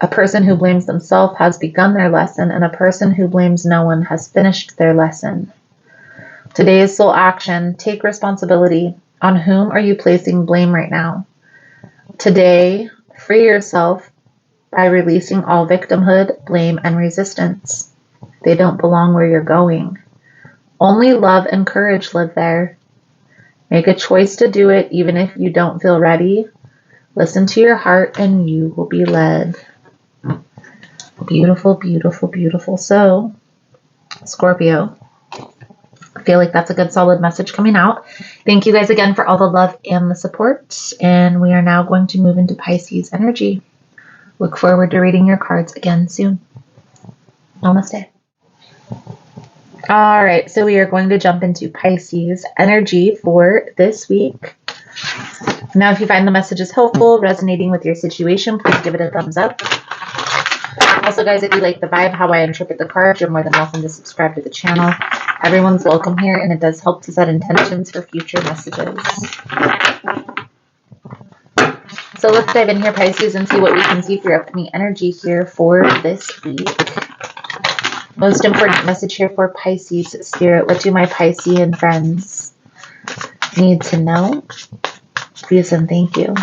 A person who blames themselves has begun their lesson, and a person who blames no one has finished their lesson. Today's soul action, take responsibility. On whom are you placing blame right now? Today, free yourself by releasing all victimhood, blame, and resistance. They don't belong where you're going. Only love and courage live there. Make a choice to do it even if you don't feel ready. Listen to your heart and you will be led. Beautiful, beautiful, beautiful. So, Scorpio, I feel like that's a good solid message coming out. Thank you guys again for all the love and the support. And we are now going to move into Pisces energy. Look forward to reading your cards again soon. Namaste. All right, so we are going to jump into Pisces energy for this week. Now, if you find the messages helpful, resonating with your situation, please give it a thumbs up. Also, guys, if you like the vibe, how I interpret the cards, you're more than welcome to subscribe to the channel. Everyone's welcome here, and it does help to set intentions for future messages. So let's dive in here, Pisces, and see what we can see for your upcoming energy here for this week. Most important message here for Pisces Spirit. What do my Piscean friends need to know? Please and thank you.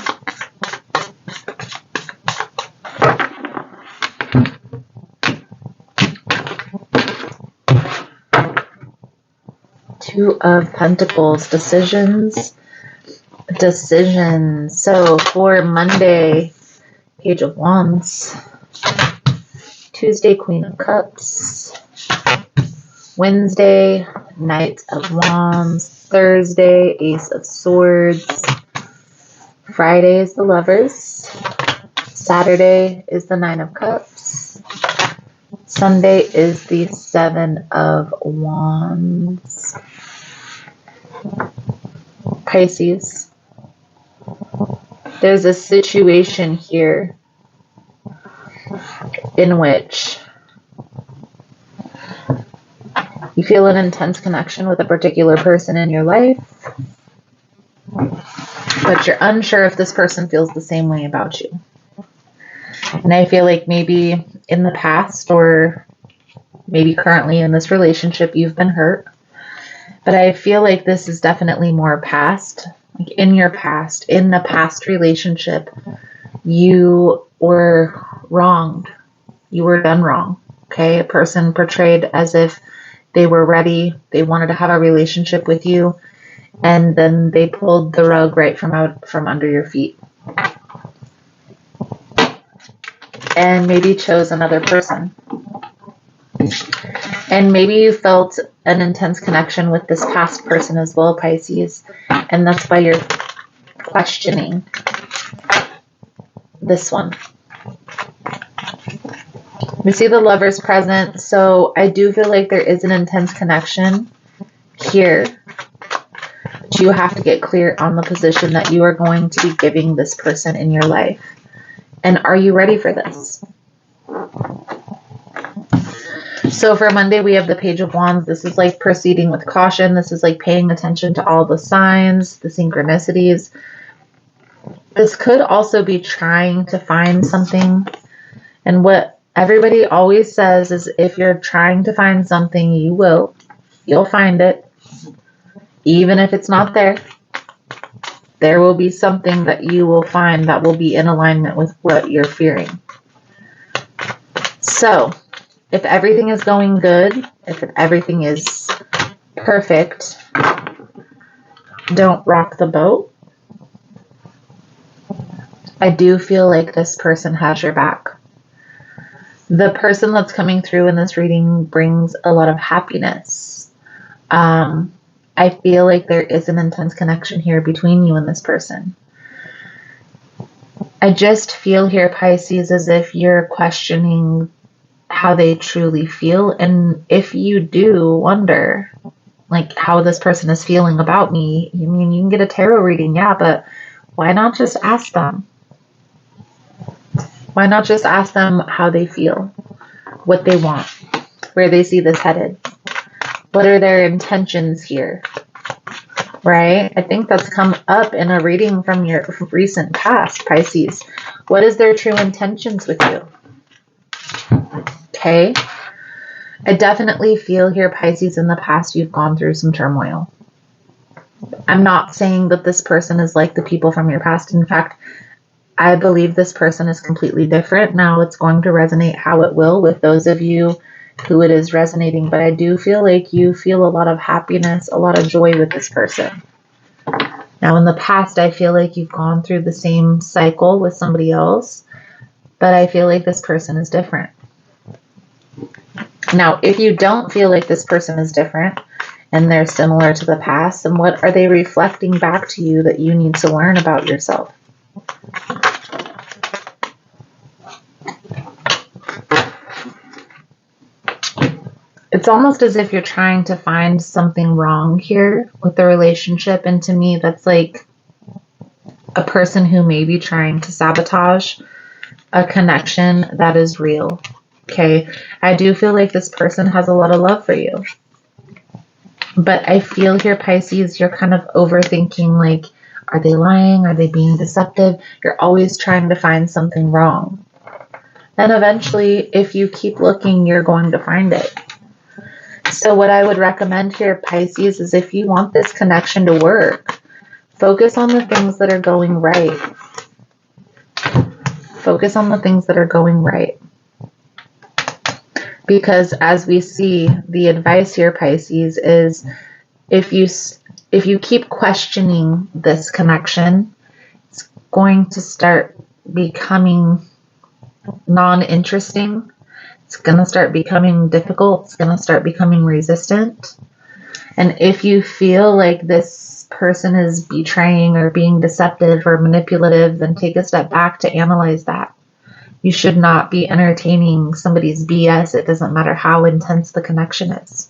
Two of Pentacles. Decisions. So for Monday, Page of Wands. Tuesday, Queen of Cups. Wednesday, Knight of Wands. Thursday, Ace of Swords. Friday is the Lovers. Saturday is the Nine of Cups. Sunday is the Seven of Wands. Pisces, there's a situation here in which you feel an intense connection with a particular person in your life, but you're unsure if this person feels the same way about you. And I feel like maybe in the past or maybe currently in this relationship, you've been hurt. But I feel like this is definitely more past. Like in your past, in the past relationship, you were wronged. You were done wrong. Okay? A person portrayed as if they were ready. They wanted to have a relationship with you. And then they pulled the rug right from under your feet. And maybe chose another person. And maybe you felt an intense connection with this past person as well, Pisces. And that's why you're questioning this one. We see the Lovers present. So I do feel like there is an intense connection here. But you have to get clear on the position that you are going to be giving this person in your life. And are you ready for this? So for Monday, we have the Page of Wands. This is like proceeding with caution. This is like paying attention to all the signs, the synchronicities. This could also be trying to find something. And what everybody always says is if you're trying to find something, you will. You'll find it. Even if it's not there, there will be something that you will find that will be in alignment with what you're fearing. So, if everything is going good, if everything is perfect, don't rock the boat. I do feel like this person has your back. The person that's coming through in this reading brings a lot of happiness. I feel like there is an intense connection here between you and this person. I just feel here, Pisces, as if you're questioning how they truly feel. And if you do wonder, like, how this person is feeling about me, I mean, you can get a tarot reading, yeah, but why not just ask them? Why not just ask them how they feel, what they want, where they see this headed? What are their intentions here? Right? I think that's come up in a reading from your recent past, Pisces. What is their true intentions with you? Okay. I definitely feel here, Pisces, in the past you've gone through some turmoil. I'm not saying that this person is like the people from your past. In fact, I believe this person is completely different. Now it's going to resonate how it will with those of you who it is resonating, but I do feel like you feel a lot of happiness, a lot of joy with this person. Now in the past, I feel like you've gone through the same cycle with somebody else, but I feel like this person is different. Now, if you don't feel like this person is different and they're similar to the past, then what are they reflecting back to you that you need to learn about yourself? It's almost as if you're trying to find something wrong here with the relationship. And to me, that's like a person who may be trying to sabotage a connection that is real. Okay, I do feel like this person has a lot of love for you. But I feel here, Pisces, you're kind of overthinking, like, are they lying? Are they being deceptive? You're always trying to find something wrong. And eventually, if you keep looking, you're going to find it. So what I would recommend here, Pisces, is if you want this connection to work, focus on the things that are going right. Focus on the things that are going right. Because as we see, the advice here, Pisces, is if you keep questioning this connection, it's going to start becoming non-interesting. It's going to start becoming difficult. It's going to start becoming resistant. And if you feel like this person is betraying or being deceptive or manipulative, then take a step back to analyze that. You should not be entertaining somebody's BS. It doesn't matter how intense the connection is.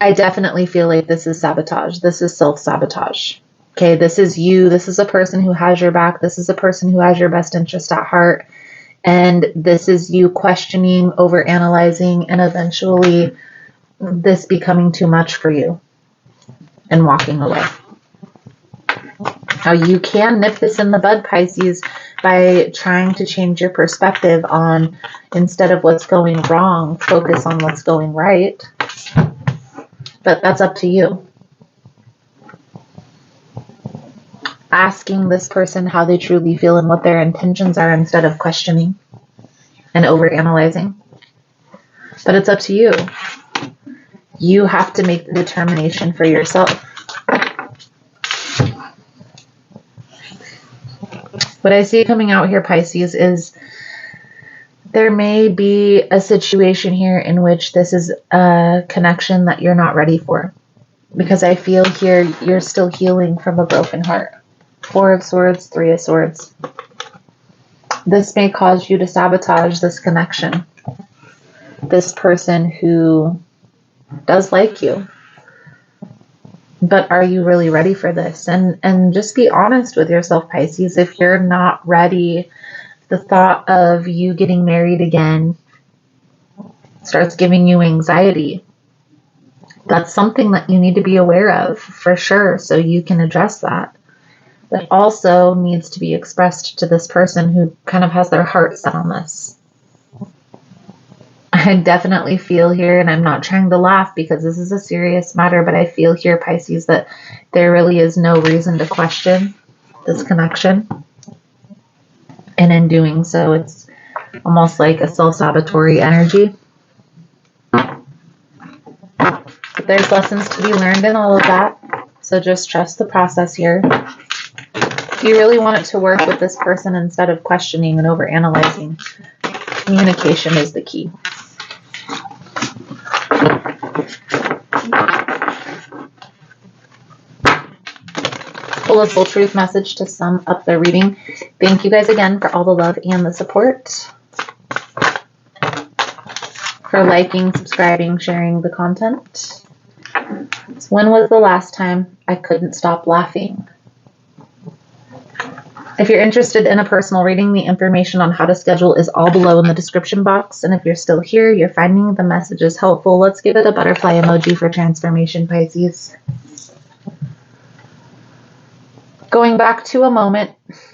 I definitely feel like this is sabotage. This is self-sabotage. Okay, this is you. This is a person who has your back. This is a person who has your best interest at heart. And this is you questioning, overanalyzing, and eventually this becoming too much for you and walking away. Now, you can nip this in the bud, Pisces, by trying to change your perspective on, instead of what's going wrong, focus on what's going right. But that's up to you. Asking this person how they truly feel and what their intentions are instead of questioning and overanalyzing. But it's up to you. You have to make the determination for yourself. What I see coming out here, Pisces, is there may be a situation here in which this is a connection that you're not ready for. Because I feel here you're still healing from a broken heart. 4 of Swords, 3 of Swords. This may cause you to sabotage this connection. This person who does like you. But are you really ready for this? And just be honest with yourself, Pisces. If you're not ready The thought of you getting married again starts giving you anxiety. That's something that you need to be aware of for sure, so you can address that. But also needs to be expressed to this person who kind of has their heart set on this. I definitely feel here, and I'm not trying to laugh because this is a serious matter, but I feel here, Pisces, that there really is no reason to question this connection. And in doing so, it's almost like a self-sabotatory energy. But there's lessons to be learned in all of that. So just trust the process here. If you really want it to work with this person instead of questioning and overanalyzing, communication is the key. Pull a full truth message to sum up the reading. Thank you guys again for all the love and the support. For liking, subscribing, sharing the content. When was the last time I couldn't stop laughing? If you're interested in a personal reading, the information on how to schedule is all below in the description box. And if you're still here, you're finding the messages helpful, let's give it a butterfly emoji for transformation, Pisces. Going back to a moment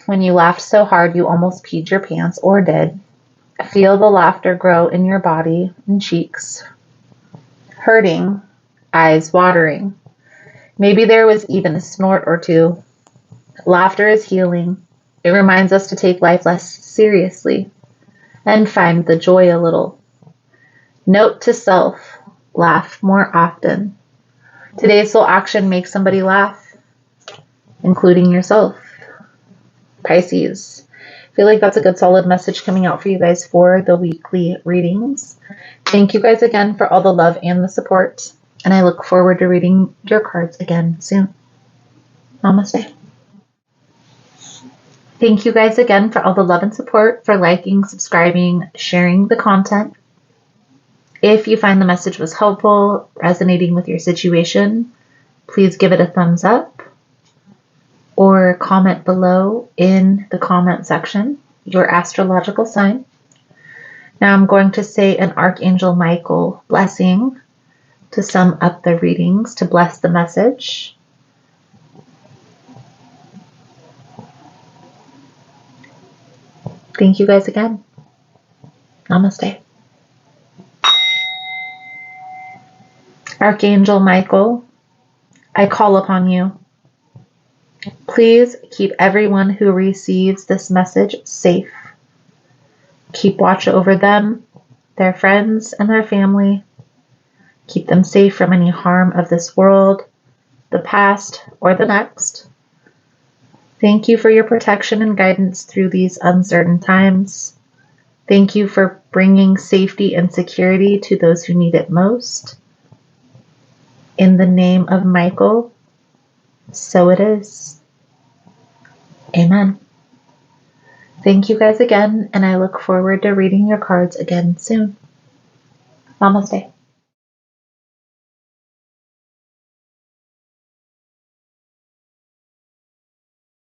when you laughed so hard you almost peed your pants or did. Feel the laughter grow in your body and cheeks. Hurting, eyes watering. Maybe there was even a snort or two. Laughter is healing. It reminds us to take life less seriously and find the joy a little. Note to self, laugh more often. Today's soul action makes somebody laugh, including yourself. Pisces. I feel like that's a good solid message coming out for you guys for the weekly readings. Thank you guys again for all the love and the support, and I look forward to reading your cards again soon. Namaste. Thank you guys again for all the love and support, for liking, subscribing, sharing the content. If you find the message was helpful, resonating with your situation, please give it a thumbs up or comment below in the comment section your astrological sign. Now I'm going to say an Archangel Michael blessing to sum up the readings, to bless the message. Thank you guys again. Namaste. Archangel Michael, I call upon you. Please keep everyone who receives this message safe. Keep watch over them, their friends, and their family. Keep them safe from any harm of this world, the past, or the next. Thank you for your protection and guidance through these uncertain times. Thank you for bringing safety and security to those who need it most. In the name of Michael, so it is. Amen. Thank you guys again, and I look forward to reading your cards again soon. Namaste.